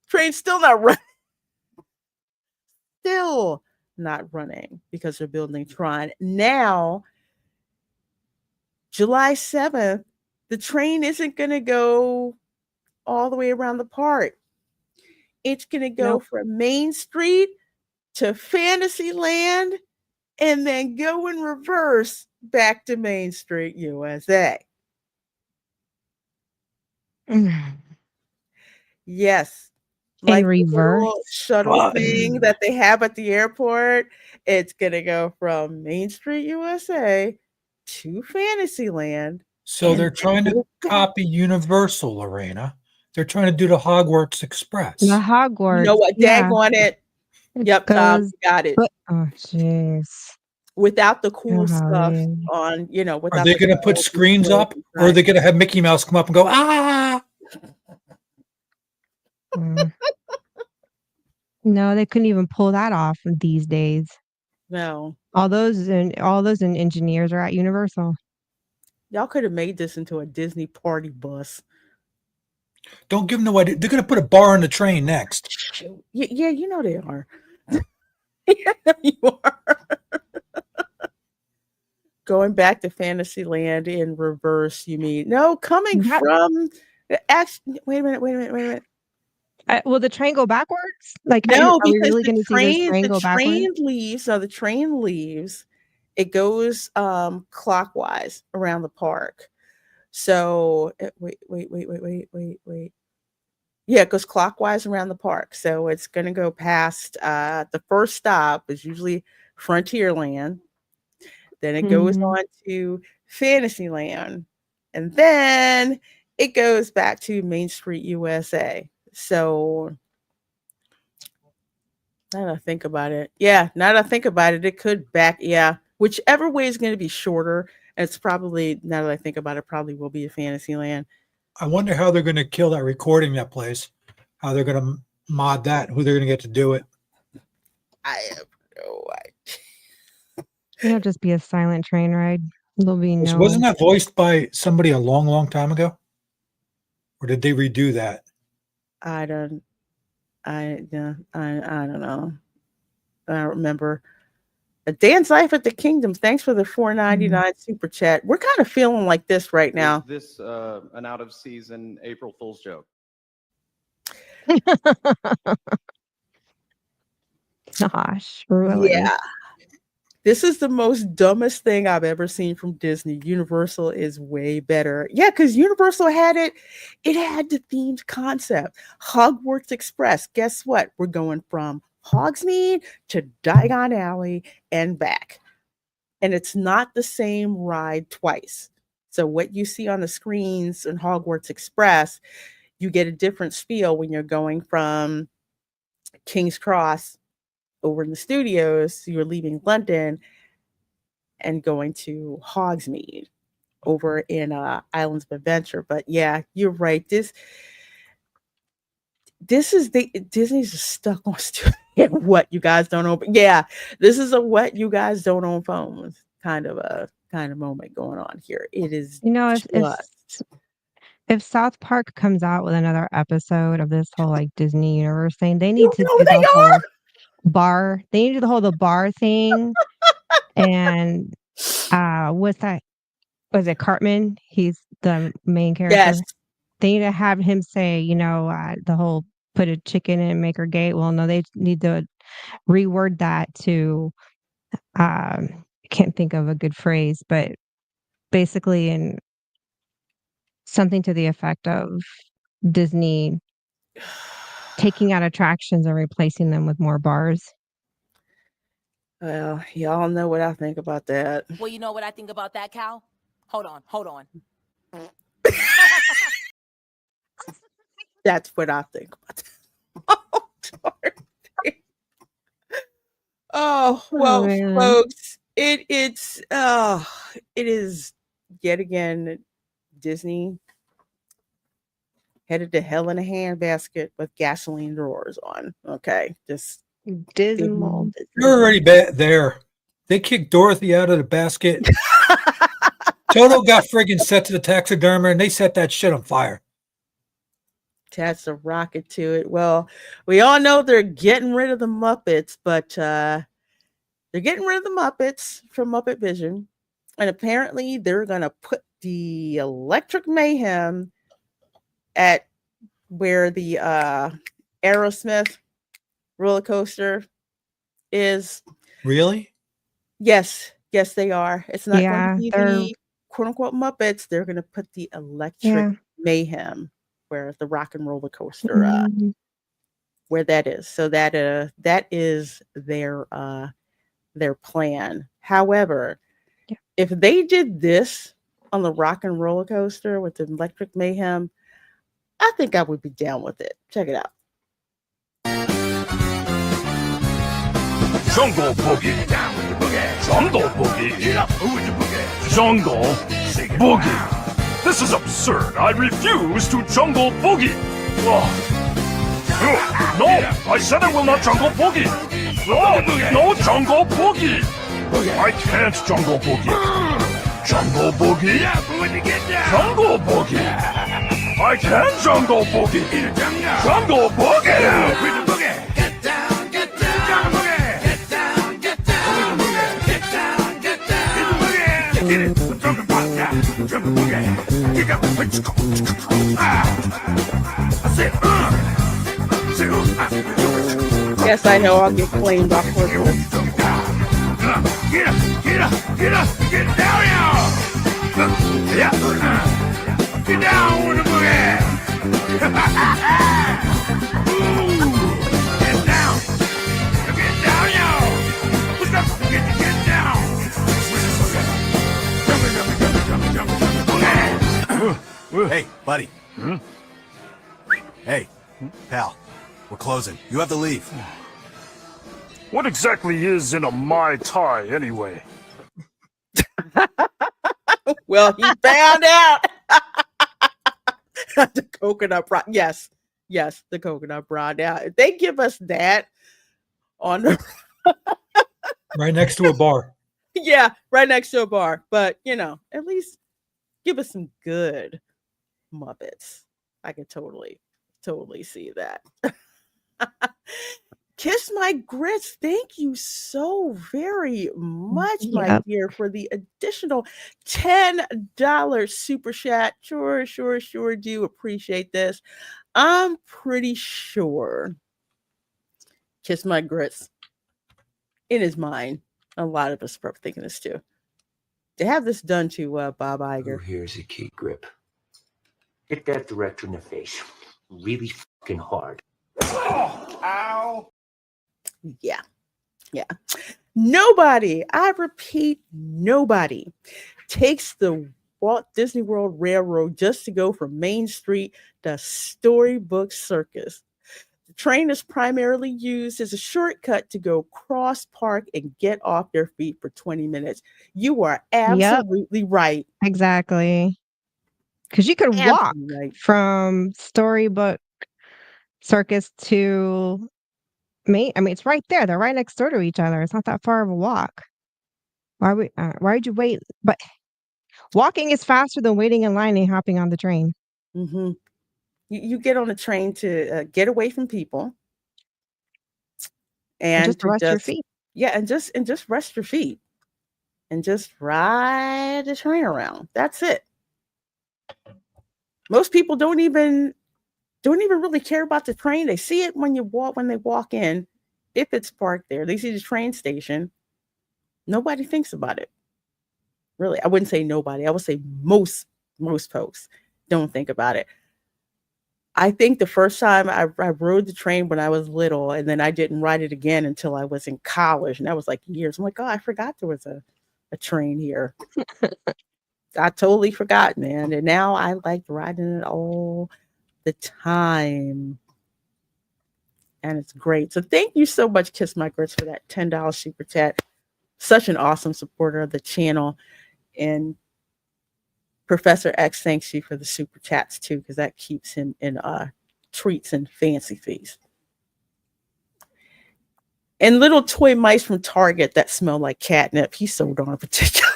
[SPEAKER 9] Train's still not running. Still not running because they're building Tron. Now, July 7th, the train isn't going to go all the way around the park. It's going to go
[SPEAKER 12] Nope.
[SPEAKER 9] from Main Street to Fantasyland and then go in reverse back to Main Street, USA. Yes.
[SPEAKER 12] In
[SPEAKER 9] Like the little
[SPEAKER 12] reverse?
[SPEAKER 9] shuttle thing
[SPEAKER 14] Fun.
[SPEAKER 9] that they have at the airport, it's going to go from Main Street, USA to Fantasyland.
[SPEAKER 14] So
[SPEAKER 9] And
[SPEAKER 14] they're trying to
[SPEAKER 9] go back.
[SPEAKER 14] copy Universal, Lorena. They're trying to do the Hogwarts
[SPEAKER 12] The
[SPEAKER 14] Express.
[SPEAKER 9] You know
[SPEAKER 12] Hogwarts,
[SPEAKER 9] what?
[SPEAKER 12] yeah.
[SPEAKER 9] Daggone it.
[SPEAKER 12] It
[SPEAKER 9] Yep, Tom,
[SPEAKER 12] goes
[SPEAKER 9] you got it.
[SPEAKER 12] but oh, jeez.
[SPEAKER 9] Without the cool stuff
[SPEAKER 12] Golly.
[SPEAKER 9] on,
[SPEAKER 14] Are
[SPEAKER 9] without
[SPEAKER 14] they
[SPEAKER 9] the
[SPEAKER 14] going to put
[SPEAKER 9] bells and
[SPEAKER 14] screens
[SPEAKER 9] whistles
[SPEAKER 14] up, or are
[SPEAKER 9] inside.
[SPEAKER 14] they going to have Mickey Mouse come up and go, ah?
[SPEAKER 12] No, they couldn't even pull that off these days.
[SPEAKER 9] No.
[SPEAKER 12] All those engineers are at Universal.
[SPEAKER 9] Y'all could have made this into a Disney party bus.
[SPEAKER 14] Don't give them no idea. They're going to put a bar on the train next.
[SPEAKER 9] Yeah, you know they are. Yeah, you are. Going back to Fantasyland in reverse, you mean? No, coming from actually. Wait a minute.
[SPEAKER 12] Will the train go backwards? Like,
[SPEAKER 9] No,
[SPEAKER 12] are we
[SPEAKER 9] because
[SPEAKER 12] really
[SPEAKER 9] the
[SPEAKER 12] going to see this
[SPEAKER 9] train
[SPEAKER 12] train
[SPEAKER 9] the
[SPEAKER 12] go backwards?
[SPEAKER 9] train leaves. So the train leaves. It goes clockwise around the park. So wait. Yeah, it goes clockwise around the park. So it's going to go past the first stop is usually Frontierland. Then it goes
[SPEAKER 12] Mhm.
[SPEAKER 9] on to Fantasyland. And then it goes back to Main Street USA. So now that I think about it. Yeah, now that I think about it, it could back. Yeah, whichever way is going to be shorter. And it's probably, now that I think about it, probably will be a Fantasyland.
[SPEAKER 14] I wonder how they're going to kill that recording that place. How they're going to mod that. Who they're going to get to do it.
[SPEAKER 9] I have no idea.
[SPEAKER 12] It'll just be a silent train ride. There'll be no.
[SPEAKER 14] Wasn't that voiced by somebody a long, long time ago? Or did they redo that?
[SPEAKER 9] I don't know. I don't remember. Dan's Life at the Kingdom. Thanks for the $4.99 super chat. We're kind of feeling like this right now.
[SPEAKER 17] Is this an out of season April Fool's joke?
[SPEAKER 12] Gosh, really?
[SPEAKER 9] Yeah. This is the most dumbest thing I've ever seen from Disney. Universal is way better. Yeah, because Universal had it. It had the themed concept. Hogwarts Express. Guess what? We're going from Hogsmeade to Diagon Alley and back. And it's not the same ride twice. So what you see on the screens in Hogwarts Express, you get a different feel when you're going from King's Cross over in the studios. So you're leaving London and going to Hogsmeade over in Islands of Adventure. But yeah, you're right. This is Disney's just stuck on what you guys don't own. Yeah, this is a what you guys don't own phones kind of moment going on here. It is,
[SPEAKER 12] if South Park comes out with another episode of this whole like Disney universe thing, they need to do the whole bar. They need to do the whole bar thing. And what's that? Was it Cartman? He's the main character.
[SPEAKER 9] Yes.
[SPEAKER 12] They need to have him say, the whole put a chicken in and make her gay. Well, no, they need to reword that to I can't think of a good phrase, but basically in something to the effect of Disney taking out attractions and replacing them with more bars.
[SPEAKER 9] Well, y'all know what I think about that.
[SPEAKER 15] Well, you know what I think about that, Cal? Hold on.
[SPEAKER 9] That's what I think about that. Oh, well, folks, it is yet again Disney headed to hell in a handbasket with gasoline drawers on. Okay, just
[SPEAKER 12] dismal.
[SPEAKER 14] You're already there. They kicked Dorothy out of the basket. Toto got friggin' set to the taxidermy, and they set that shit on fire.
[SPEAKER 9] Attach a rocket to it. Well, we all know they're getting rid of the Muppets, but they're getting rid of the Muppets from Muppet Vision, and apparently they're gonna put the Electric Mayhem at where the Aerosmith roller coaster is.
[SPEAKER 14] Really?
[SPEAKER 9] Yes, they are. It's not
[SPEAKER 12] Yeah,
[SPEAKER 9] going to be the quote unquote Muppets. They're going to put the Electric Mayhem where the Rock and Roller Coaster, where that is. So that is their plan. However, if they did this on the Rock and Roller Coaster with the Electric Mayhem, I think I would be down with it. Check it out.
[SPEAKER 10] Jungle Boogie. Jungle Boogie. Jungle Boogie. This is absurd. I refuse to Jungle Boogie. Oh. No, I said I will not jungle boogie. No jungle boogie. I can't jungle boogie. Jungle boogie? Jungle boogie. I can jungle boogie. Jungle boogie. Get down, get down. Jungle boogie. Get down, get down. Get down, get down. Get it. Jungle boogie. Jungle boogie. You got
[SPEAKER 9] Yes, I know I'll get claimed off for this.
[SPEAKER 10] Get up, get up, get up, get down, y'all! Yeah, get down with the boogie! Get down, y'all! Get down!
[SPEAKER 18] Hey, buddy. Hey, pal. We're closing. You have to leave.
[SPEAKER 10] What exactly is in a Mai Tai, anyway?
[SPEAKER 9] Well, he found out. The coconut bra. Yes, the coconut bra. Now, if they give us that on the
[SPEAKER 14] right next to a bar.
[SPEAKER 9] Yeah, right next to a bar. But at least give us some good Muppets. I could totally see that. Kiss My Grits, thank you so very much, my dear, for the additional $10 super chat. Sure do appreciate this. I'm pretty sure Kiss My Grits, in his mind, a lot of us are thinking this too, to have this done to Bob Iger.
[SPEAKER 3] Here's a key grip. Hit that director in the face really fucking hard.
[SPEAKER 10] Ow!
[SPEAKER 9] Yeah. Nobody, I repeat, nobody takes the Walt Disney World Railroad just to go from Main Street to Storybook Circus. The train is primarily used as a shortcut to go cross park and get off your feet for 20 minutes. You are absolutely right.
[SPEAKER 12] Exactly. Because you could walk from Storybook Circus to it's right there. They're right next door to each other. It's not that far of a walk. Why would you wait? But walking is faster than waiting in line and hopping on the train.
[SPEAKER 9] Mm-hmm. You get on a train to get away from people and
[SPEAKER 12] just rest your feet.
[SPEAKER 9] Yeah, and just rest your feet and just ride the train around. That's it. Most people don't even really care about the train. They see it when they walk in. If it's parked there, they see the train station. Nobody thinks about it. Really, I wouldn't say nobody. I would say most folks don't think about it. I think the first time I rode the train when I was little, and then I didn't ride it again until I was in college, and that was like years. I'm like, oh, I forgot there was a train here. I totally forgot, man. And now I like riding it all the time. And it's great. So thank you so much, Kiss My Grits, for that $10 super chat. Such an awesome supporter of the channel. And Professor X thanks you for the super chats too, because that keeps him in treats and fancy feast. And little toy mice from Target that smell like catnip. He's so darn particular.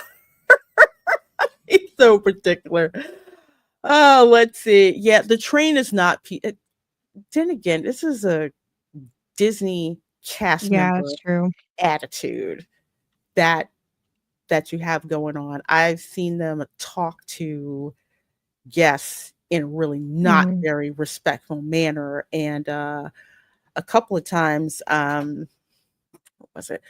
[SPEAKER 9] He's so particular. Oh, let's see. Yeah, the train is not. Then again, this is a Disney cast member
[SPEAKER 12] that's true.
[SPEAKER 9] attitude that you have going on. I've seen them talk to guests in a really not very respectful manner, and a couple of times, what was it?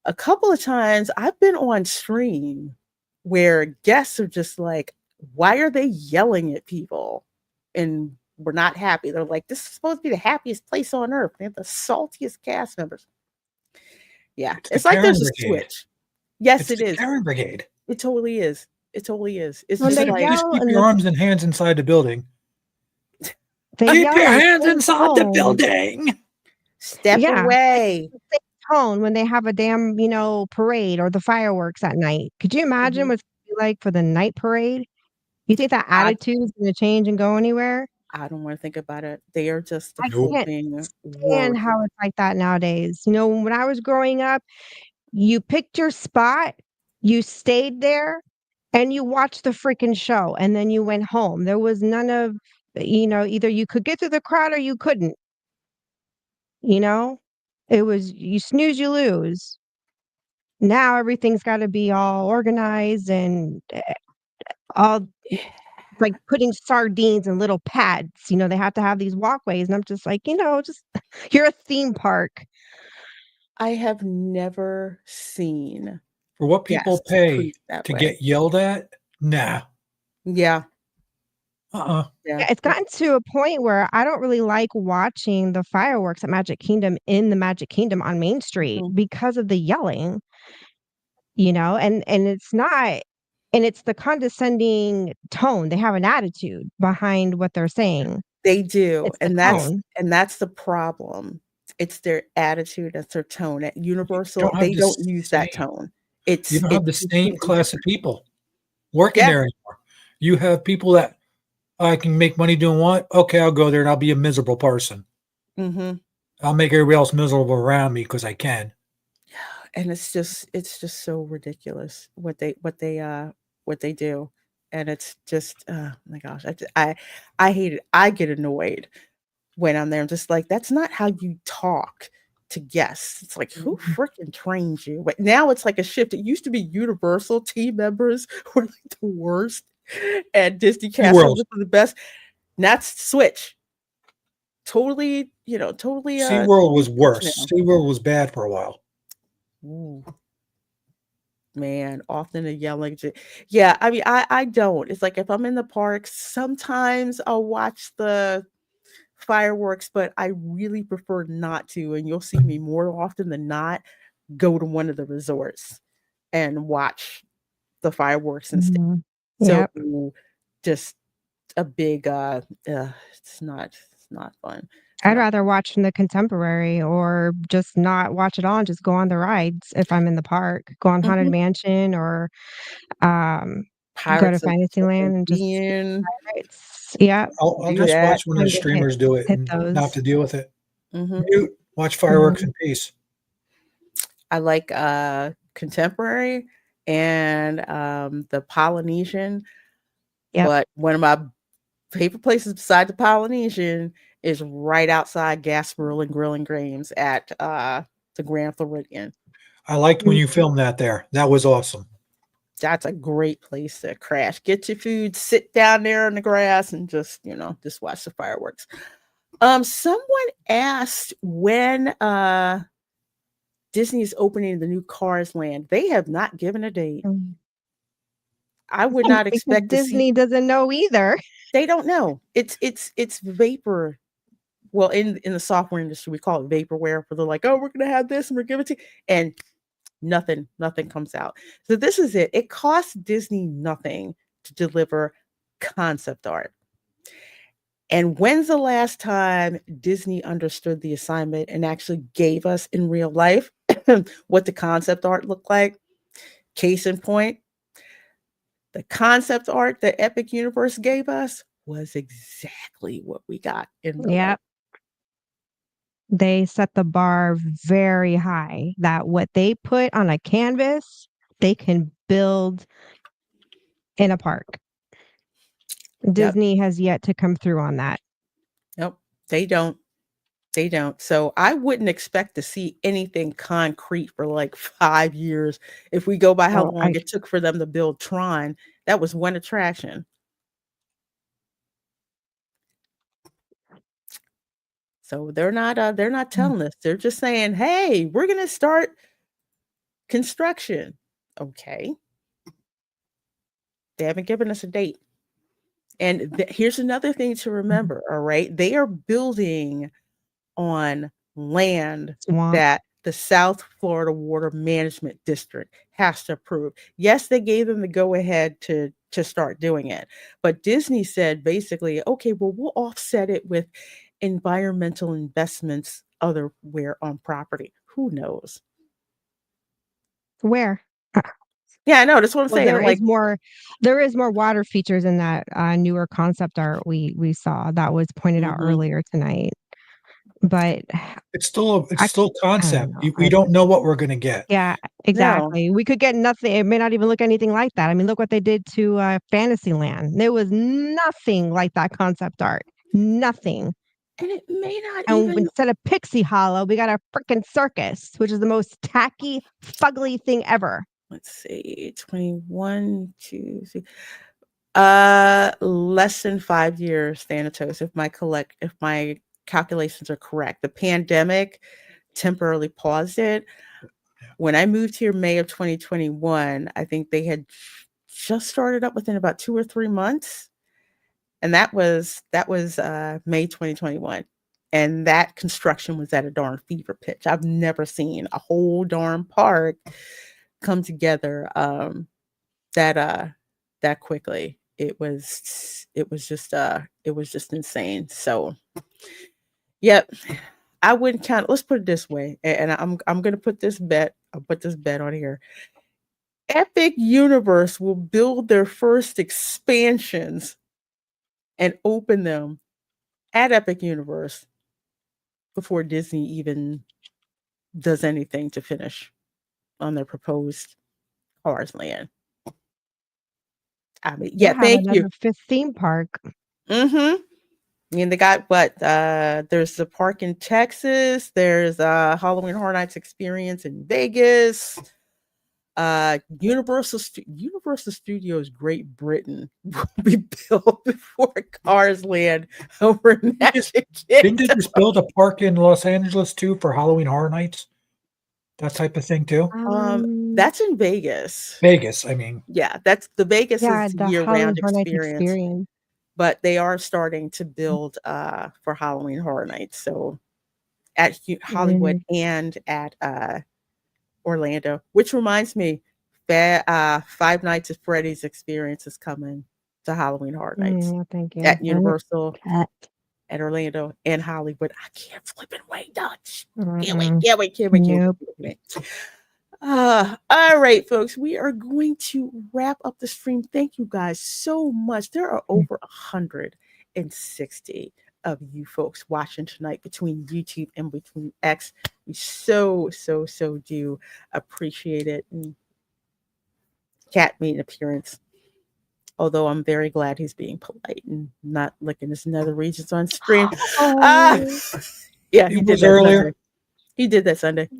[SPEAKER 9] A couple of times I've been on stream where guests are just like, why are they yelling at people? And we're not happy. They're like, this is supposed to be the happiest place on earth. They have the saltiest cast members. Yeah, it's like there's a switch. Yes, it is.
[SPEAKER 14] Karen Brigade.
[SPEAKER 9] It totally is. It totally is. It's
[SPEAKER 14] just like, just keep your arms and hands inside the building.
[SPEAKER 12] Keep
[SPEAKER 14] your hands inside the building.
[SPEAKER 9] Step away.
[SPEAKER 12] Tone when they have a damn, parade or the fireworks at night. Could you imagine what it's like for the night parade? You think that attitude is going to change and go anywhere?
[SPEAKER 9] I don't want to think about it. They are just the
[SPEAKER 12] I can't
[SPEAKER 9] flipping
[SPEAKER 12] stand
[SPEAKER 9] worst.
[SPEAKER 12] how it's like that nowadays. You know, when I was growing up, you picked your spot, you stayed there, and you watched the freaking show, and then you went home. There was none of, either you could get through the crowd or you couldn't, you know? It was you snooze, you lose. Now everything's gotta be all organized and all like putting sardines in little pads, they have to have these walkways, and I'm just like, just you're a theme park.
[SPEAKER 9] I have never seen
[SPEAKER 14] For what people
[SPEAKER 9] guests
[SPEAKER 14] pay
[SPEAKER 9] treated that
[SPEAKER 14] to
[SPEAKER 9] way.
[SPEAKER 14] get yelled at, nah.
[SPEAKER 9] Yeah.
[SPEAKER 14] Uh-uh.
[SPEAKER 9] Yeah.
[SPEAKER 12] Yeah, it's gotten to a point where I don't really like watching the fireworks at Magic Kingdom in the Magic Kingdom on Main Street
[SPEAKER 9] Mhm.
[SPEAKER 12] because of the yelling, and it's the condescending tone. They have an attitude behind what they're saying.
[SPEAKER 9] They do,
[SPEAKER 12] It's the
[SPEAKER 9] and
[SPEAKER 12] tone.
[SPEAKER 9] that's the problem. It's their attitude, that's their tone. At Universal,
[SPEAKER 14] Don't have
[SPEAKER 9] they
[SPEAKER 14] the
[SPEAKER 9] don't use that
[SPEAKER 14] same
[SPEAKER 9] tone.
[SPEAKER 14] you
[SPEAKER 9] It's
[SPEAKER 14] don't have the same
[SPEAKER 9] completely
[SPEAKER 14] class of
[SPEAKER 9] different.
[SPEAKER 14] people working
[SPEAKER 9] Yeah.
[SPEAKER 14] there anymore. You have people that I can make money doing what? Okay, I'll go there and I'll be a miserable person.
[SPEAKER 9] Mhm.
[SPEAKER 14] I'll make everybody else miserable around me because I can.
[SPEAKER 9] And it's just so ridiculous what they do. And it's just, oh my gosh, I hate it. I get annoyed when I'm there. I'm just like, that's not how you talk to guests. It's like, who freaking trains you? But now it's like a shift. It used to be Universal team members were like the worst, and Disney cast
[SPEAKER 14] SeaWorld.
[SPEAKER 9] members were the best. Now it's switch. Totally, totally
[SPEAKER 14] SeaWorld was
[SPEAKER 9] switch
[SPEAKER 14] worse.
[SPEAKER 9] now.
[SPEAKER 14] SeaWorld was bad for a while.
[SPEAKER 9] Ooh. Man, often the yelling. Yeah, I mean, I don't. It's like if I'm in the park, sometimes I'll watch the fireworks, but I really prefer not to. And you'll see me more often than not go to one of the resorts and watch the fireworks instead.
[SPEAKER 12] Mhm.
[SPEAKER 9] So
[SPEAKER 12] Yep.
[SPEAKER 9] just a big it's not fun. It's
[SPEAKER 12] I'd
[SPEAKER 9] not.
[SPEAKER 12] rather watch in the Contemporary or just not watch it all, just go on the rides if I'm in the park. Go on Haunted
[SPEAKER 9] Mhm.
[SPEAKER 12] Mansion or, um, go to
[SPEAKER 9] Pirates of the
[SPEAKER 12] Fantasyland and just see
[SPEAKER 9] Caribbean.
[SPEAKER 12] pirates. Yep.
[SPEAKER 14] I'll
[SPEAKER 9] Do
[SPEAKER 14] just
[SPEAKER 9] that.
[SPEAKER 14] watch when the
[SPEAKER 12] Time to
[SPEAKER 14] streamers do it
[SPEAKER 12] hit
[SPEAKER 14] and not
[SPEAKER 12] those.
[SPEAKER 14] have to deal with it.
[SPEAKER 9] Mhm.
[SPEAKER 14] Mute, watch fireworks
[SPEAKER 12] Mhm.
[SPEAKER 14] in peace.
[SPEAKER 9] I like contemporary and the Polynesian,
[SPEAKER 12] Yep.
[SPEAKER 9] but one of my favorite places beside the Polynesian is right outside Gasparilla and Grill and Grames at the Grand Floridian.
[SPEAKER 14] I liked when you
[SPEAKER 12] Mhm.
[SPEAKER 14] filmed that there. That was awesome.
[SPEAKER 9] That's a great place to crash. Get your food, sit down there in the grass, and just watch the fireworks. Someone asked when Disney is opening the new Cars Land. They have not given a date.
[SPEAKER 12] Mm.
[SPEAKER 9] I would not
[SPEAKER 12] Because
[SPEAKER 9] expect to see.
[SPEAKER 12] Disney doesn't know either.
[SPEAKER 9] They don't know. It's vapor. Well, in the software industry, we call it vaporware. Where they're like, "Oh, we're gonna have this, and we're giving it to you," and nothing comes out. So this is it. It costs Disney nothing to deliver concept art. And when's the last time Disney understood the assignment and actually gave us in real life what the concept art looked like? Case in point, the concept art that Epic Universe gave us was exactly what we got in real life.
[SPEAKER 12] Yep. They set the bar very high that what they put on a canvas, they can build in a park.
[SPEAKER 9] Yep.
[SPEAKER 12] Disney has yet to come through on that.
[SPEAKER 9] Nope. They don't. They don't. So I wouldn't expect to see anything concrete for like 5 years. If we go by how
[SPEAKER 12] Oh,
[SPEAKER 9] long it took for them to build Tron, that was one attraction. So they're not telling us. They're just saying, "Hey, we're gonna start construction." Okay. They haven't given us a date. And here's another thing to remember, all right? They are building on land
[SPEAKER 12] Swamp.
[SPEAKER 9] that the South Florida Water Management District has to approve. Yes, they gave them the go ahead to start doing it. But Disney said basically, okay, well, we'll offset it with environmental investments otherwhere on property. Who knows?
[SPEAKER 12] Where?
[SPEAKER 9] Yeah, I know. That's what I'm
[SPEAKER 12] Well,
[SPEAKER 9] saying. Like,
[SPEAKER 12] there is more water features in that newer concept art we saw that was pointed out earlier tonight. But
[SPEAKER 14] It's still
[SPEAKER 12] I
[SPEAKER 14] concept.
[SPEAKER 12] don't know.
[SPEAKER 14] We don't know what we're gonna get.
[SPEAKER 12] Yeah,
[SPEAKER 9] no.
[SPEAKER 12] exactly. We could get nothing. It may not even look anything like that. I mean, look what they did to Fantasyland. There was nothing like that concept art. Nothing.
[SPEAKER 9] And it may not
[SPEAKER 12] And
[SPEAKER 9] even.
[SPEAKER 12] instead of Pixie Hollow, we got a freaking circus, which is the most tacky, fugly thing ever.
[SPEAKER 9] Let's see, 21, 2, 3. Less than 5 years, Thanatos, if my calculations are correct. The pandemic temporarily paused it. When I moved here May of 2021, I think they had just started up within about 2 or 3 months. And that was May 2021. And that construction was at a darn fever pitch. I've never seen a whole darn park come together that quickly. It was just insane. So, yep, I wouldn't count. Let's put it this way, and I'm gonna put this bet. I'll put this bet on here. Epic Universe will build their first expansions and open them at Epic Universe before Disney even does anything to finish on their proposed Cars Land. I mean, yeah,
[SPEAKER 12] We'll have
[SPEAKER 9] thank you.
[SPEAKER 12] another 5th theme park.
[SPEAKER 9] Mm-hmm. And they got what? There's the park in Texas. There's Halloween Horror Nights experience in Vegas. Universal Studios Great Britain will be built before Cars Land over in Magic
[SPEAKER 14] Didn't they just build a park in Los Angeles too for Halloween Horror Nights? That type of thing too.
[SPEAKER 9] That's in Vegas.
[SPEAKER 14] Vegas, I mean.
[SPEAKER 9] Yeah, that's the Vegas
[SPEAKER 12] Yeah,
[SPEAKER 9] is
[SPEAKER 12] the
[SPEAKER 9] year-round
[SPEAKER 12] Halloween Horror Nights
[SPEAKER 9] experience.
[SPEAKER 12] experience.
[SPEAKER 9] But they are starting to build for Halloween Horror Nights. So at Hollywood and at Orlando, which reminds me, Five Nights at Freddy's experience is coming to Halloween Horror Nights
[SPEAKER 12] Thank you.
[SPEAKER 9] at Universal, at Orlando, and Hollywood. I can't flip and wait, Dutch. Can't wait. All right, folks, we are going to wrap up the stream. Thank you guys so much. There are over 160 of you folks watching tonight between YouTube and between X. We so do appreciate it. And Cat made an appearance, although I'm very glad he's being polite and not licking his nether regions on stream. Yeah, he did that earlier. Sunday. He did that Sunday.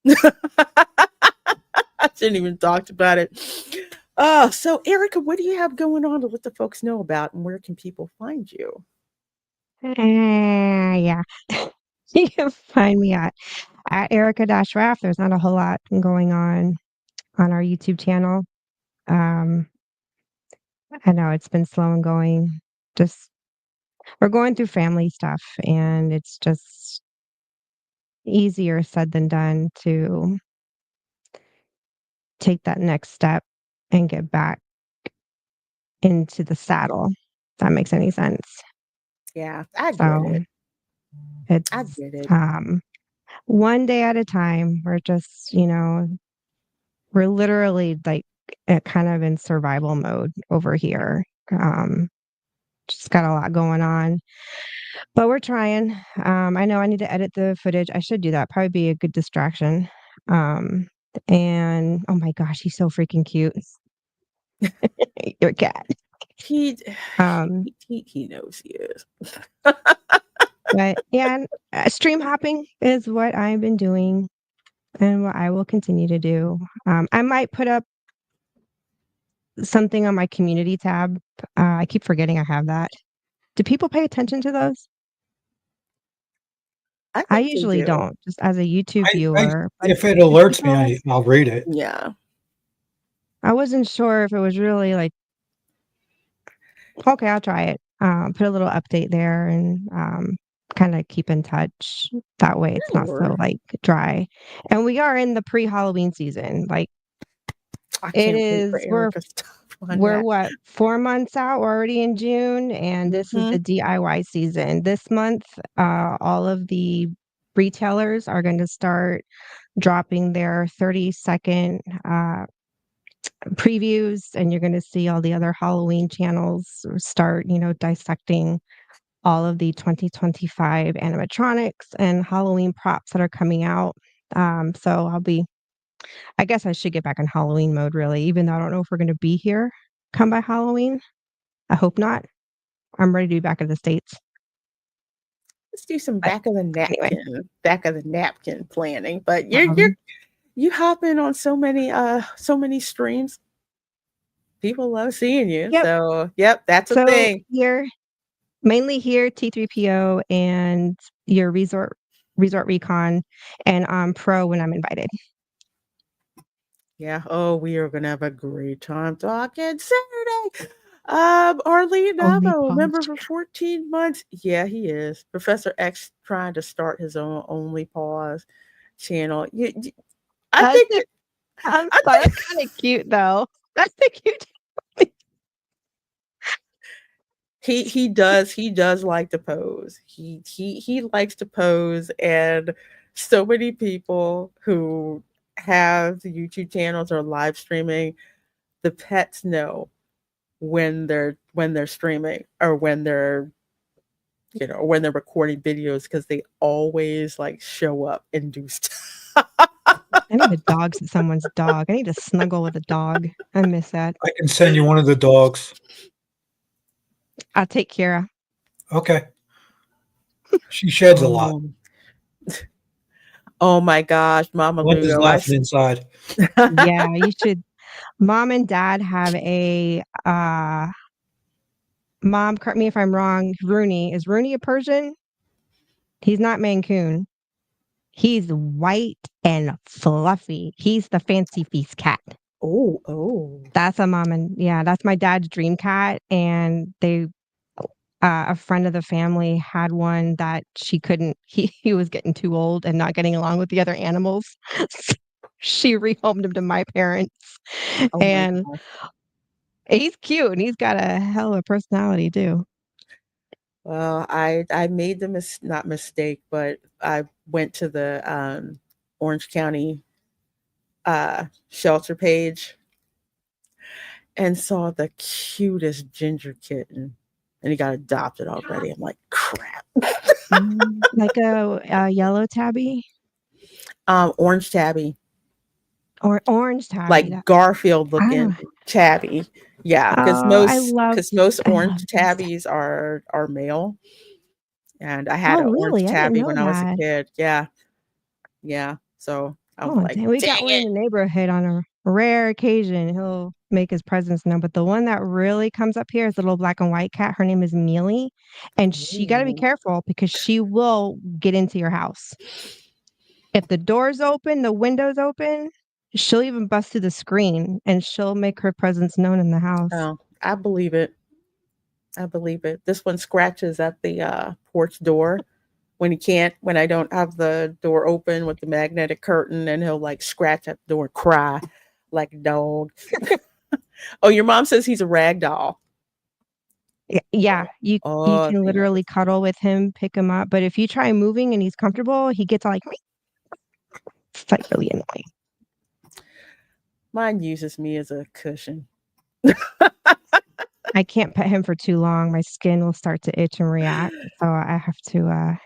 [SPEAKER 9] I shouldn't even talked about it. So Erica, what do you have going on to let the folks know about, and where can people find you?
[SPEAKER 12] Yeah. You can find me at Erica-Raff. There's not a whole lot going on our YouTube channel. I know it's been slow and going. Just we're going through family stuff, and it's just easier said than done to take that next step and get back into the saddle. If that makes any sense.
[SPEAKER 9] Yeah, I get it. I get it.
[SPEAKER 12] One day at a time. We're just, we're literally like kind of in survival mode over here. Just got a lot going on, but we're trying. I know I need to edit the footage. I should do that. Probably be a good distraction. And oh my gosh, he's so freaking cute. Your cat.
[SPEAKER 9] He knows he is.
[SPEAKER 12] But yeah, stream hopping is what I've been doing and what I will continue to do. I might put up something on my community tab. I keep forgetting I have that. Do people pay attention to those? I usually don't, just as a YouTube viewer.
[SPEAKER 14] If it alerts me, I'll read it.
[SPEAKER 9] Yeah.
[SPEAKER 12] I wasn't sure if it was really like, okay, I'll try it. Put a little update there and kind of keep in touch. That way it's not so like dry. And we are in the pre-Halloween season. Like it is, we're what, 4 months out? We're already in June, and this is the DIY season. This month, all of the retailers are going to start dropping their 30-second previews, and you're going to see all the other Halloween channels start, dissecting all of the 2025 animatronics and Halloween props that are coming out. So I guess I should get back in Halloween mode, really, even though I don't know if we're going to be here come by Halloween. I hope not. I'm ready to be back in the States.
[SPEAKER 9] Let's do some
[SPEAKER 12] But anyway.
[SPEAKER 9] back of the napkin planning. But you hop in on so many streams. People love seeing you.
[SPEAKER 12] Yep.
[SPEAKER 9] So that's a
[SPEAKER 12] So
[SPEAKER 9] thing.
[SPEAKER 12] mainly here, T3PO and your Resort Recon, and Pro when I'm invited.
[SPEAKER 9] Yeah. Oh, we are gonna have a great time talking Saturday. Arlene Navo, member for 14 months. Yeah, he is. Professor X trying to start his own Only Pause channel. I think
[SPEAKER 12] That's kind of cute, though. That's the cute.
[SPEAKER 9] he does like to pose. He likes to pose, and so many people who have the YouTube channels or live streaming, the pets know when they're streaming or when they're when they're recording videos, because they always like show up and do stuff.
[SPEAKER 12] I need to dog someone's dog. I need to snuggle with a dog. I miss that.
[SPEAKER 14] I can send you one of the dogs.
[SPEAKER 12] I'll take Kira.
[SPEAKER 14] Okay. She sheds a lot.
[SPEAKER 9] Oh my gosh, Mama
[SPEAKER 14] Linda's
[SPEAKER 9] Lugo.
[SPEAKER 14] laughing inside.
[SPEAKER 12] Yeah, you should. Mom and Dad have a Mom, correct me if I'm wrong. Rooney. Is Rooney a Persian? He's not Mancoon. He's white and fluffy. He's the fancy feast cat.
[SPEAKER 9] Oh.
[SPEAKER 12] That's that's my dad's dream cat. And they, a friend of the family had one that she couldn't, he was getting too old and not getting along with the other animals. So she rehomed him to my parents. And he's cute and he's got a hell of a personality too.
[SPEAKER 9] Well, I made the not mistake, but I went to the Orange County shelter page and saw the cutest ginger kitten, and he got adopted already. I'm like, crap.
[SPEAKER 12] Like a yellow tabby,
[SPEAKER 9] orange tabby,
[SPEAKER 12] or orange tabby,
[SPEAKER 9] like Garfield looking tabby. Yeah, because most orange tabbies are male, and I had an orange tabby when I was a kid. Yeah. So I was like,
[SPEAKER 12] we got one in the neighborhood on a rare occasion. He'll make his presence known. But the one that really comes up here is the little black and white cat. Her name is Mealy, and she got to be careful because she will get into your house. If the door's open, the window's open, she'll even bust through the screen and she'll make her presence known in the house.
[SPEAKER 9] Oh, I believe it. This one scratches at the porch door when I don't have the door open with the magnetic curtain, and he'll like scratch at the door and cry like a dog. Oh, your mom says he's a rag doll.
[SPEAKER 12] Yeah, you can literally cuddle with him, pick him up. But if you try moving and he's comfortable, he gets all like, it's like really annoying.
[SPEAKER 9] Mine uses me as a cushion.
[SPEAKER 12] I can't pet him for too long. My skin will start to itch and react. So I have to,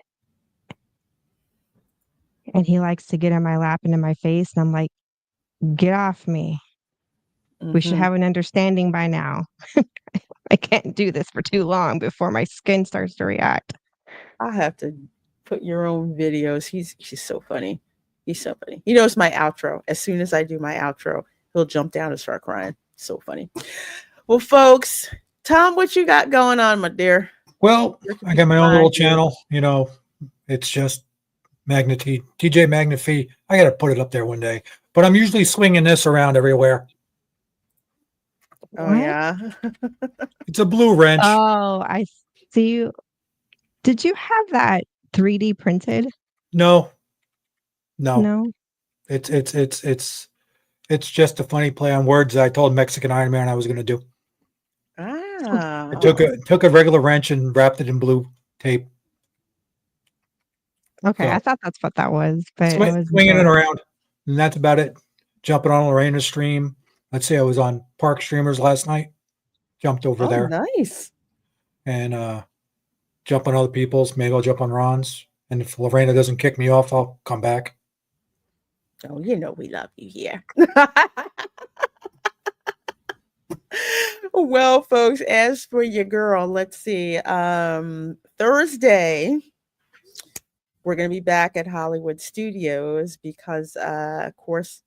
[SPEAKER 12] and he likes to get in my lap and in my face. And I'm like, get off me. We should have an understanding by now. I can't do this for too long before my skin starts to react.
[SPEAKER 9] I have to put your own videos. He's so funny. He's so funny. He knows my outro. As soon as I do my outro, he'll jump down and start crying. So funny. Well, folks, Tom, what you got going on, my dear?
[SPEAKER 14] Well, I got my own little channel. It's just TJ Magnifee. I got to put it up there one day. But I'm usually swinging this around everywhere.
[SPEAKER 9] Oh, yeah.
[SPEAKER 14] It's a blue wrench.
[SPEAKER 12] Oh, I see you. Did you have that 3D printed?
[SPEAKER 14] No. It's just a funny play on words that I told Mexican Iron Man I was going to do. I took a regular wrench and wrapped it in blue tape.
[SPEAKER 12] Okay, I thought that's what that was, but
[SPEAKER 14] swinging it around, and that's about it. Jumping on Reina's stream, let's say I was on Park Streamers last night, jumped over there.
[SPEAKER 9] Nice.
[SPEAKER 14] And jump on other people's. Maybe I'll jump on Ron's. And if Lorena doesn't kick me off, I'll come back.
[SPEAKER 9] Oh, you know we love you here. Well, folks, as for your girl, let's see. Thursday, we're going to be back at Hollywood Studios because, of course,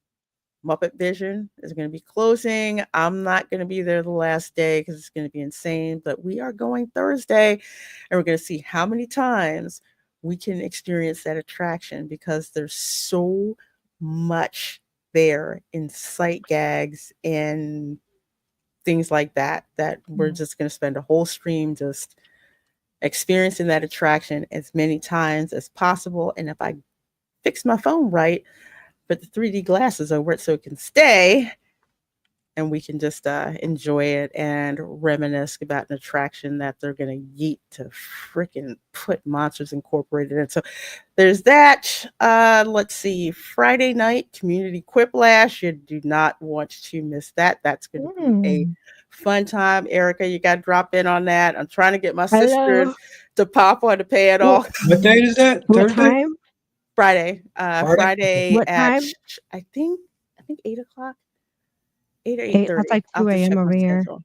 [SPEAKER 9] Muppet Vision is going to be closing. I'm not going to be there the last day because it's going to be insane, but we are going Thursday, and we're going to see how many times we can experience that attraction because there's so much there in sight gags and things like that we're just going to spend a whole stream just experiencing that attraction as many times as possible. And if I fix my phone right, put the 3D glasses over it so it can stay, and we can just enjoy it and reminisce about an attraction that they're going to yeet to freaking put Monsters Incorporated in. So there's that. Let's see. Friday night, Community Quiplash. You do not want to miss that. That's going to be a fun time. Erica, you got to drop in on that. I'm trying to get my sister to pop on to pay it all.
[SPEAKER 14] What date is that?
[SPEAKER 12] What
[SPEAKER 14] Thursday?
[SPEAKER 12] time?
[SPEAKER 9] Friday. Friday
[SPEAKER 12] What
[SPEAKER 9] at
[SPEAKER 12] time?
[SPEAKER 9] I think 8 o'clock. 8 or 8:30.
[SPEAKER 12] That's like
[SPEAKER 9] I'll
[SPEAKER 12] 2
[SPEAKER 9] have to check
[SPEAKER 12] a.m.
[SPEAKER 9] my
[SPEAKER 12] over here.
[SPEAKER 9] schedule.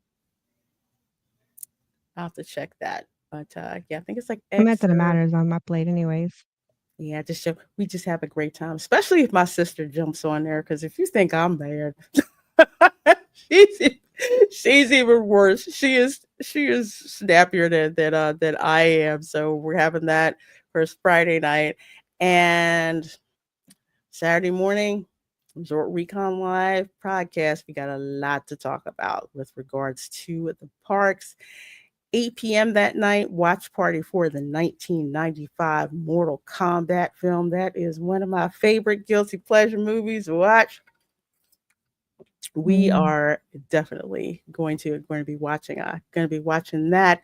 [SPEAKER 9] I'll have to check that. But yeah, I think it's like
[SPEAKER 12] I'm not
[SPEAKER 9] X
[SPEAKER 12] that it
[SPEAKER 9] or
[SPEAKER 12] matters on my plate, anyways.
[SPEAKER 9] yeah, we just have a great time, especially if my sister jumps on there. Because if you think I'm bad, she's even worse. She is snappier than I am. So we're having that first Friday night, and Saturday morning, Resort Recon Live podcast. We got a lot to talk about with regards to the parks. 8 p.m. that night, watch party for the 1995 Mortal Kombat film. That is one of my favorite guilty pleasure movies to watch. We are definitely going to be watching that.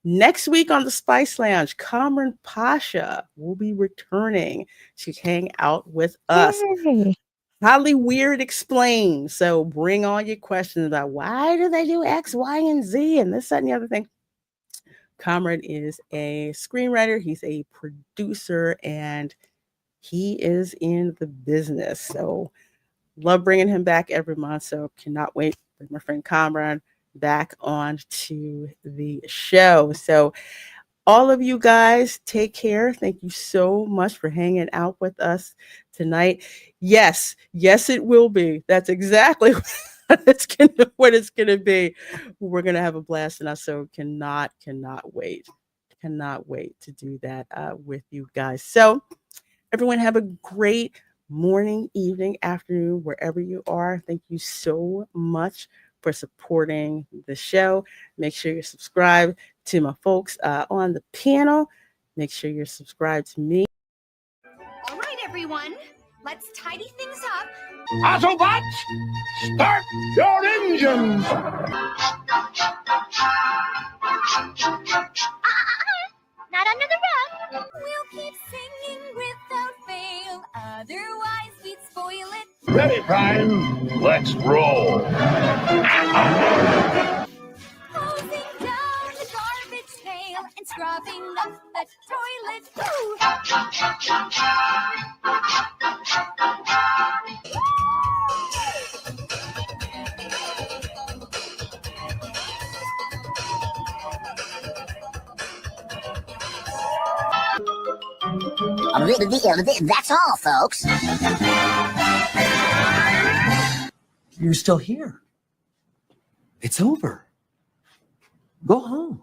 [SPEAKER 9] Next week on the Spice Lounge, Cameron Pasha will be returning to hang out with us.
[SPEAKER 12] Yay.
[SPEAKER 9] Highly Weird Explained. So bring all your questions about why do they do X, Y, and Z and this, that, and the other thing. Cameron is a screenwriter. He's a producer, and he is in the business. So love bringing him back every month. So cannot wait to bring my friend Cameron back on to the show. So all of you guys, take care. Thank you so much for hanging out with us tonight. Yes, it will be. That's exactly what it's gonna be. We're gonna have a blast, and I so cannot wait to do that with you guys. So everyone have a great morning, evening, afternoon, wherever you are. Thank you so much for supporting the show. Make sure you're subscribed to my folks on the panel. Make sure you're subscribed to me.
[SPEAKER 15] All right, everyone. Let's tidy things up.
[SPEAKER 4] Autobots, start your engines!
[SPEAKER 8] Not under the rug.
[SPEAKER 15] We'll keep singing without fail. Otherwise, we'd spoil it.
[SPEAKER 4] Ready, Prime? Let's roll.
[SPEAKER 15] Hosing down the garbage pail and scrubbing up the toilet. Ooh.
[SPEAKER 6] That's all, folks.
[SPEAKER 3] You're still here. It's over. Go home.